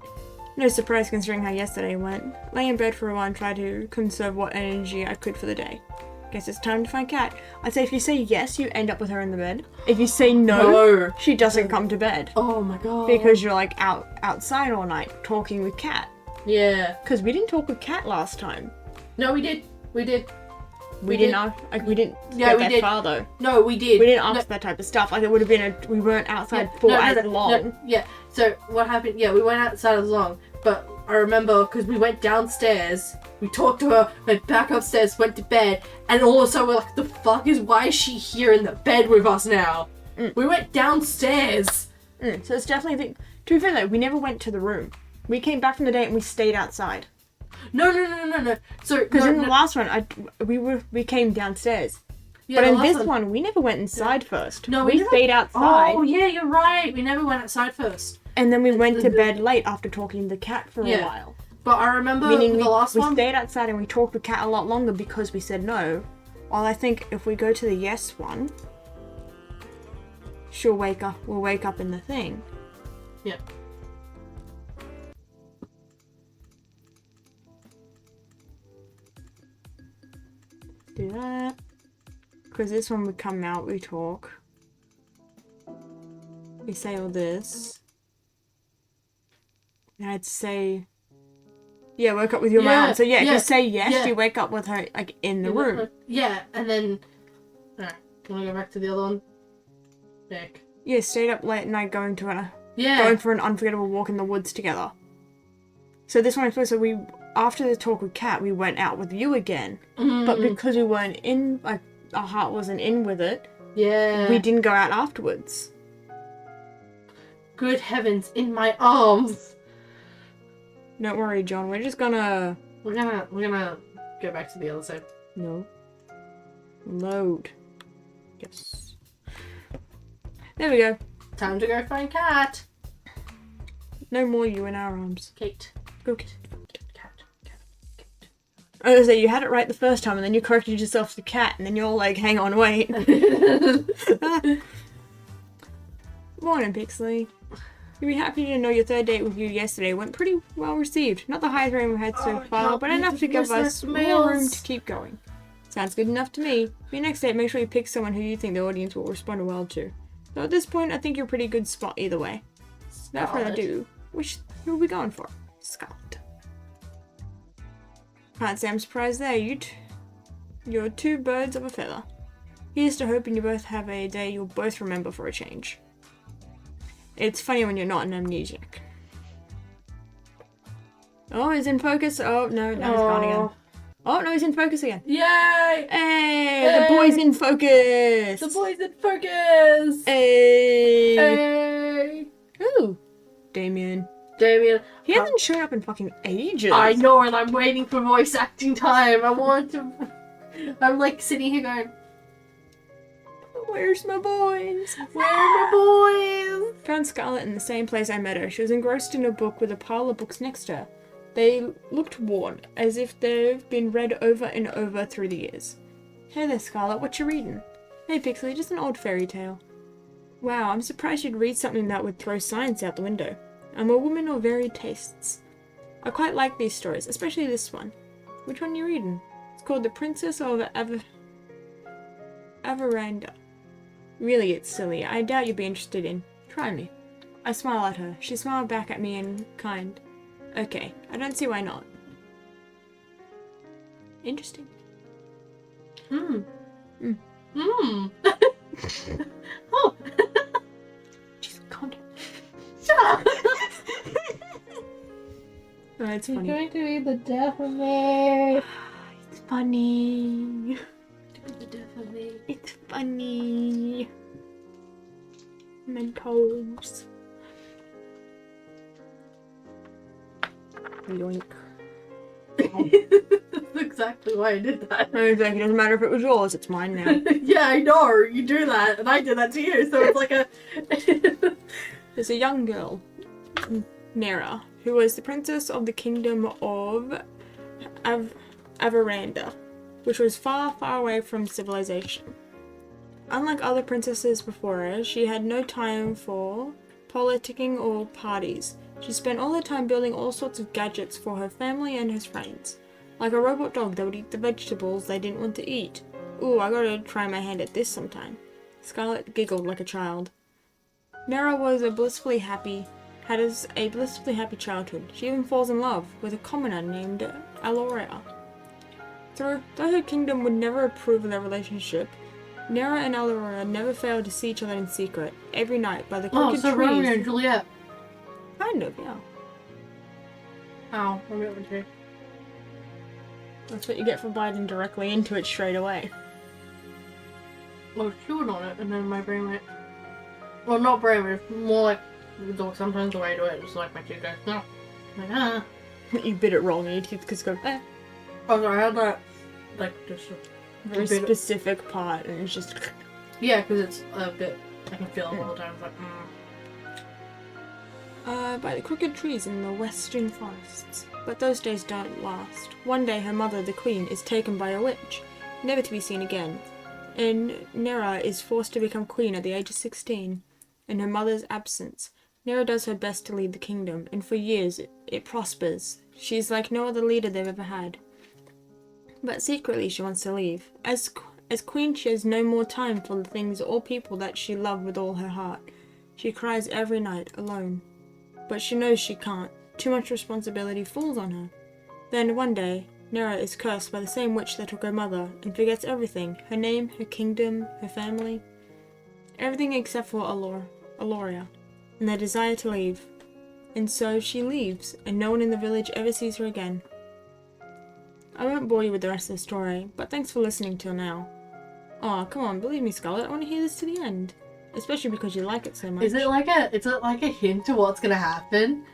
No surprise considering how yesterday went. Lay in bed for a while and try to conserve what energy I could for the day. guess it's time to find Cat. I'd say if you say yes, you end up with her in the bed. If you say no, No. she doesn't come to bed. Oh my god. Because you're like outside all night talking with Cat. Yeah. Because we didn't talk with Cat last time. No, we did. We did. We didn't ask, like, we didn't Yeah, get we that did. far though. No, we did. We didn't ask that type of stuff. Like, it would have been we weren't outside for as long. Yeah. So what happened? Yeah, we went outside as long, but I remember because we went downstairs, we talked to her, went back upstairs, went to bed, and all of a sudden we're like, why is she here in the bed with us now? We went downstairs. So it's definitely to be fair though, we never went to the room. We came back from the date and we stayed outside. No. So Because in the last one, we came downstairs. yeah, But the in last this one, we never went inside first. No, we we never- stayed outside. Oh yeah, you're right. We never went outside first. And then we went to bed late after talking to the cat for a Yeah. while. But I remember Meaning the last we one. stayed outside and we talked to Cat a lot longer because we said no. While I think if we go to the yes one, we'll wake up in the thing. Yeah. Do that. Because this one would come out, we talk. We say all this. And I'd say... Yeah, woke up with your Yeah, mom. So yeah, if yeah, you say yes, yeah. you wake up with her, like, in the room. Yeah, and then. Alright, wanna go back to the other one? Nick. Yeah, stayed up late at night going Yeah. going for an unforgettable walk in the woods together. So this one is supposed to after the talk with Kat, we went out with you again. But because we weren't in, like, our heart wasn't in with it, Yeah. we didn't go out afterwards. Good heavens, in my arms. Don't worry, John, we're just gonna... We're gonna go back to the other side. No. Load. Yes. There we go. Time to go find Cat. No more you in our arms. Kate. Go, Kate. Cat. I was gonna say, you had it right the first time, and then you corrected yourself to Cat, and then you're like, hang on, wait. Morning, Pixley. You'll be happy to know your third date with you yesterday went pretty well received. Not the highest rating we've had so far, but enough to give us more room to keep going. Sounds good enough to me. For your next date, make sure you pick someone who you think the audience will respond well to. So at this point, I think you're a pretty good spot either way. Without further ado, who are we going for? Scarlet. Can't say I'm surprised there. You're two birds of a feather. Here's to hoping you both have a day you'll both remember for a change. It's funny when you're not an amnesiac. Oh, he's in focus. Oh, no, he's gone again. Oh, no, he's in focus again. Yay! Hey, the boy's in focus. The boy's in focus! Hey. Hey! Ooh, Damien. Damien. He hasn't shown up in fucking ages. I know, and I'm waiting for voice acting time. I want to... I'm like sitting here going, Where's my boys? where are my boys? Found Scarlett in the same place I met her. She was engrossed in a book with a pile of books next to her. They looked worn, as if they've been read over and over through the years. Hey there, Scarlett, what you reading? Hey, Pixley, just an old fairy tale. Wow, I'm surprised you'd read something that would throw science out the window. I'm a woman of varied tastes. I quite like these stories, especially this one. Which one are you reading? It's called The Princess of Averanda. Really, it's silly. I doubt you'd be interested in. Try me. I smile at her. She smiled back at me in kind. Okay, I don't see why not. Interesting. Hmm. Mm. Hmm. Oh. Jeez, calm down. Shut up. Oh, it's You're funny. going to be the death of me. It's funny. The death of me. It's funny. Mentos. Yoink. That's exactly why I did that. It doesn't matter if it was yours, it's mine now. Yeah, I know. You do that, and I did that to you, so it's like a... There's a young girl, Nera, who was the princess of the kingdom of Averanda, which was far, far away from civilization. Unlike other princesses before her, she had no time for politicking or parties. She spent all her time building all sorts of gadgets for her family and her friends. Like a robot dog that would eat the vegetables they didn't want to eat, Ooh, I gotta try my hand at this sometime. Scarlet giggled like a child. Nera was a blissfully happy childhood. She even falls in love with a commoner named Aloria. Though her kingdom would never approve of their relationship, Nera and Aloria never failed to see each other in secret, every night by the crooked trees. Romeo and Juliet. Kind of, yeah. Ow, Romeo and Juliet. That's what you get for biting directly into it straight away. I was chewing on it, and then my brain went. Well, not brain, but more like sometimes the way I do it, just like my teeth go, no. I'm like, ah. You bit it wrong and your teeth just go, eh. Oh, sorry, I had that, like, just Very specific part, and it's just... Yeah, because it's a bit, I can feel it all the time, it's like, By the crooked trees in the western forests. But those days don't last. One day her mother, the queen, is taken by a witch, never to be seen again. And Nera is forced to become queen at the age of 16. In her mother's absence, Nera does her best to lead the kingdom, and for years it prospers. She's like no other leader they've ever had. But secretly she wants to leave. As queen, she has no more time for the things or people that she loved with all her heart. She cries every night, alone. But she knows she can't. Too much responsibility falls on her. Then one day, Nera is cursed by the same witch that took her mother, and forgets everything. Her name, her kingdom, her family. Everything except for Aloria, and their desire to leave. And so she leaves, and no one in the village ever sees her again. I won't bore you with the rest of the story, but thanks for listening till now. Aw, come on, believe me, Scarlet, I want to hear this to the end. Especially because you like it so much. is it like a hint to what's gonna happen?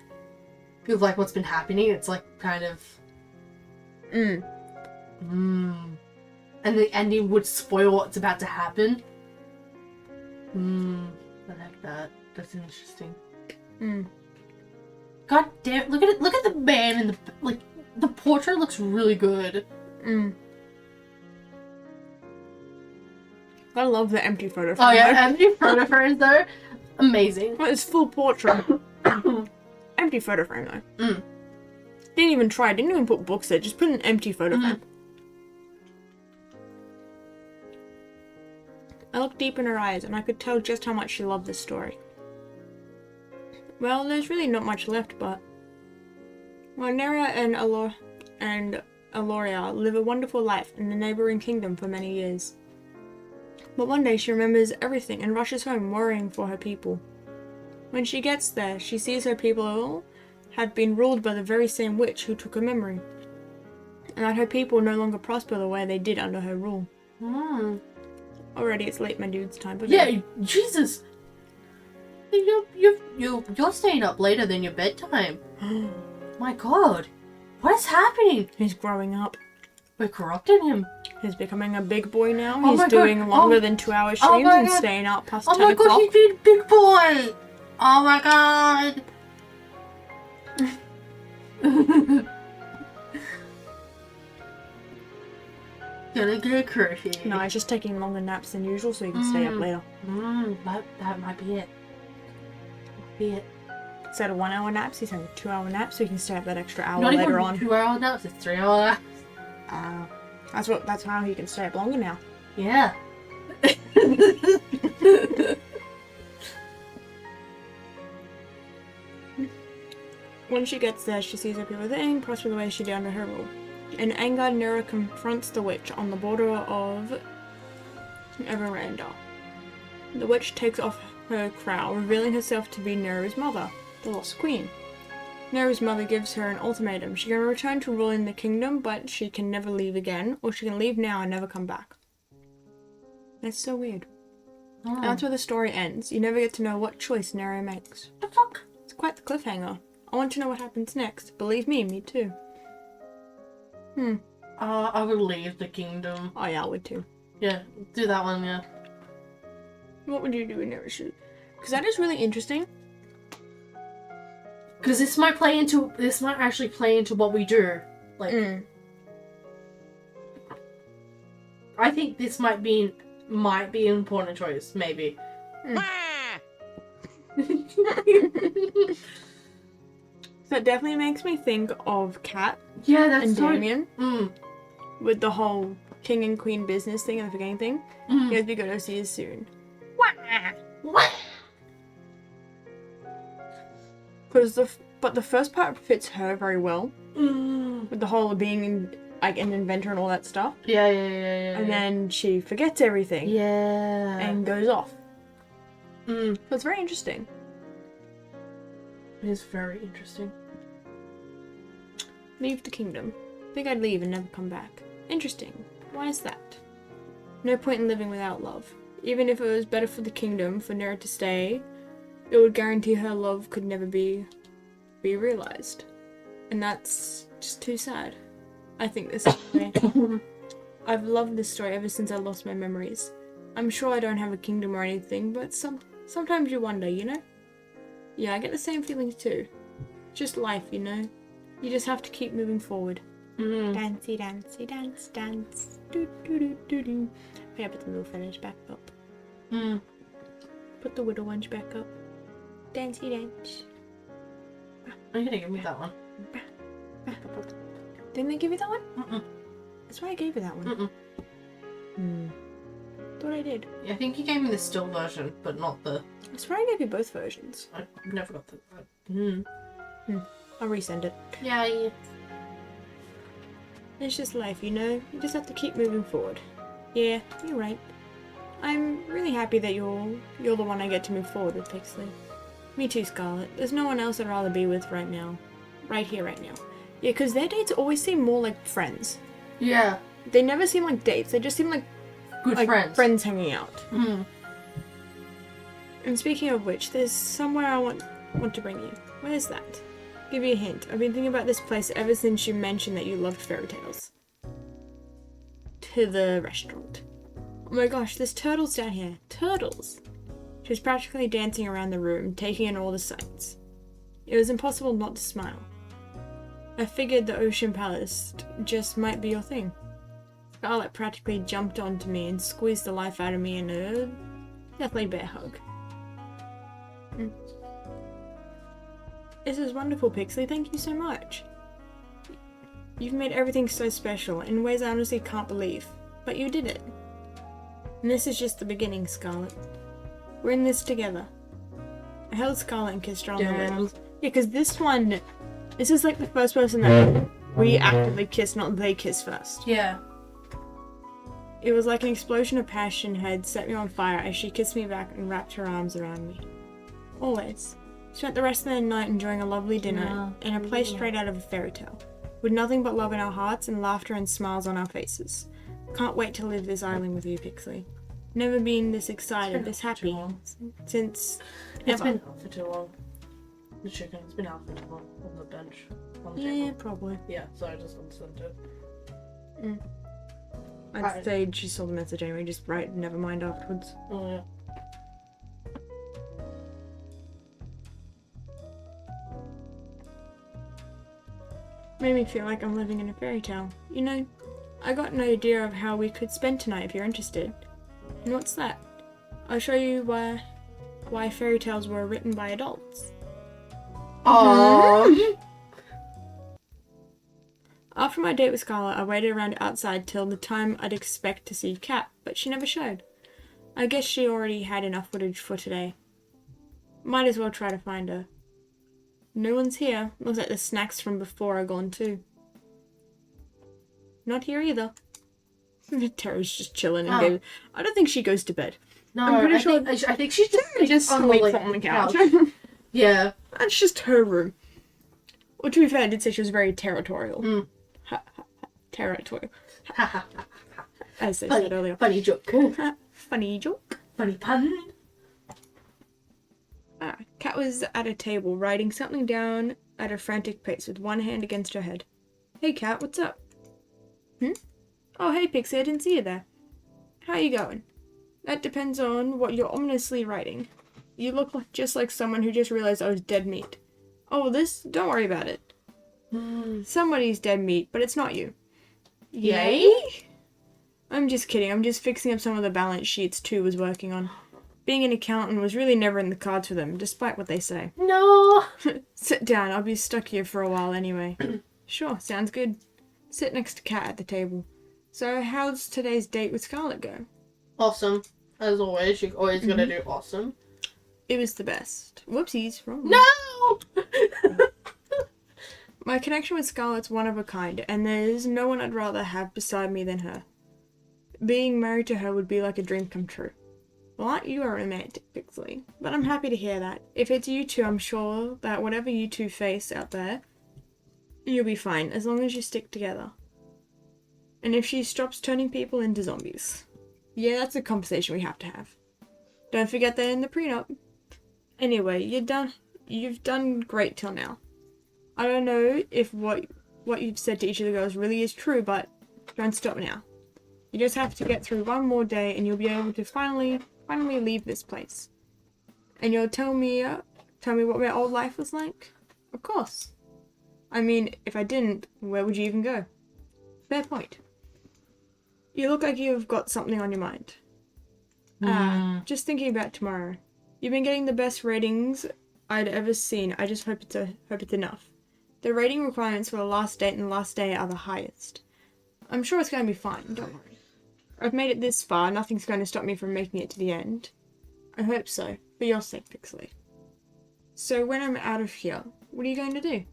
Because, like, what's been happening, it's, like, kind of... And the ending would spoil what's about to happen? I like that. That's interesting. God damn, look at the man and the portrait looks really good. I love the empty photo frame. Oh yeah, empty photo frames though. Amazing. Well, it's full portrait. Empty photo frame though. Didn't even try, didn't even put books there, just put an empty photo frame. I looked deep in her eyes and I could tell just how much she loved this story. Well, there's really not much left, but... Well, Nera and Aloria live a wonderful life in the neighbouring kingdom for many years. But one day she remembers everything and rushes home worrying for her people. When she gets there, she sees her people all had been ruled by the very same witch who took her memory, and that her people no longer prosper the way they did under her rule. Already it's late, my dude's time. But yeah, Jesus! You're staying up later than your bedtime. My God, what is happening? He's growing up. We're corrupting him. He's becoming a big boy now. Oh He's doing longer than 2-hour streams and staying out past 10 o'clock. Oh my God, he's being a big boy! Oh my God! Gonna get crazy. No, he's just taking longer naps than usual so he can stay up later. That might be it. Instead of 1-hour naps, he's having 2-hour naps so he can stay up that extra hour Not later even on. 2-hour naps, it's 3-hour naps. That's how he can stay up longer now. Yeah. When she gets there, she sees her people they ain't prosper the way she did under her rule. In anger, Nera confronts the witch on the border of Everanda. The witch takes off her crown, revealing herself to be Nera's mother, the Lost Queen. Nera's mother gives her an ultimatum. She can return to ruling the kingdom, but she can never leave again, or she can leave now and never come back. That's so weird. And that's where the story ends. You never get to know what choice Nera makes. It's quite the cliffhanger. I want to know what happens next. Believe me too. I would leave the kingdom. Oh yeah, I would too. Yeah, do that one, yeah. What would you do in Nera's shoes? Because that is really interesting. Because this might actually play into what we do. Like, I think this might be an important choice, maybe. So it definitely makes me think of Kat Yeah, that's and so... Damien. With the whole king and queen business thing and the forgetting thing. Mhm. He goes, we gotta see you soon. But the first part fits her very well. With the whole of being like an inventor and all that stuff. Yeah. And then she forgets everything. Yeah. And goes off. Mm. So it's very interesting. It is very interesting. Leave the kingdom. Think I'd leave and never come back. Interesting. Why is that? No point in living without love. Even if it was better for the kingdom for Nera to stay, it would guarantee her love could never be realized. And that's just too sad. I think this story. I've loved this story ever since I lost my memories. I'm sure I don't have a kingdom or anything, but sometimes you wonder, you know? Yeah, I get the same feelings too. Just life, you know? You just have to keep moving forward. Dancey, dancey, dance, dance. Do, do, do, do, do. Okay, put the little feathers back up. Put the widow ones back up. Dancey, dance. I'm gonna give me that one. Didn't they give you that one? Mm-mm. That's why I gave you that one. Thought I did. Yeah, I think you gave me the still version, but not the. That's why I gave you both versions. I never got the. I'll resend it. Yeah. It's just life, you know? You just have to keep moving forward. Yeah, you're right. I'm really happy that you're the one I get to move forward with, Pixley. Me too, Scarlet. There's no one else I'd rather be with right now. Right here, right now. Yeah, because their dates always seem more like friends. Yeah. They never seem like dates. They just seem like Good friends. Friends hanging out. Mm. And speaking of which, there's somewhere I want to bring you. Where's that? Give you a hint. I've been thinking about this place ever since you mentioned that you loved fairy tales. To the restaurant. Oh my gosh, there's turtles down here. Turtles! She was practically dancing around the room, taking in all the sights. It was impossible not to smile. I figured the Ocean Palace just might be your thing. Scarlet practically jumped onto me and squeezed the life out of me in a deathly bear hug. This is wonderful, Pixley. Thank you so much. You've made everything so special in ways I honestly can't believe. But you did it. And this is just the beginning, Scarlet. We're in this together. I held Scarlet and kissed her on the lips. Yeah, because this is like the first person that we actively kissed, not they kissed first. Yeah. It was like an explosion of passion had set me on fire as she kissed me back and wrapped her arms around me. Always. Spent the rest of the night enjoying a lovely dinner in a place straight out of a fairy tale, with nothing but love in our hearts and laughter and smiles on our faces. Can't wait to live this island with you, Pixley. Never been this excited, this happy since It's ever. been out for too long. The chicken's been out for too long on the bench. On the Yeah, table. probably. Yeah, so I just unsent it. I'd say she saw the message anyway, just write never mind afterwards. Oh, yeah. Made me feel like I'm living in a fairy tale. You know, I got an idea of how we could spend tonight if you're interested. And what's that? I'll show you why fairy tales were written by adults. Aww. After my date with Scarlet, I waited around outside till the time I'd expect to see Kat, but she never showed. I guess she already had enough footage for today. Might as well try to find her. No one's here. Looks like the snacks from before are gone too. Not here either. Tara's just chilling and goes. I don't think she goes to bed. No, I'm pretty I sure think she's just Sleeps on the couch. Yeah. That's just her room. Well, to be fair, I did say she was very territorial. Territorial. As they said earlier. Funny joke. Funny joke. Funny pun. Kat was at a table writing something down at a frantic pace with one hand against her head. Hey Kat, what's up? Oh hey Pixie, I didn't see you there. How you going? That depends on what you're ominously writing. You look just like someone who just realized I was dead meat. Oh, don't worry about it. Somebody's dead meat, but it's not you. Yay? I'm just kidding, I'm just fixing up some of the balance sheets Tu was working on. Being an accountant was really never in the cards for them, despite what they say. No. Sit down, I'll be stuck here for a while anyway. Sure, sounds good. Sit next to Kat at the table. So how's today's date with Scarlett go? Awesome. As always, you're always gonna do awesome. It was the best. Whoopsies, wrong. No! My connection with Scarlett's one of a kind, and there's no one I'd rather have beside me than her. Being married to her would be like a dream come true. Well, aren't you a romantic, Pixley? But I'm happy to hear that. If it's you two, I'm sure that whatever you two face out there, you'll be fine, as long as you stick together. And if she stops turning people into zombies. Yeah, that's a conversation we have to have. Don't forget that in the prenup. Anyway, you've done great till now. I don't know if what you've said to each of the girls really is true, but don't stop now. You just have to get through one more day and you'll be able to finally leave this place. And you'll tell me what my old life was like? Of course. I mean, if I didn't, where would you even go? Fair point. You look like you've got something on your mind. Just thinking about tomorrow. You've been getting the best ratings I'd ever seen. I just hope it's enough. The rating requirements for the last date and the last day are the highest. I'm sure it's going to be fine, don't worry. I've made it this far, nothing's going to stop me from making it to the end. I hope so, for your sake, Pixley. So when I'm out of here, what are you going to do?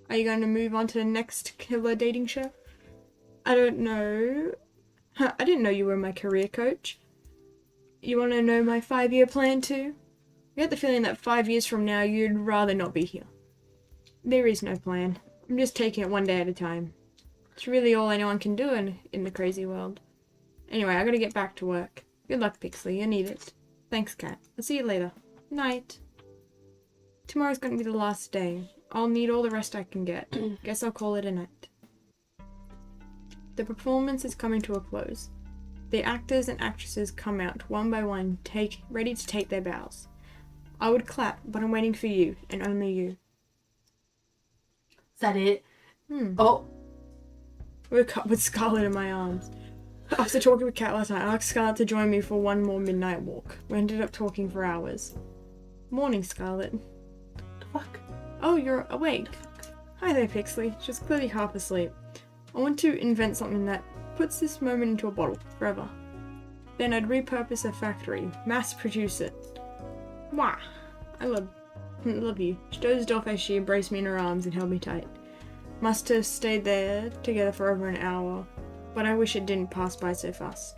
Are you going to move on to the next killer dating show? I don't know. I didn't know you were my career coach. You want to know my 5-year plan too? I get the feeling that 5 years from now you'd rather not be here. There is no plan. I'm just taking it one day at a time. It's really all anyone can do in the crazy world. Anyway, I gotta get back to work. Good luck, Pixley. You need it. Thanks, Kat. I'll see you later. Night. Tomorrow's gonna be the last day. I'll need all the rest I can get. Guess I'll call it a night. The performance is coming to a close. The actors and actresses come out one by one, ready to take their bows. I would clap, but I'm waiting for you, and only you. Is that it? Oh. Woke up with Scarlett in my arms. After talking with Kat last night, I asked Scarlett to join me for one more midnight walk. We ended up talking for hours. Morning, Scarlett. Fuck. Oh, you're awake. Hi there, Pixley. She's clearly half asleep. I want to invent something that puts this moment into a bottle, forever. Then I'd repurpose a factory, mass produce it. Wah! I love you. She dozed off as she embraced me in her arms and held me tight. Must have stayed there together for over an hour, but I wish it didn't pass by so fast.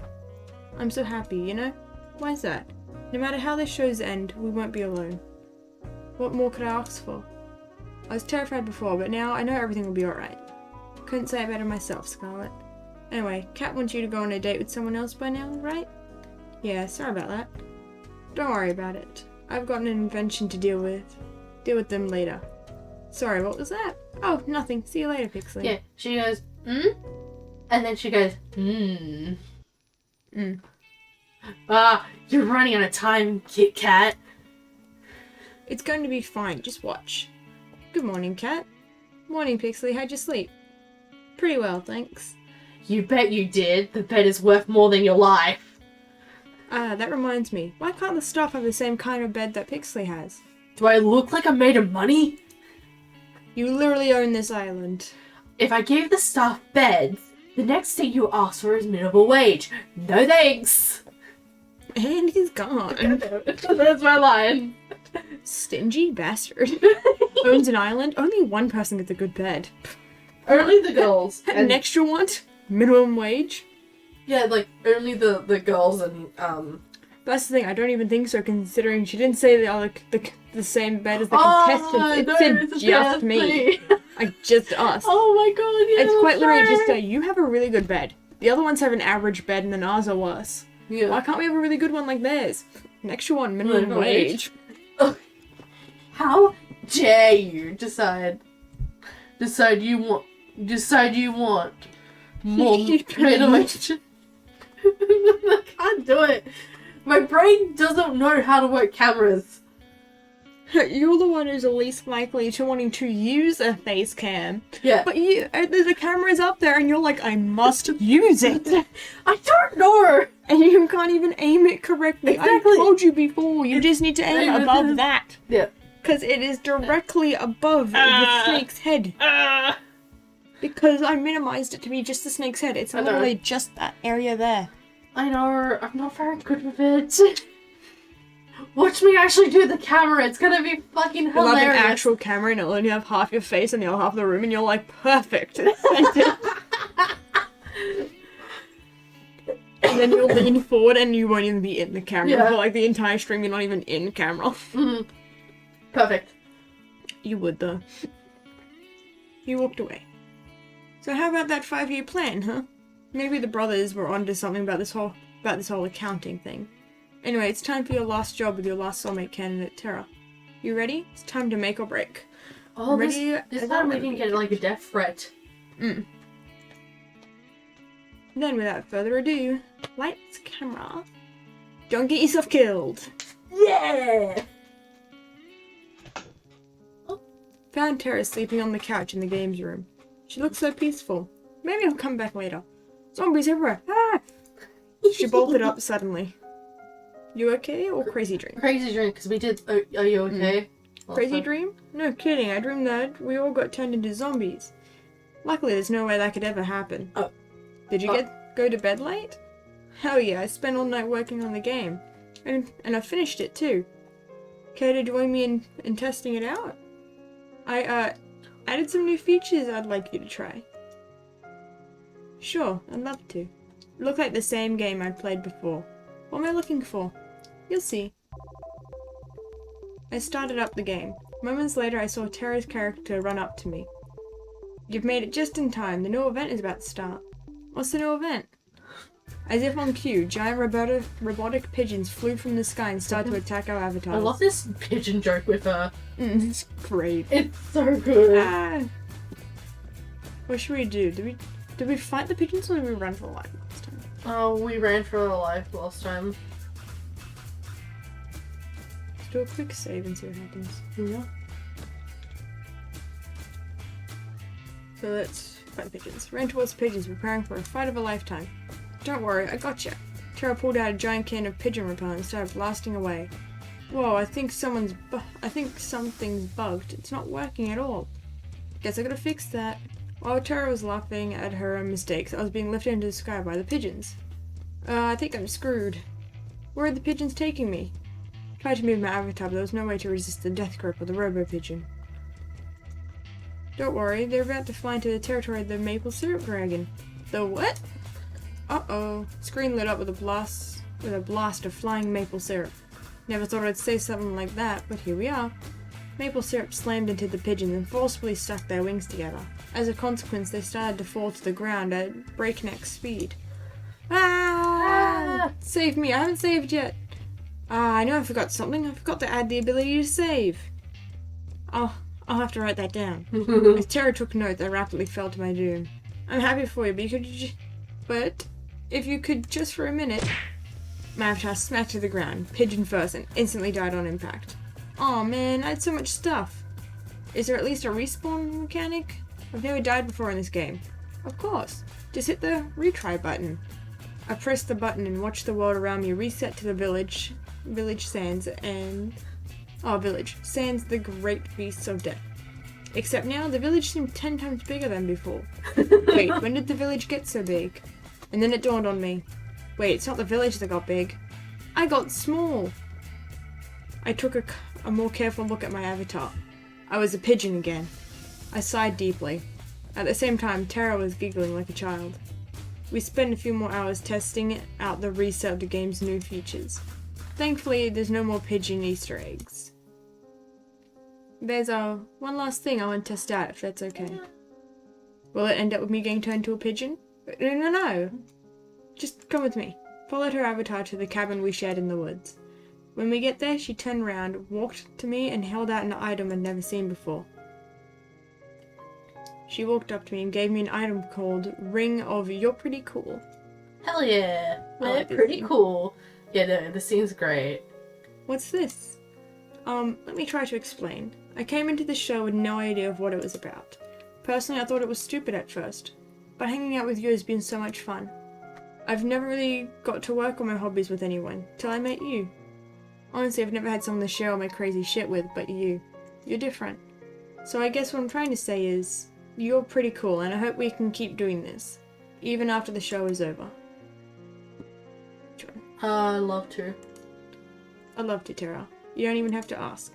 I'm so happy, you know? Why's that? No matter how the shows end, we won't be alone. What more could I ask for? I was terrified before, but now I know everything will be alright. Couldn't say it better myself, Scarlett. Anyway, Kat wants you to go on a date with someone else by now, right? Yeah, sorry about that. Don't worry about it. I've got an invention to deal with. Deal with them later. Sorry, what was that? Oh, nothing. See you later, Pixley. Yeah, she goes, and then she goes, you're running out of time, Kit Kat. It's going to be fine. Just watch. Good morning, Kat. Morning, Pixley. How'd you sleep? Pretty well, thanks. You bet you did. The bed is worth more than your life. That reminds me. Why can't the staff have the same kind of bed that Pixley has? Do I look like I'm made of money? You literally own this island. If I gave the staff beds, the next thing you ask for is minimum wage. No thanks. And he's gone. That's my line. Stingy bastard. Owns an island. Only one person gets a good bed. Only the girls. An extra one? Minimum wage? Yeah, like, only the girls and, That's the thing, I don't even think so, considering she didn't say the same bed as the contestants. No, it said it's just me. Like, just us. Oh my god, yeah. It's quite literally right. just you have a really good bed. The other ones have an average bed and then ours are worse. Yeah. Why can't we have a really good one like theirs? An extra one, minimum wage. How dare you decide you want more minimum wage. I can't do it. My brain doesn't know how to work cameras. You're the one who's the least likely to wanting to use a face cam. Yeah. But the camera's up there and you're like, I must use it. I don't know. And you can't even aim it correctly. Exactly. I told you before, you just need to aim above that. Yeah. Because it is directly above the snake's head. Because I minimized it to be just the snake's head. It's I know. literally just that area there. I know, I'm not very good with it. Watch me actually do the camera, it's gonna be fucking You'll have hilarious. an actual camera and it'll only have half your face and the other half of the room and you're like, perfect. And then you'll lean forward and you won't even be in the camera. Yeah. For like the entire stream, you're not even in camera. Mhm. Perfect. You would though. You walked away. So how about that 5-year plan, huh? Maybe the brothers were onto something about this whole accounting thing. Anyway, it's time for your last job with your last soulmate candidate, Tara. You ready? It's time to make or break. Oh, Ready? this time we didn't get like a death threat. Then without further ado, lights, camera. Don't get yourself killed. Yeah! Found Tara sleeping on the couch in the games room. She looks so peaceful. Maybe I'll come back later. Zombies everywhere. Ah! She bolted up suddenly. You okay or crazy dream? Crazy dream, because we did. Are you okay? Crazy dream? No kidding, I dreamed that we all got turned into zombies. Luckily, there's no way that could ever happen. Oh. Did you go to bed late? Hell yeah, I spent all night working on the game. And I finished it too. Care to join me in testing it out? I added some new features I'd like you to try. Sure, I'd love to. Look like the same game I'd played before. What am I looking for? You'll see. I started up the game. Moments later, I saw Tara's character run up to me. You've made it just in time. The new event is about to start. What's the new event? As if on cue, giant robotic pigeons flew from the sky and started to attack our avatars. I love this pigeon joke with her. It's great. It's so good. Ah. What should we do? Did we fight the pigeons or did we run for life last time? Oh, we ran for our life last time. Let's do a quick save and see what happens. Yeah. So let's fight the pigeons. Ran towards the pigeons, preparing for a fight of a lifetime. Don't worry, I gotcha. Tara pulled out a giant can of pigeon repellent and started blasting away. Whoa, I think something's bugged. It's not working at all. Guess I gotta fix that. While Tara was laughing at her own mistakes, I was being lifted into the sky by the pigeons. I think I'm screwed. Where are the pigeons taking me? Tried to move my avatar, but there was no way to resist the death grip of the robo-pigeon. Don't worry, they're about to fly into the territory of the maple syrup dragon. The what? Uh-oh. Screen lit up with a blast of flying maple syrup. Never thought I'd say something like that, but here we are. Maple syrup slammed into the pigeons and forcefully stuck their wings together. As a consequence, they started to fall to the ground at breakneck speed. Ah! Save me, I haven't saved yet. Ah, I know I forgot something. I forgot to add the ability to save. I'll have to write that down. As Tara took notes, I rapidly fell to my doom. I'm happy for you, but if you could just for a minute... My avatar smacked to the ground, pigeon first, and instantly died on impact. Aw man, I had so much stuff. Is there at least a respawn mechanic? I've never died before in this game. Of course. Just hit the retry button. I pressed the button and watched the world around me reset to the village sands and... village. Sands the great beasts of death. Except now, the village seemed 10 times bigger than before. Wait, when did the village get so big? And then it dawned on me. Wait, it's not the village that got big. I got small. I took a more careful look at my avatar. I was a pigeon again. I sighed deeply. At the same time, Tara was giggling like a child. We spent a few more hours testing out the reset of the game's new features. Thankfully, there's no more pigeon Easter eggs. There's one last thing I want to test out, if that's okay. Will it end up with me getting turned into a pigeon? No. Just come with me. Followed her avatar to the cabin we shared in the woods. When we get there, she turned around, walked to me, and held out an item I'd never seen before. She walked up to me and gave me an item called Ring of You're Pretty Cool. Hell yeah. I They're like this pretty scene. cool. Yeah, no, the scene's great. What's this? Let me try to explain. I came into the show with no idea of what it was about. Personally, I thought it was stupid at first, but hanging out with you has been so much fun. I've never really got to work on my hobbies with anyone, till I met you. Honestly, I've never had someone to share all my crazy shit with but you. You're different. So I guess what I'm trying to say is, You're pretty cool, and I hope we can keep doing this, even after the show is over. I'd love to. I'd love to, Tara. You don't even have to ask.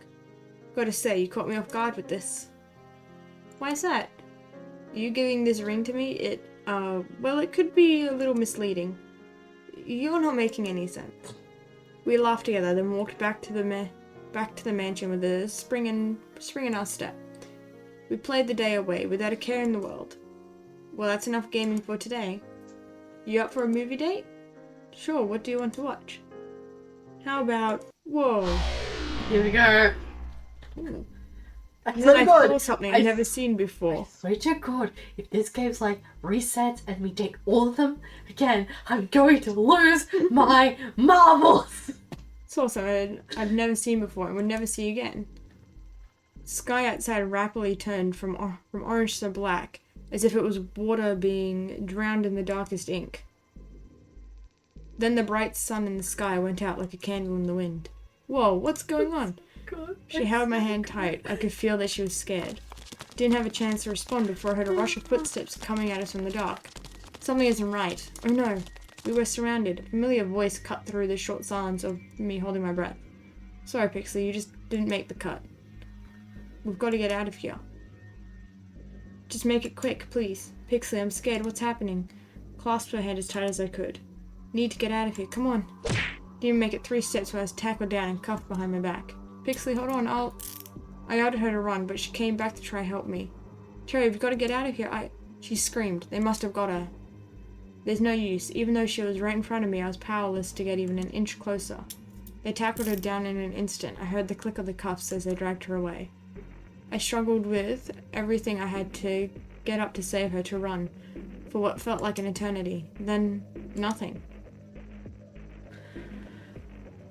Gotta say, you caught me off guard with this. Why is that? You giving this ring to me, well, it could be a little misleading. You're not making any sense. We laughed together, then walked back to the mansion with a spring in our step. We played the day away without a care in the world. Well, that's enough gaming for today. You up for a movie date? Sure, what do you want to watch? How about... Whoa. Here we go. Ooh. That's I so good. saw something I've never seen before. Swear to God, if this game's like resets and we take all of them again, I'm going to lose my marbles. Saw something I've never seen before and would never see again. Sky outside rapidly turned from orange to black, as if it was water being drowned in the darkest ink. Then the bright sun in the sky went out like a candle in the wind. Whoa, what's going on? God, She held my hand tight. I could feel that she was scared. Didn't have a chance to respond before I heard a rush of footsteps coming at us from the dark. Something isn't right. Oh no. We were surrounded. A familiar voice cut through the short silence of me holding my breath. Sorry, Pixie, you just didn't make the cut. We've got to get out of here. Just make it quick, please. Pixie, I'm scared. What's happening? Clasped her hand as tight as I could. Need to get out of here. Come on. Didn't make it 3 steps when I was tackled down and cuffed behind my back. Pixie, hold on, I yelled at her to run, but she came back to try to help me. Cherry, we've got to get out of here. She screamed. They must have got her. There's no use. Even though she was right in front of me, I was powerless to get even an inch closer. They tackled her down in an instant. I heard the click of the cuffs as they dragged her away. I struggled with everything I had to get up to save her, to run, for what felt like an eternity. Then, nothing.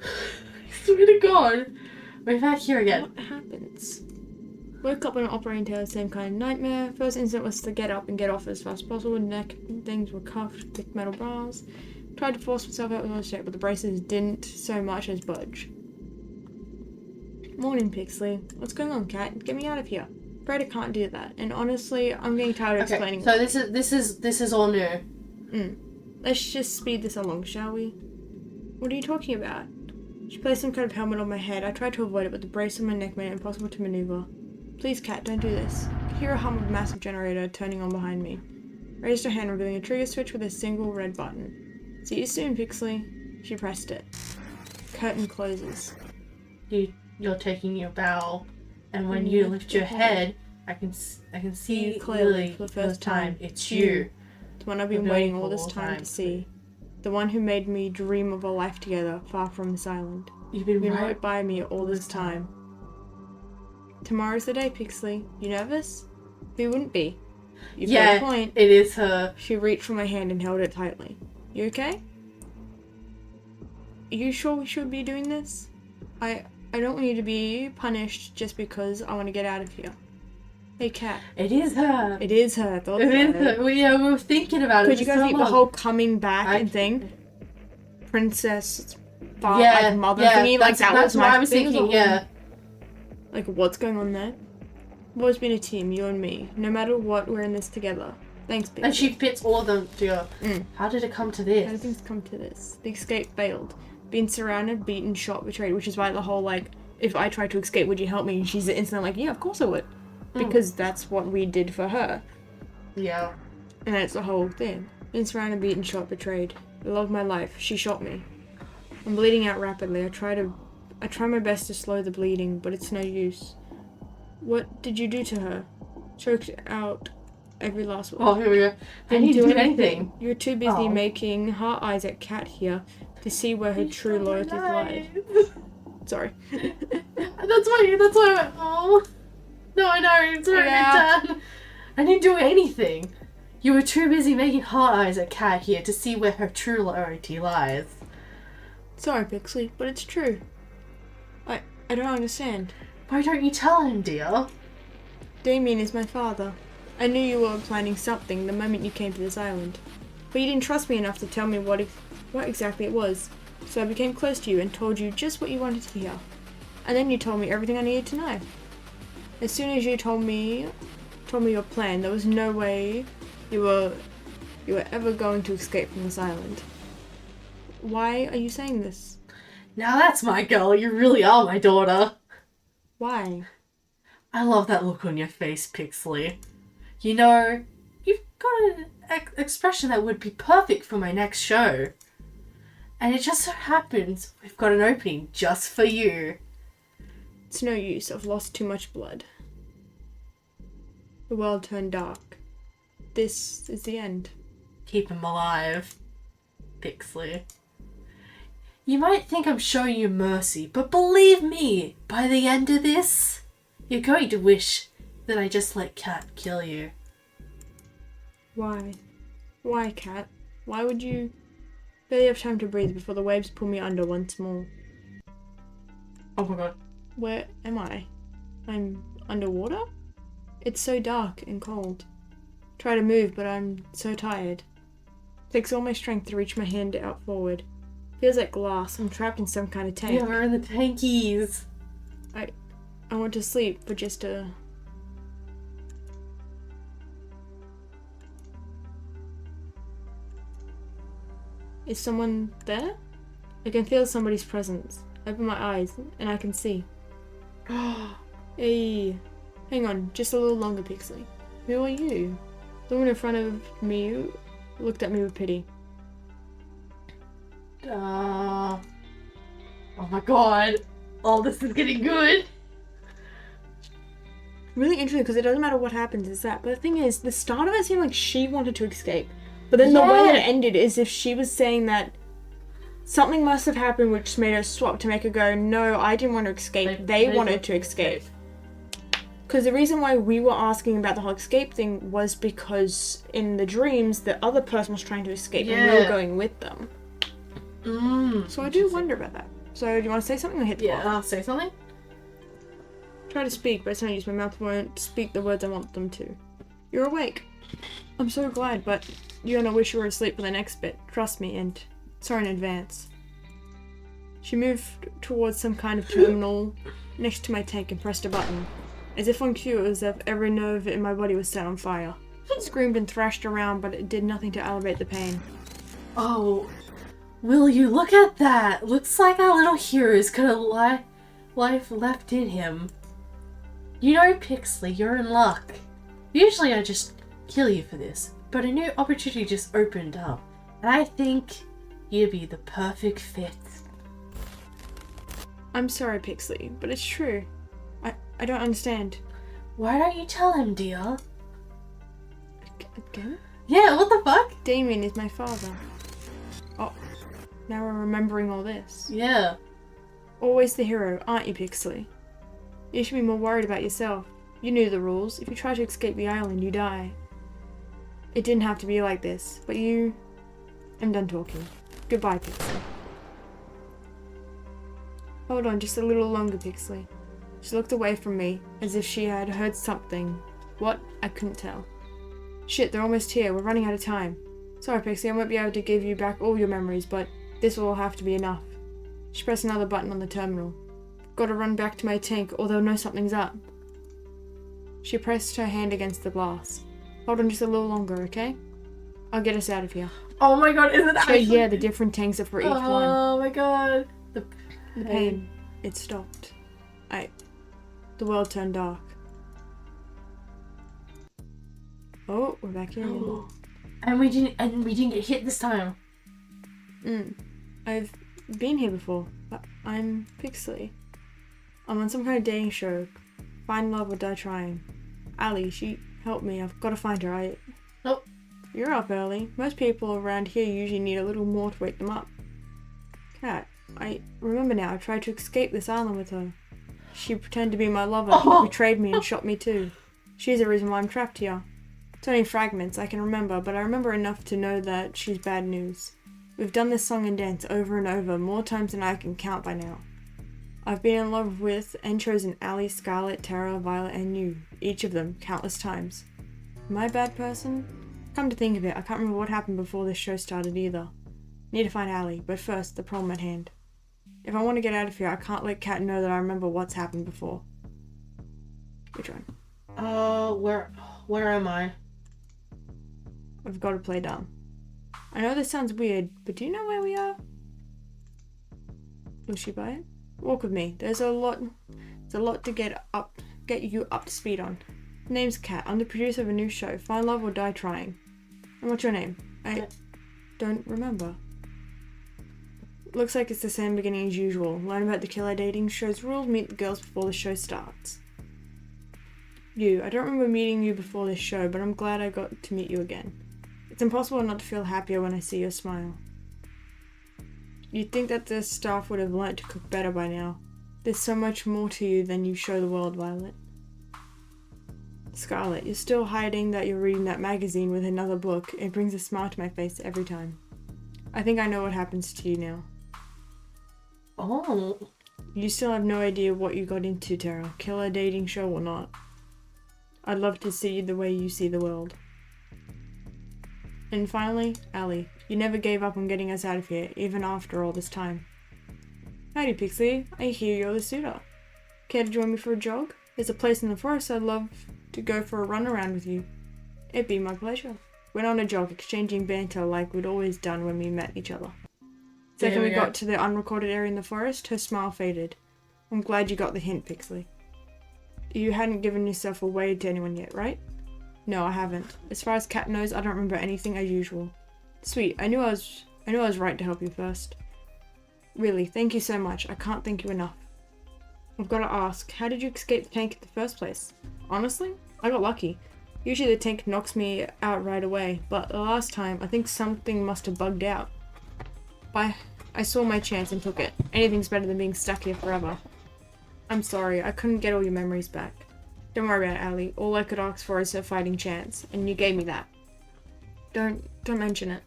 I swear to God. We're back here again. What happens? Woke up on an operating table, same kind of nightmare. First instinct was to get up and get off as fast as possible. Neck things were cuffed, thick metal bars. Tried to force myself out with all shape, but the braces didn't so much as budge. Morning, Pixley. What's going on, cat? Get me out of here. Afraid I can't do that. And honestly, I'm getting tired of explaining. So this is all new. Let's just speed this along, shall we? What are you talking about? She placed some kind of helmet on my head. I tried to avoid it, but the brace on my neck made it impossible to maneuver. Please, cat, don't do this. I could hear a hum of a massive generator turning on behind me. Raised her hand, revealing a trigger switch with a single red button. See you soon, Pixley. She pressed it. Curtain closes. You're taking your bow, and when you lift your head, I can see you clearly for the first time. It's you. The one I've been waiting all this time to see. The one who made me dream of a life together, far from this island. You've been right by me all this time. Tomorrow's the day, Pixley. You nervous? Who wouldn't be? You've got a point. It is her. She reached for my hand and held it tightly. You okay? Are you sure we should be doing this? I don't want you to be punished just because I want to get out of here. Hey, cat. It is her. It is her. It is her. We were thinking about it. Could you guys eat the whole coming back and thing? Princess, mother thingy? Like that's what I was thinking. Yeah. Like, what's going on there? We've always been a team, you and me. No matter what, we're in this together. Thanks, baby. And she fits all of them together. How did it come to this? How did things come to this? The escape failed. Being surrounded, beaten, shot, betrayed, which is why the whole, like, if I tried to escape, would you help me? And she's instantly like, yeah, of course I would. Because that's what we did for her. Yeah. And that's the whole thing. Being surrounded, beaten, shot, betrayed. The love of my life. She shot me. I'm bleeding out rapidly. I try my best to slow the bleeding, but it's no use. What did you do to her? Choked out every last word. Oh, here we go. I didn't do anything. You're too busy making heart eyes at Cat here to see where her true loyalty lies. Sorry. That's why I went, oh. No, I know, it's already done. I didn't do anything. You were too busy making heart eyes at Cat here to see where her true loyalty lies. Sorry, Pixley, but it's true. I don't understand. Why don't you tell him, dear? Damien is my father. I knew you were planning something the moment you came to this island. But you didn't trust me enough to tell me what exactly it was. So I became close to you and told you just what you wanted to hear. And then you told me everything I needed to know. As soon as you told me told me your plan. There was no way you were ever going to escape from this island. Why are you saying this? Now that's my girl. You really are my daughter. Why? I love that look on your face, Pixley. You know, you've got an expression that would be perfect for my next show. And it just so happens we've got an opening just for you. It's no use. I've lost too much blood. The world turned dark. This is the end. Keep him alive, Pixley. You might think I'm showing you mercy, but believe me, by the end of this, you're going to wish that I just let Cat kill you. Why? Why, Cat? Why would you barely have time to breathe before the waves pull me under once more? Oh my god. Where am I? I'm underwater? It's so dark and cold. Try to move, but I'm so tired. Takes all my strength to reach my hand out forward. Feels like glass. I'm trapped in some kind of tank. Yeah, we're in the tankies. I want to sleep, but just Is someone there? I can feel somebody's presence. I open my eyes, and I can see. Hey. Hang on, just a little longer, Pixley. Who are you? The woman in front of me looked at me with pity. Oh my god. Oh, this is getting good. Really interesting, because it doesn't matter what happens, is that. But the thing is, the start of it seemed like she wanted to escape. But then the way that it ended is if she was saying that something must have happened which made her swap to make her go, no, I didn't want to escape. They wanted to escape. Because the reason why we were asking about the whole escape thing was because in the dreams, the other person was trying to escape and we were going with them. So I do wonder about that. So do you want to say something or hit the Yeah, block? I'll say something. Try to speak, but it's no use. My mouth won't speak the words I want them to. You're awake. I'm so glad, but you're gonna wish you were asleep for the next bit. Trust me, and sorry in advance. She moved towards some kind of terminal next to my tank and pressed a button. As if on cue, it was as if every nerve in my body was set on fire. Screamed and thrashed around, but it did nothing to alleviate the pain. Oh, will you look at that? Looks like our little hero's got a life left in him. You know, Pixley, you're in luck. Usually I just kill you for this, but a new opportunity just opened up, and I think you'd be the perfect fit. I'm sorry, Pixley, but it's true. I don't understand. Why don't you tell him, dear? Again? Yeah, what the fuck? Damien is my father. Oh, now we're remembering all this. Yeah. Always the hero, aren't you, Pixley? You should be more worried about yourself. You knew the rules. If you try to escape the island, you die. It didn't have to be like this, but you... I'm done talking. Goodbye, Pixley. Hold on just a little longer, Pixley. She looked away from me, as if she had heard something. What? I couldn't tell. Shit, they're almost here. We're running out of time. Sorry, Pixie, I won't be able to give you back all your memories, but this will all have to be enough. She pressed another button on the terminal. Gotta run back to my tank, or they'll know something's up. She pressed her hand against the glass. Hold on just a little longer, okay? I'll get us out of here. Oh my god, is it So actually? yeah, the different tanks are for each one. Oh my god. The pain. It stopped. The world turned dark. Oh, we're back in. And we didn't get hit this time. I've been here before, but I'm Pixley. I'm on some kind of dating show. Find love or die trying. Ali, she helped me. I've got to find her. Oh. You're up early. Most people around here usually need a little more to wake them up. Cat, I remember now. I tried to escape this island with her. She pretended to be my lover. She betrayed me and shot me too. She's the reason why I'm trapped here. It's only fragments I can remember, but I remember enough to know that she's bad news. We've done this song and dance over and over, more times than I can count by now. I've been in love with and chosen Ali, Scarlet, Tara, Violet, and you. Each of them, countless times. Am I a bad person? Come to think of it, I can't remember what happened before this show started either. Need to find Ali, but first, the problem at hand. If I want to get out of here, I can't let Kat know that I remember what's happened before. Which one? where am I? I've got to play dumb. I know this sounds weird, but do you know where we are? Will she buy it? Walk with me. There's a lot to get you up to speed on. Name's Kat. I'm the producer of a new show, Find Love or Die Trying. And what's your name? I don't remember. Looks like it's the same beginning as usual. Learn about the killer dating show's rules, meet the girls before the show starts. I don't remember meeting you before this show, but I'm glad I got to meet you again. It's impossible not to feel happier when I see your smile. You'd think that the staff would have learnt to cook better by now. There's so much more to you than you show the world, Violet. Scarlet, you're still hiding that you're reading that magazine with another book. It brings a smile to my face every time. I think I know what happens to you now. Oh. You still have no idea what you got into, Tara. Killer dating show or not. I'd love to see the way you see the world. And finally, Allie. You never gave up on getting us out of here, even after all this time. Howdy, Pixie. I hear you're the suitor. Care to join me for a jog? There's a place in the forest I'd love to go for a run around with you. It'd be my pleasure. Went on a jog, exchanging banter like we'd always done when we met each other. Second we got to the unrecorded area in the forest, her smile faded. I'm glad you got the hint, Pixley. You hadn't given yourself away to anyone yet, right? No, I haven't. As far as Kat knows, I don't remember anything as usual. Sweet, I knew I was right to help you first. Really, thank you so much. I can't thank you enough. I've got to ask, how did you escape the tank in the first place? Honestly, I got lucky. Usually the tank knocks me out right away, but the last time, I think something must have bugged out. I saw my chance and took it. Anything's better than being stuck here forever. I'm sorry, I couldn't get all your memories back. Don't worry about it, Allie. All I could ask for is a fighting chance, and you gave me that. Don't mention it.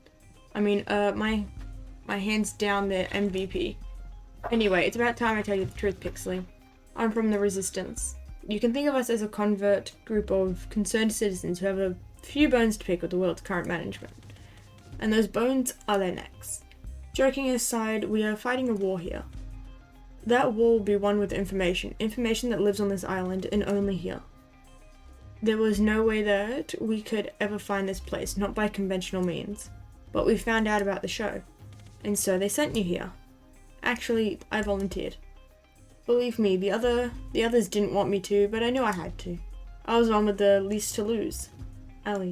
I mean, my hands down the MVP. Anyway, it's about time I tell you the truth, Pixley. I'm from the Resistance. You can think of us as a convert group of concerned citizens who have a few bones to pick with the world's current management. And those bones are their necks. Joking aside, we are fighting a war here. That war will be won with information that lives on this island and only here. There was no way that we could ever find this place, not by conventional means. But we found out about the show, and so they sent you here. Actually, I volunteered. Believe me, the others didn't want me to, but I knew I had to. I was one with the least to lose. Allie.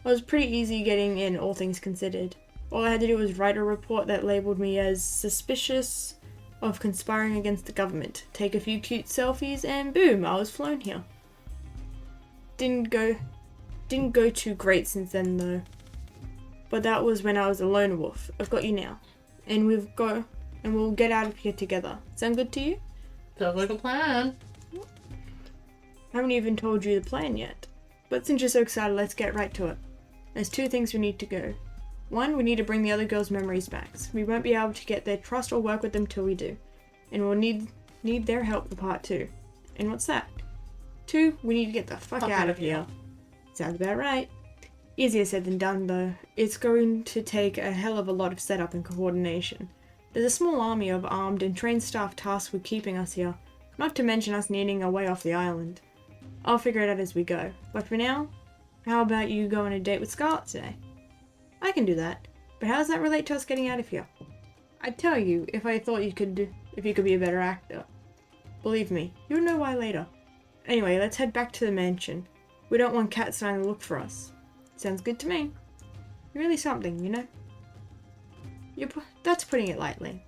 It was pretty easy getting in, all things considered. All I had to do was write a report that labelled me as suspicious of conspiring against the government, take a few cute selfies, and boom, I was flown here. Didn't go too great since then though. But that was when I was a lone wolf. I've got you now. And we'll get out of here together. Sound good to you? Sounds like a plan. I haven't even told you the plan yet. But since you're so excited, let's get right to it. There's two things we need to go. One, we need to bring the other girls' memories back. We won't be able to get their trust or work with them till we do. And we'll need their help for part 2. And what's that? 2, we need to get the fuck out of here. Sounds about right. Easier said than done though. It's going to take a hell of a lot of setup and coordination. There's a small army of armed and trained staff tasked with keeping us here, not to mention us needing a way off the island. I'll figure it out as we go. But for now, how about you go on a date with Scarlet today? I can do that, but how does that relate to us getting out of here? I'd tell you if I thought you could be a better actor. Believe me, you'll know why later. Anyway, let's head back to the mansion. We don't want Kat starting to look for us. Sounds good to me. You're really something, you know? That's putting it lightly.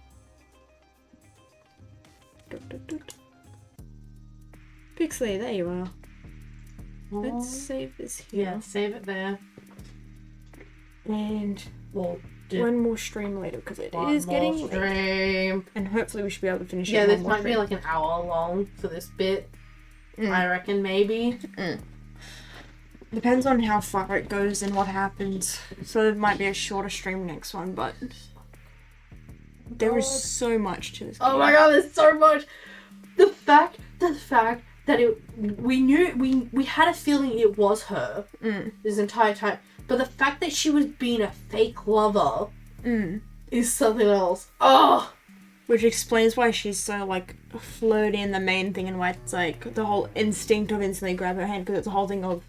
Pixley, there you are. Let's save this here. Yeah, save it there. And We'll do one more stream later because it one is getting more late. stream. And hopefully we should be able to finish it. Yeah, in this one more might be stream. like an hour long for this bit. I reckon maybe. Depends on how far it goes and what happens. So it might be a shorter stream next one, but there is so much to this game. Oh my god, there's so much. The fact that we had a feeling it was her this entire time, but the fact that she was being a fake lover is something else. Oh, Which explains why she's so, like, flirty in the main thing and why it's, like, the whole instinct of instantly grab her hand, because it's the whole thing of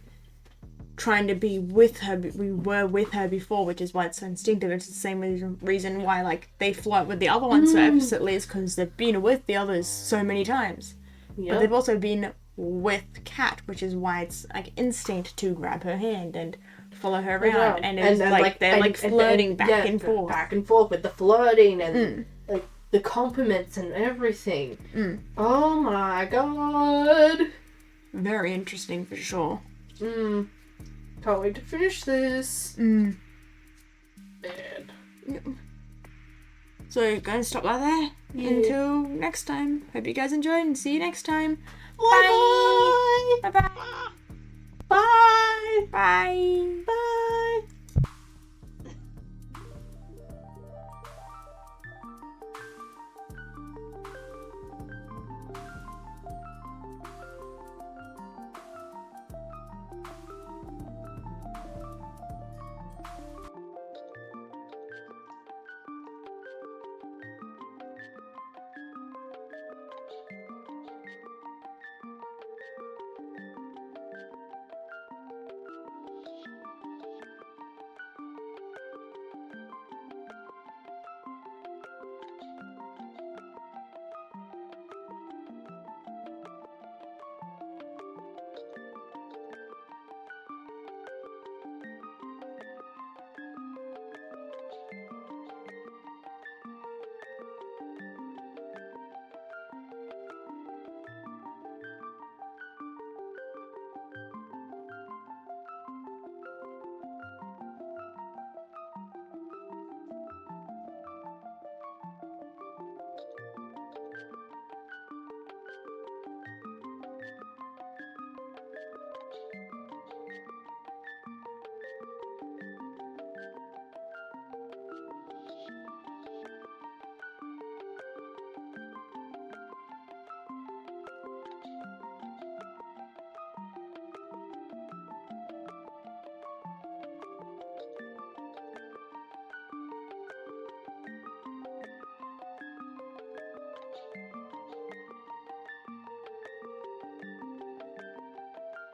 trying to be with her. We were with her before, which is why it's so instinctive. It's the same reason why, like, they flirt with the other one so effortlessly, is because they've been with the others so many times. But they've also been with Kat, which is why it's, like, instinct to grab her hand and follow her around. And it's like, they're, like, flirting back and forth. Back and forth with the flirting and, like, the compliments and everything. Oh my god. Very interesting, for sure. Can't wait to finish this. Man. So, gonna stop right there. Until next time. Hope you guys enjoyed and see you next time. Bye! Bye-bye! Bye! Bye! Bye!